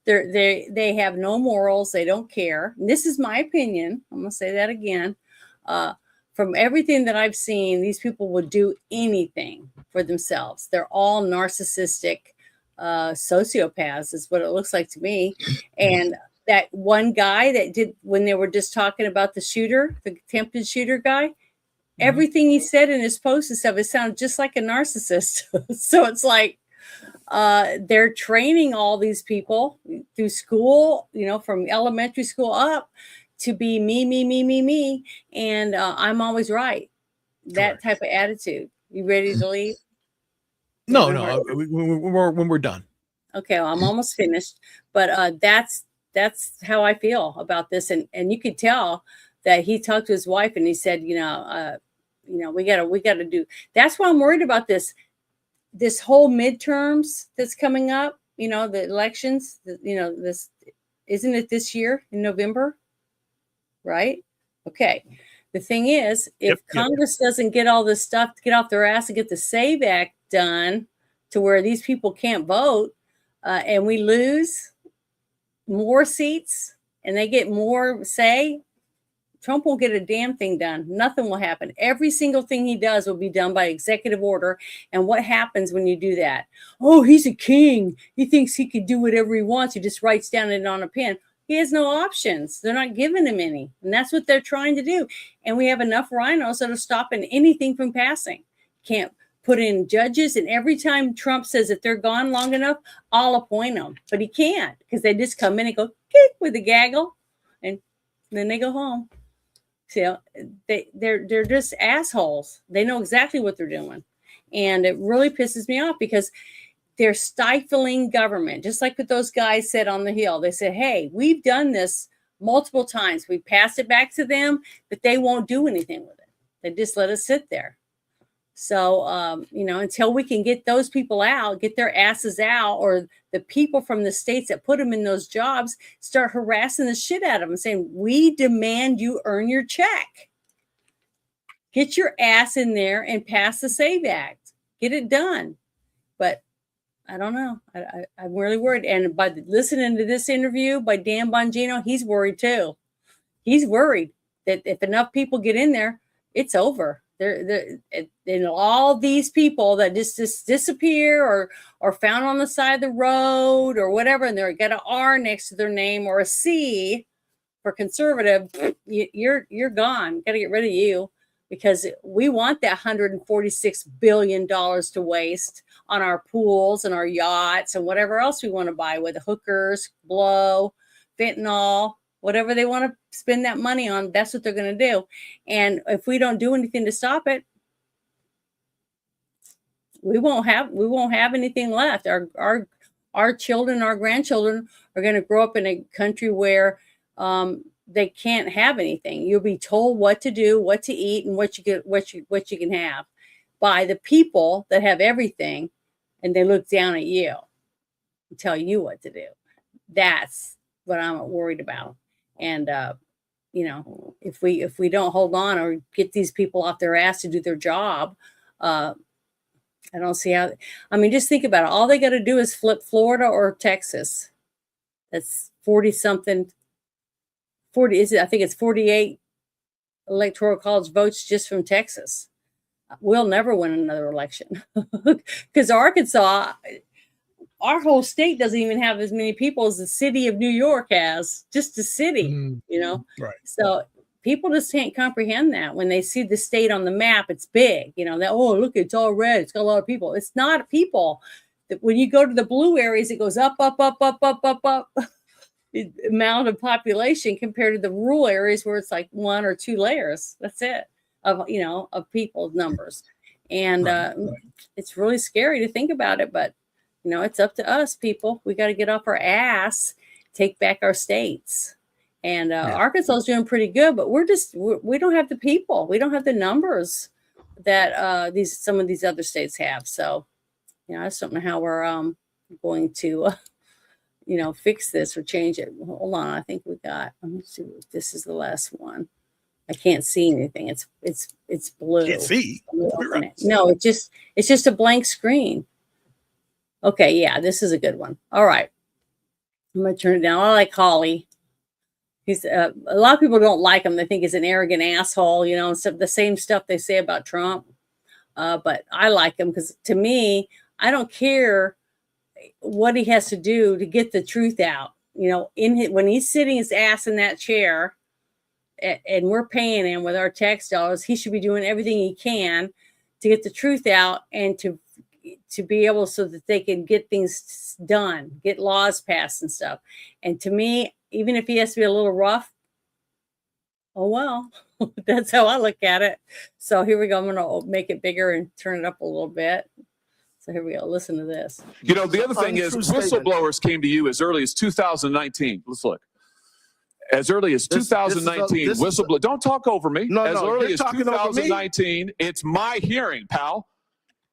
They have no morals. They don't care. And this is my opinion. I'm going to say that again. From everything that I've seen, these people would do anything for themselves. They're all narcissistic sociopaths is what it looks like to me. And that one guy that did, when they were just talking about the shooter, the attempted shooter guy, everything he said in his posts and stuff, it sounded just like a narcissist. So it's like they're training all these people through school, from elementary school up to be me. And I'm always right. That type of attitude. You ready to leave? No, when we're done. Okay, well, I'm almost finished, but that's how I feel about this, and you could tell that he talked to his wife and he said, we got to do. That's why I'm worried about this whole midterms that's coming up. The elections. This isn't it this year in November, right? Okay. The thing is, if Congress doesn't get all this stuff to get off their ass and get the SAVE Act done to where these people can't vote, and we lose more seats and they get more say, Trump won't get a damn thing done. Nothing will happen. Every single thing he does will be done by executive order. And what happens when you do that? Oh, he's a king. He thinks he can do whatever he wants. He just writes down it on a pen. He has no options. They're not giving him any. And that's what they're trying to do. And we have enough rhinos that are stopping anything from passing. Can't put in judges. And every time Trump says if they're gone long enough, I'll appoint them. But he can't, because they just come in and go kick with a gaggle. And then they go home. So they're just assholes. They know exactly what they're doing. And it really pisses me off, because they're stifling government, just like what those guys said on the Hill. They said, hey, we've done this multiple times. We passed it back to them, but they won't do anything with it. They just let us sit there. So, you know, until we can get those people out, get their asses out, or the people from the states that put them in those jobs start harassing the shit out of them, saying, we demand you earn your check. Get your ass in there and pass the SAVE Act. Get it done. But I don't know. I'm really worried. And by listening to this interview by Dan Bongino, he's worried too. He's worried that if enough people get in there, it's over. And all these people that just disappear or found on the side of the road or whatever, and they're got an R next to their name or a C for conservative, you're gone. Got to get rid of you, because we want that $146 billion to waste on our pools and our yachts and whatever else we want to buy with hookers, blow, fentanyl, whatever they want to spend that money on. That's what they're going to do. And if we don't do anything to stop it, we won't have anything left. Our children, our grandchildren are going to grow up in a country where they can't have anything. You'll be told what to do, what to eat, and what you can have by the people that have everything, and they look down at you and tell you what to do. That's what I'm worried about. And you know, if we don't hold on or get these people off their ass to do their job, I don't see how. I mean, just think about it. All they got to do is flip Florida or Texas. That's 40-something. 40 is it? I think it's 48 electoral college votes just from Texas. We'll never win another election because Arkansas, our whole state doesn't even have as many people as the city of New York has. Just the city, you know. Right. So people just can't comprehend that when they see the state on the map. It's big, you know. That, oh, look, it's all red. It's got a lot of people. It's not people. When you go to the blue areas, it goes up, up, up, up, up, up, up. The amount of population compared to the rural areas where it's like 1 or 2 layers. That's it of, you know, of people numbers. And it's really scary to think about it, but you know, it's up to us, people. We got to get off our ass, take back our states. And Arkansas is doing pretty good, but we don't have the people. We don't have the numbers that some of these other states have. So, you know, I just don't know how we're going to you know, fix this or change it. Hold on, I think we got. Let me see. This is the last one. I can't see anything. It's blue. Can't see. No, it's just a blank screen. Okay, yeah, this is a good one. All right, I'm gonna turn it down. I like Holly. He's a lot of people don't like him. They think he's an arrogant asshole, you know, and the same stuff they say about Trump. But I like him because, to me, I don't care what he has to do to get the truth out. You know, when he's sitting his ass in that chair, and we're paying him with our tax dollars, he should be doing everything he can to get the truth out and to be able so that they can get things done, get laws passed and stuff. And to me, even if he has to be a little rough, oh well, that's how I look at it. So here we go. I'm going to make it bigger and turn it up a little bit. So here we go. Listen to this. You know, the other thing is whistleblowers came to you as early as 2019. Let's look. As early as 2019, whistleblower. Don't talk over me. No, as early as talking over me. 2019, it's my hearing, pal.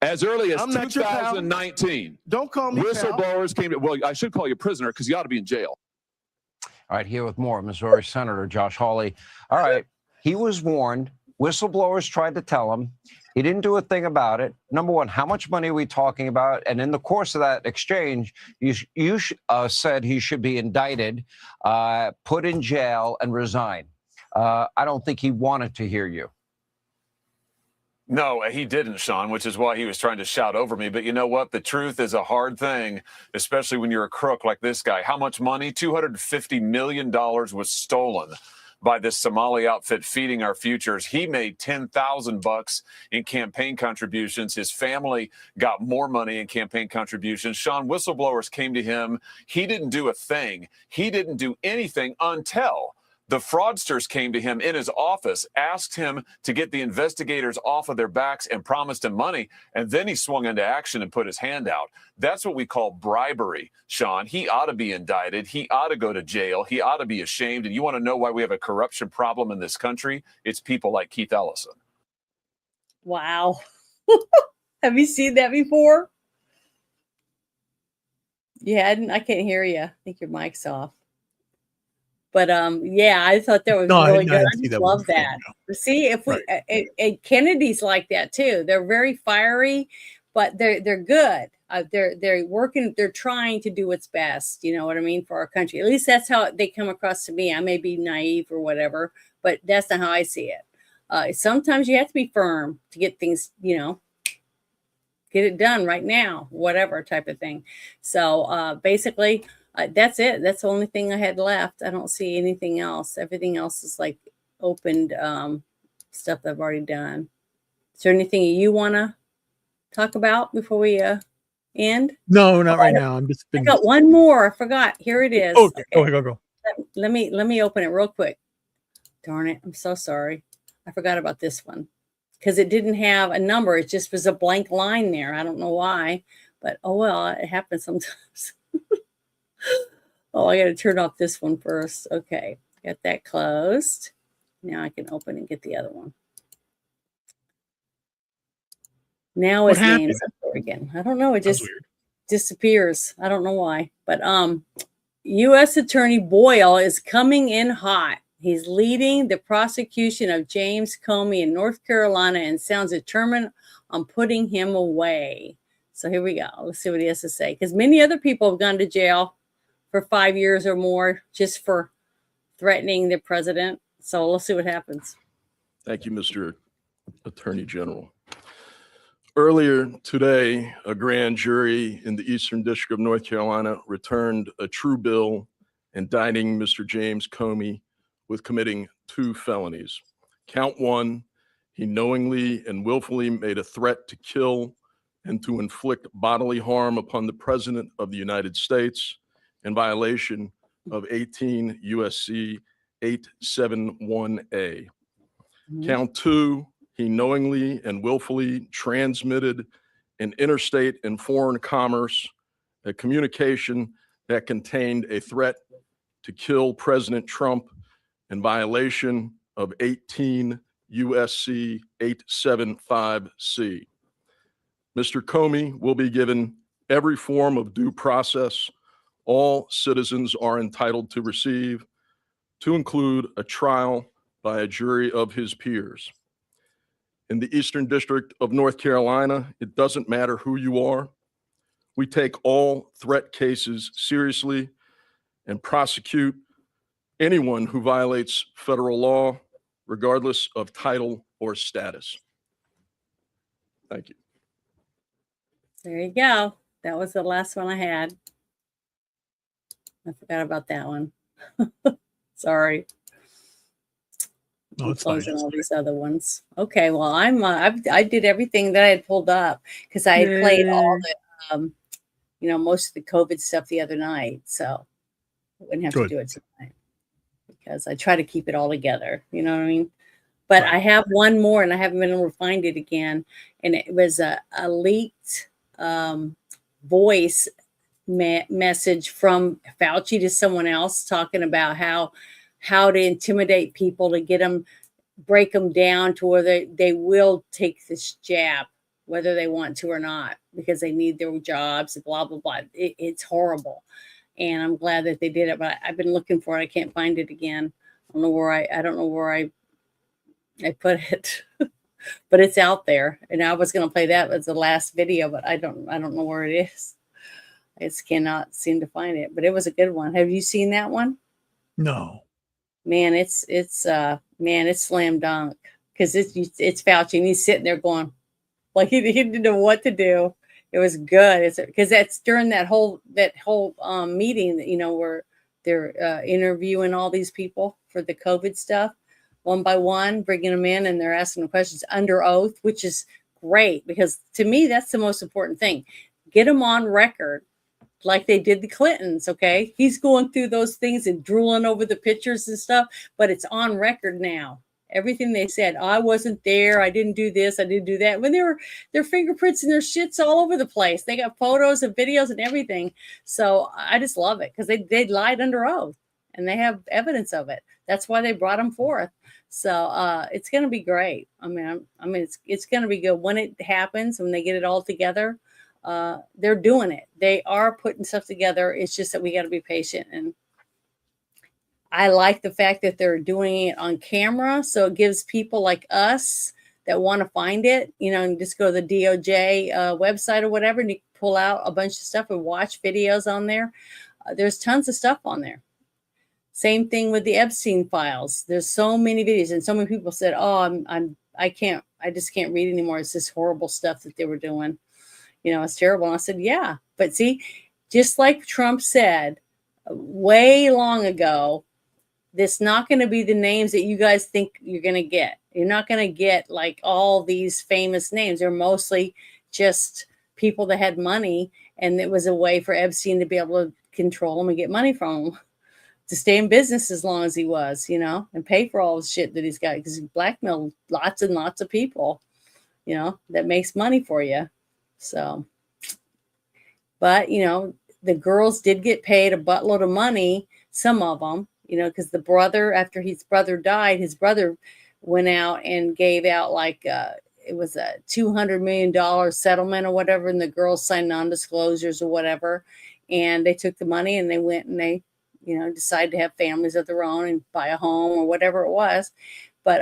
As early as I'm not your pal. 2019, Don't call me whistleblowers came to. Well, I should call you prisoner because you ought to be in jail. All right, here with more, Missouri Senator Josh Hawley. All right, he was warned. Whistleblowers tried to tell him. He didn't do a thing about it. Number one, how much money are we talking about? And in the course of that exchange, you said he should be indicted, put in jail, and resign. I don't think he wanted to hear you. No, he didn't, Sean, which is why he was trying to shout over me. But you know what? The truth is a hard thing, especially when you're a crook like this guy. How much money? $250 million was stolen by this Somali outfit feeding our futures. He made $10,000 in campaign contributions. His family got more money in campaign contributions. Sean, whistleblowers came to him. He didn't do a thing. He didn't do anything until The fraudsters came to him in his office, asked him to get the investigators off of their backs and promised him money. And then he swung into action and put his hand out. That's what we call bribery, Sean. He ought to be indicted. He ought to go to jail. He ought to be ashamed. And you want to know why we have a corruption problem in this country? It's people like Keith Ellison. Wow. Have you seen that before? You hadn't? I can't hear you. I think your mic's off. But yeah, I thought that was really good. I just love that. See, if we and Kennedy's like that too. They're very fiery, but they're good. They're working. They're trying to do what's best. You know what I mean, for our country. At least that's how they come across to me. I may be naive or whatever, but that's not how I see it. Sometimes you have to be firm to get things, you know, get it done right now, whatever type of thing. So basically. That's it. That's the only thing I had left. I don't see anything else. Everything else is like opened stuff that I've already done. Is there anything you want to talk about before we end? No, not right now. I'm just. I got one more. I forgot. Here it is. Oh, okay. Go. Let me open it real quick. Darn it! I'm so sorry. I forgot about this one because it didn't have a number. It just was a blank line there. I don't know why, but oh well. It happens sometimes. Oh, I got to turn off this one first. Okay, got that closed. Now I can open and get the other one. Now his name's up there again. I don't know. It just disappears. I don't know why. But U.S. Attorney Boyle is coming in hot. He's leading the prosecution of James Comey in North Carolina and sounds determined on putting him away. So here we go. Let's see what he has to say. Because many other people have gone to jail for 5 years or more just for threatening the president. So let's see what happens. Thank you, Mr. Attorney General. Earlier today, a grand jury in the Eastern District of North Carolina returned a true bill indicting Mr. James Comey with committing 2 felonies. Count 1, he knowingly and willfully made a threat to kill and to inflict bodily harm upon the President of the United States in violation of 18 USC 871A. Count 2, he knowingly and willfully transmitted in interstate and foreign commerce a communication that contained a threat to kill President Trump in violation of 18 USC 875C. Mr. Comey will be given every form of due process all citizens are entitled to receive, to include a trial by a jury of his peers. In the Eastern District of North Carolina, it doesn't matter who you are. We take all threat cases seriously and prosecute anyone who violates federal law, regardless of title or status. Thank you. There you go. That was the last one I had. I forgot about that one. Sorry. No, it's closing fine. all these other ones. Okay, well, I did everything that I had pulled up because I had played all the, most of the COVID stuff the other night, so I wouldn't have to do it tonight because I try to keep it all together. You know what I mean? But I have one more, and I haven't been able to find it again, and it was a leaked voice message from Fauci to someone else talking about how to intimidate people to get them, break them down to where they will take this jab, whether they want to or not, because they need their jobs, blah, blah, blah. It's horrible. And I'm glad that they did it, but I've been looking for it. I can't find it again. I don't know where I put it, but it's out there. And I was going to play that as the last video, but I don't know where it is. I just cannot seem to find it, but it was a good one. Have you seen that one? No. Man, it's slam dunk because it's Fauci and he's sitting there going like he didn't know what to do. It was good. It's because that's during that whole meeting, where they're interviewing all these people for the COVID stuff, one by one, bringing them in, and they're asking them questions under oath, which is great because to me that's the most important thing. Get them on record like they did the Clintons. Okay, he's going through those things and drooling over the pictures and stuff, but it's on record now. Everything they said, I wasn't there, I didn't do this, I didn't do that. When their fingerprints and their shits all over the place. They got photos and videos and everything. So I just love it because they lied under oath and they have evidence of it. That's why they brought them forth. So it's going to be great. I mean, it's going to be good when it happens, when they get it all together. They're doing it. They are putting stuff together. It's just that we got to be patient. And I like the fact that they're doing it on camera. So it gives people like us that want to find it, and just go to the DOJ website or whatever, and you pull out a bunch of stuff and watch videos on there. There's tons of stuff on there. Same thing with the Epstein files. There's so many videos, and so many people said, "Oh, I just can't read anymore. It's this horrible stuff that they were doing. It's terrible." And I said, "Yeah, but see, just like Trump said way long ago, it's not going to be the names that you guys think you're going to get. You're not going to get like all these famous names. They're mostly just people that had money, and it was a way for Epstein to be able to control them and get money from them, to stay in business as long as he was, and pay for all the shit that he's got, because he blackmailed lots and lots of people, that makes money for you. So, but, the girls did get paid a buttload of money, some of them, because the brother, after his brother died, his brother went out and gave out like, it was a $200 million settlement or whatever, and the girls signed non-disclosures or whatever, and they took the money and they went and they, decide to have families of their own and buy a home or whatever it was. But,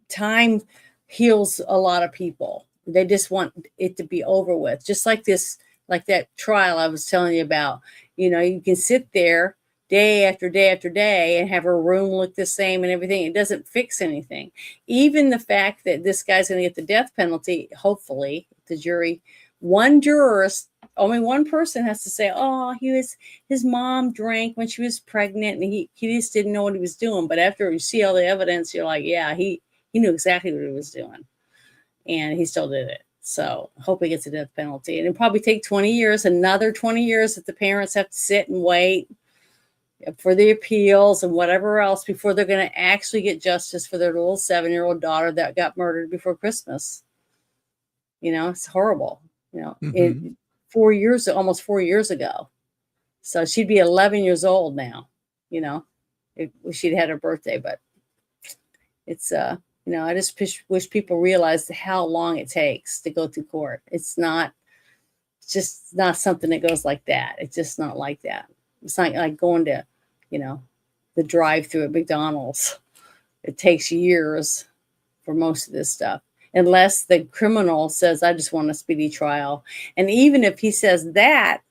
time heals a lot of people. They just want it to be over with. Just like that trial I was telling you about, you can sit there day after day after day and have a room look the same and everything. It doesn't fix anything. Even the fact that this guy's going to get the death penalty, hopefully, the jury, only one person has to say, "Oh, his mom drank when she was pregnant, and he just didn't know what he was doing." But after you see all the evidence, you're like, "Yeah, he knew exactly what he was doing, and he still did it." So I hope he gets a death penalty. And it'll probably take 20 years, another 20 years that the parents have to sit and wait for the appeals and whatever else before they're going to actually get justice for their little 7-year-old daughter that got murdered before Christmas. It's horrible. Mhm. 4 years, almost 4 years ago. So she'd be 11 years old now, if she'd had her birthday. But it's, I just wish people realized how long it takes to go through court. It's just not something that goes like that. It's just not like that. It's not like going to, the drive-through at McDonald's. It takes years for most of this stuff, unless the criminal says, "I just want a speedy trial." And even if he says that,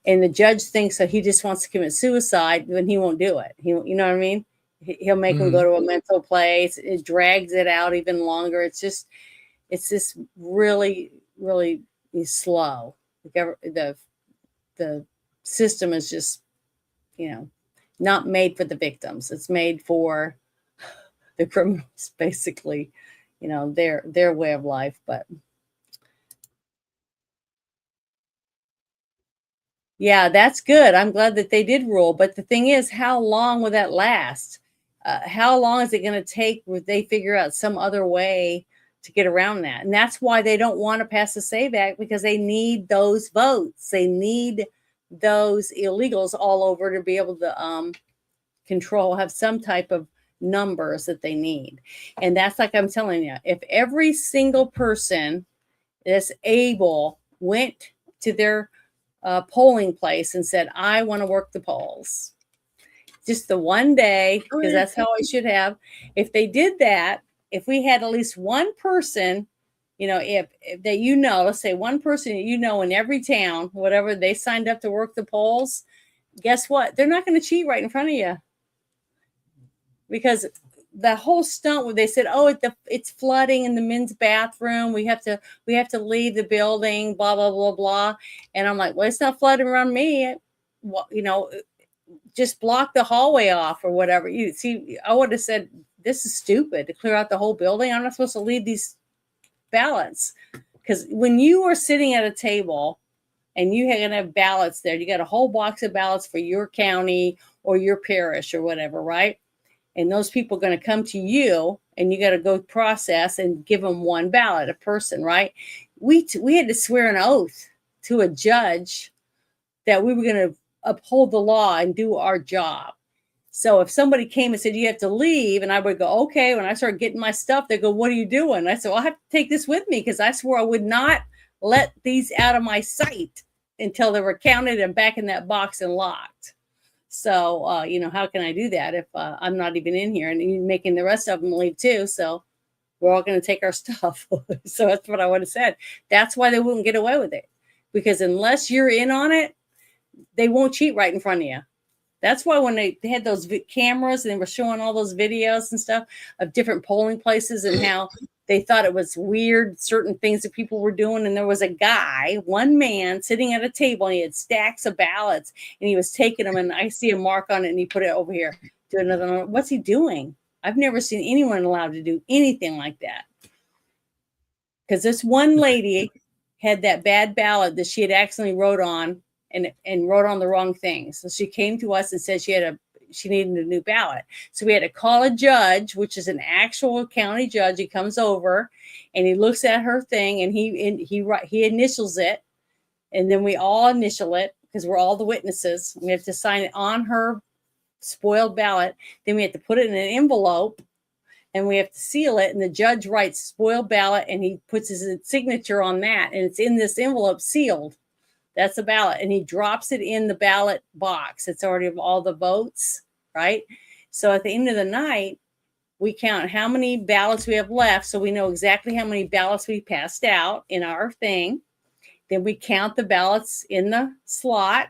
and the judge thinks that he just wants to commit suicide, then he won't do it. You know what I mean? He'll make him go to a mental place. It drags it out even longer. It's just really, really slow. The system is just, not made for the victims. It's made for the criminals, basically, their way of life. But yeah, that's good. I'm glad that they did rule. But the thing is, how long will that last? How long is it going to take where they figure out some other way to get around that? And that's why they don't want to pass the SAVE Act, because they need those votes. They need those illegals all over to be able to have some type of numbers that they need. And that's like I'm telling you, if every single person that's able went to their polling place and said, "I want to work the polls," just the one day, because that's how I should have. If they did that, if we had at least one person, if that, let's say one person in every town, whatever, they signed up to work the polls, guess what? They're not going to cheat right in front of you. Because the whole stunt where they said, "Oh, it's flooding in the men's bathroom. We have to leave the building, blah, blah, blah, blah." And I'm like, "Well, it's not flooding around me. Just block the hallway off or whatever." You see, I would have said, "This is stupid to clear out the whole building. I'm not supposed to leave these ballots." Because when you are sitting at a table and you are going to have ballots there. You got a whole box of ballots for your county or your parish or whatever, right? And those people are going to come to you, and you got to go process and give them one ballot a person, right? We had to swear an oath to a judge that we were going to uphold the law and do our job. So if somebody came and said, you have to leave, and I would go, okay. When I started getting my stuff, they go, what are you doing? I said, well, I have to take this with me because I swore I would not let these out of my sight until they were counted and back in that box and locked. So, you know, how can I do that if I'm not even in here and you're making the rest of them leave too? So we're all going to take our stuff. So that's what I would have said. That's why they wouldn't get away with it, because unless you're in on it, they won't cheat right in front of you. That's why when they had those cameras and they were showing all those videos and stuff of different polling places and how they thought it was weird, certain things that people were doing. And there was a guy, one man sitting at a table, and he had stacks of ballots and he was taking them, and I see a mark on it and he put it over here. Do another one. What's he doing? I've never seen anyone allowed to do anything like that. Because this one lady had that bad ballot that she had accidentally wrote on and wrote on the wrong thing. So she came to us and said she needed a new ballot. So we had to call a judge, which is an actual county judge. He comes over and he looks at her thing, and he initials it, and then we all initial it because we're all the witnesses. We have to sign it on her spoiled ballot. Then we have to put it in an envelope, and we have to seal it. And the judge writes spoiled ballot, and he puts his signature on that, and it's in this envelope sealed. That's a ballot. And he drops it in the ballot box. It's already of all the votes, right? So at the end of the night, we count how many ballots we have left. So we know exactly how many ballots we passed out in our thing. Then we count the ballots in the slot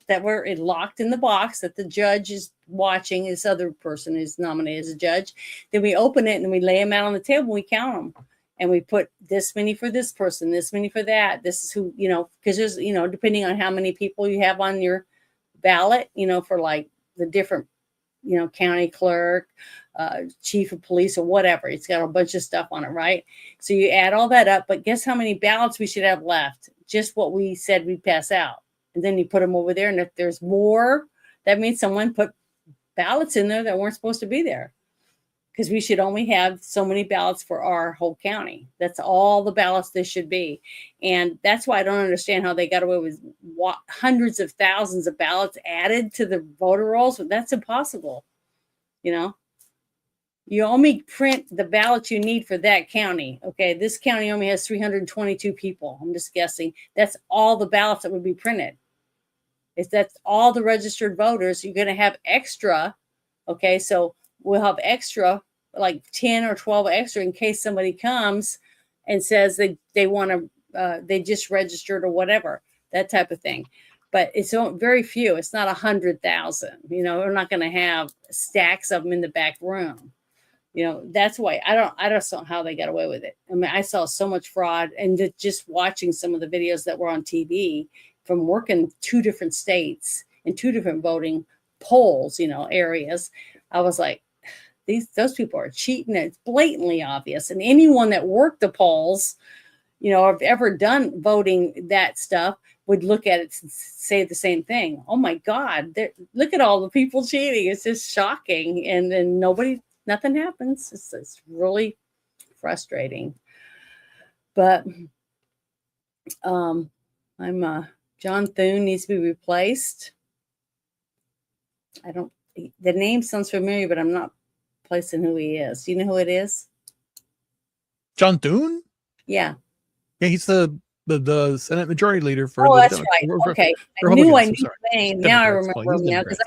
that were locked in the box that the judge is watching. This other person is nominated as a judge. Then we open it and we lay them out on the table. And we count them. And we put this many for this person, this many for that. This is who, you know, because there's, you know, depending on how many people you have on your ballot, you know, for like the different, you know, county clerk, chief of police or whatever. It's got a bunch of stuff on it, right? So you add all that up, but guess how many ballots we should have left? Just what we said we'd pass out. And then you put them over there. And if there's more, that means someone put ballots in there that weren't supposed to be there. Because we should only have so many ballots for our whole county. That's all the ballots there should be. And that's why I don't understand how they got away with hundreds of thousands of ballots added to the voter rolls. That's impossible. You know, you only print the ballots you need for that county. Okay, this county only has 322 people. I'm just guessing. That's all the ballots that would be printed. If that's all the registered voters, you're going to have extra. Okay, so we'll have extra, like 10 or 12 extra in case somebody comes and says they want to, they just registered or whatever, that type of thing. But it's very few. It's not 100,000. You know, we're not going to have stacks of them in the back room. You know, that's why I don't know how they got away with it. I mean, I saw so much fraud, and just watching some of the videos that were on TV from working 2 different states and 2 different voting polls, you know, areas. I was like, those people are cheating. It's blatantly obvious. And anyone that worked the polls, you know, or have ever done voting that stuff would look at it and say the same thing. Oh my God, look at all the people cheating. It's just shocking. And then nothing happens. It's really frustrating. But John Thune needs to be replaced. The name sounds familiar, but I'm not placing who he is. Do you know who it is? John Thune? Yeah. Yeah, he's the Senate Majority Leader for. Oh, the that's right. Okay, I knew the name. Now I remember him now because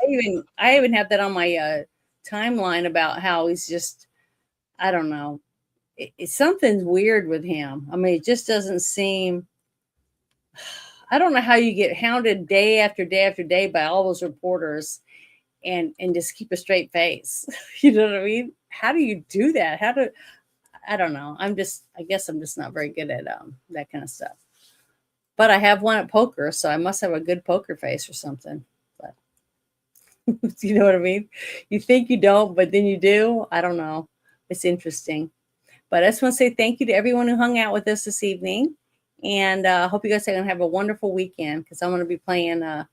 I even have that on my timeline about how he's just, I don't know, something's weird with him. I mean, it just doesn't seem. I don't know how you get hounded day after day after day by all those reporters. And just keep a straight face. You know what I mean? How do you do that? I don't know. I guess I'm just not very good at that kind of stuff. But I have won at poker, so I must have a good poker face or something. But you know what I mean? You think you don't, but then you do. I don't know. It's interesting. But I just want to say thank you to everyone who hung out with us this evening. And hope you guys are going to have a wonderful weekend, because I'm going to be playing. I'm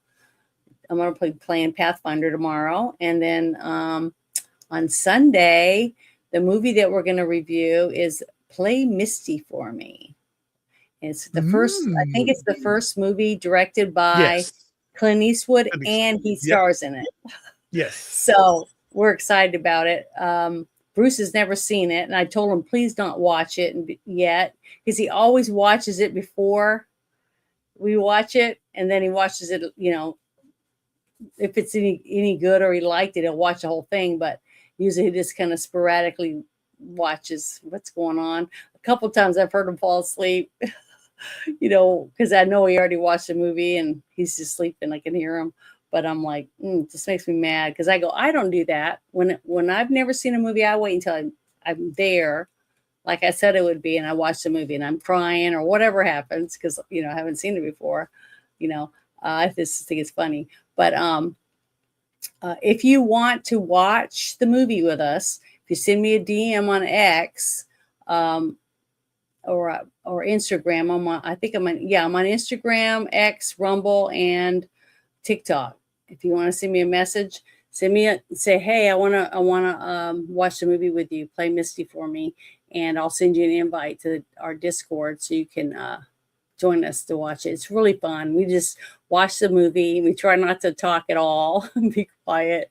going to be playing Pathfinder tomorrow, and then on Sunday, the movie that we're going to review is Play Misty for Me. It's the first. I think it's the first movie directed by Yes. Clint Eastwood, and he stars in it. Yes. So we're excited about it. Bruce has never seen it, and I told him please don't watch it yet, because he always watches it before we watch it, and then he watches it. You know, if it's any good or he liked it, he'll watch the whole thing. But usually he just kind of sporadically watches what's going on. A couple times I've heard him fall asleep. You know, because I know he already watched the movie and he's just sleeping. I can hear him, but I'm like, this makes me mad, because I go, I don't do that. When I've never seen a movie, I wait until I'm there, like I said it would be, and I watch the movie and I'm crying or whatever happens, because you know I haven't seen it before. You know, I just think it's funny. But if you want to watch the movie with us, if you send me a DM on X. Or Instagram. I think I'm on Instagram, X, Rumble, and TikTok. If you want to send me a message, say, hey, I wanna watch the movie with you. Play Misty for me, and I'll send you an invite to our Discord so you can join us to watch it. It's really fun. We just watch the movie. We try not to talk at all and be quiet.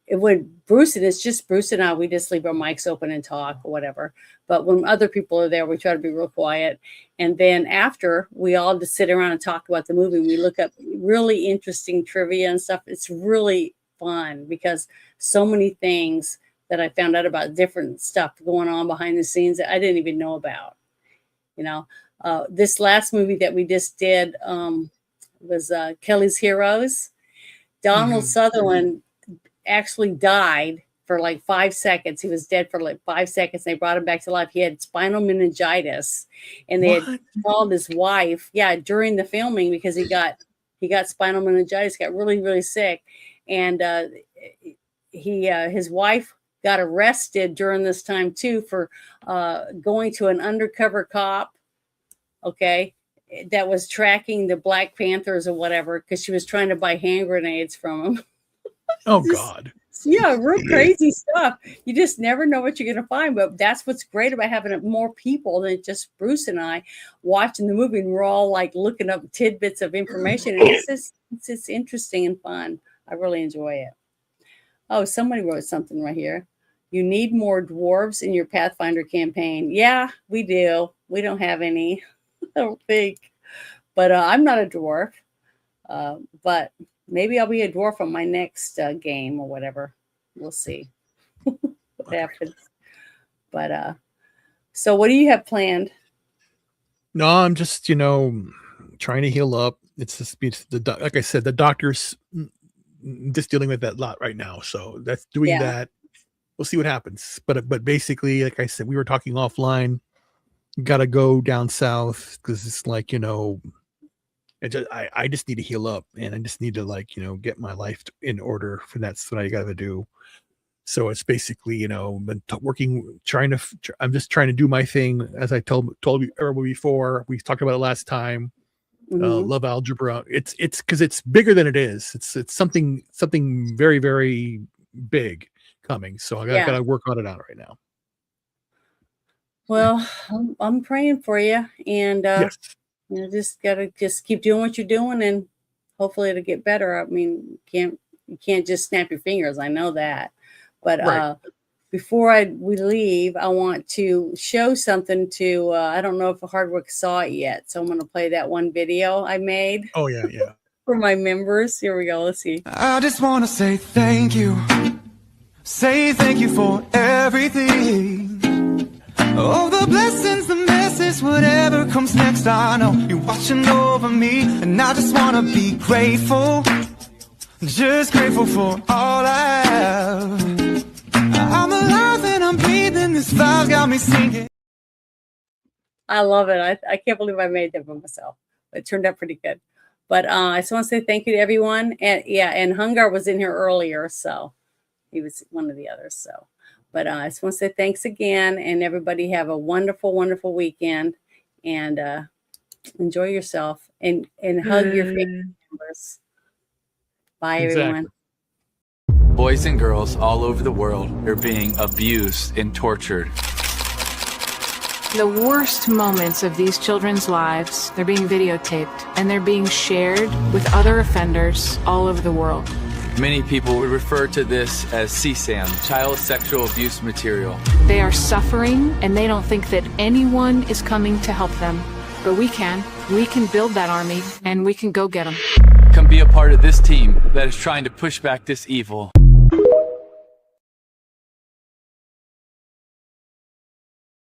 It's just Bruce and I, we just leave our mics open and talk or whatever. But when other people are there, we try to be real quiet. And then after, we all just sit around and talk about the movie. We look up really interesting trivia and stuff. It's really fun, because so many things that I found out about, different stuff going on behind the scenes that I didn't even know about. You know, this last movie that we just did was Kelly's Heroes. Donald Sutherland actually died for like 5 seconds. He was dead for like 5 seconds. They brought him back to life. He had spinal meningitis, and they had called his wife, during the filming, because he got spinal meningitis, got really, really sick. And his wife got arrested during this time too for going to an undercover cop, that was tracking the Black Panthers or whatever, because she was trying to buy hand grenades from him. Oh, God. Yeah, real crazy stuff. You just never know what you're going to find. But that's what's great about having more people than just Bruce and I watching the movie. And we're all like looking up tidbits of information. And it's just interesting and fun. I really enjoy it. Oh, somebody wrote something right here. You need more dwarves in your Pathfinder campaign. Yeah, we do. We don't have any, I don't think. But I'm not a dwarf. But maybe I'll be a dwarf on my next game or whatever. We'll see what happens. But so what do you have planned? No, I'm just, trying to heal up. It's just, like I said, the doctor's just dealing with that lot right now. So that's doing that. We'll see what happens. But basically, like I said, we were talking offline. Got to go down south, because it's like, I just need to heal up, and I just need to get my life in order. For that's what I got to do. So it's basically, been working, I'm just trying to do my thing, as I told you before. We talked about it last time. Love algebra. It's because it's bigger than it is. It's something very, very big coming. So I got to work on it out right now. Well, I'm praying for you, and yes. Just gotta keep doing what you're doing, and hopefully it'll get better. I mean, you can't just snap your fingers. I know that, but before we leave, I want to show something to. I don't know if Hardwick saw it yet, so I'm going to play that one video I made. Oh yeah. For my members. Here we go. Let's see. I just want to say thank you. Say thank you for everything. All the blessings, the messes, whatever comes next, I know you're watching over me. And I just want to be grateful. Just grateful for all I have. I'm alive and I'm breathing. This vibe got me singing. I love it. I can't believe I made that for myself. It turned out pretty good. But I just want to say thank you to everyone. And Hungar was in here earlier, so he was one of the others. So, but I just want to say thanks again, and everybody have a wonderful, wonderful weekend. and enjoy yourself and hug your family members. Bye, everyone. Boys and girls all over the world are being abused and tortured. The worst moments of these children's lives, they're being videotaped and they're being shared with other offenders all over the world. Many people would refer to this as CSAM, child sexual abuse material. They are suffering and they don't think that anyone is coming to help them. But we can. We can build that army and we can go get them. Come be a part of this team that is trying to push back this evil.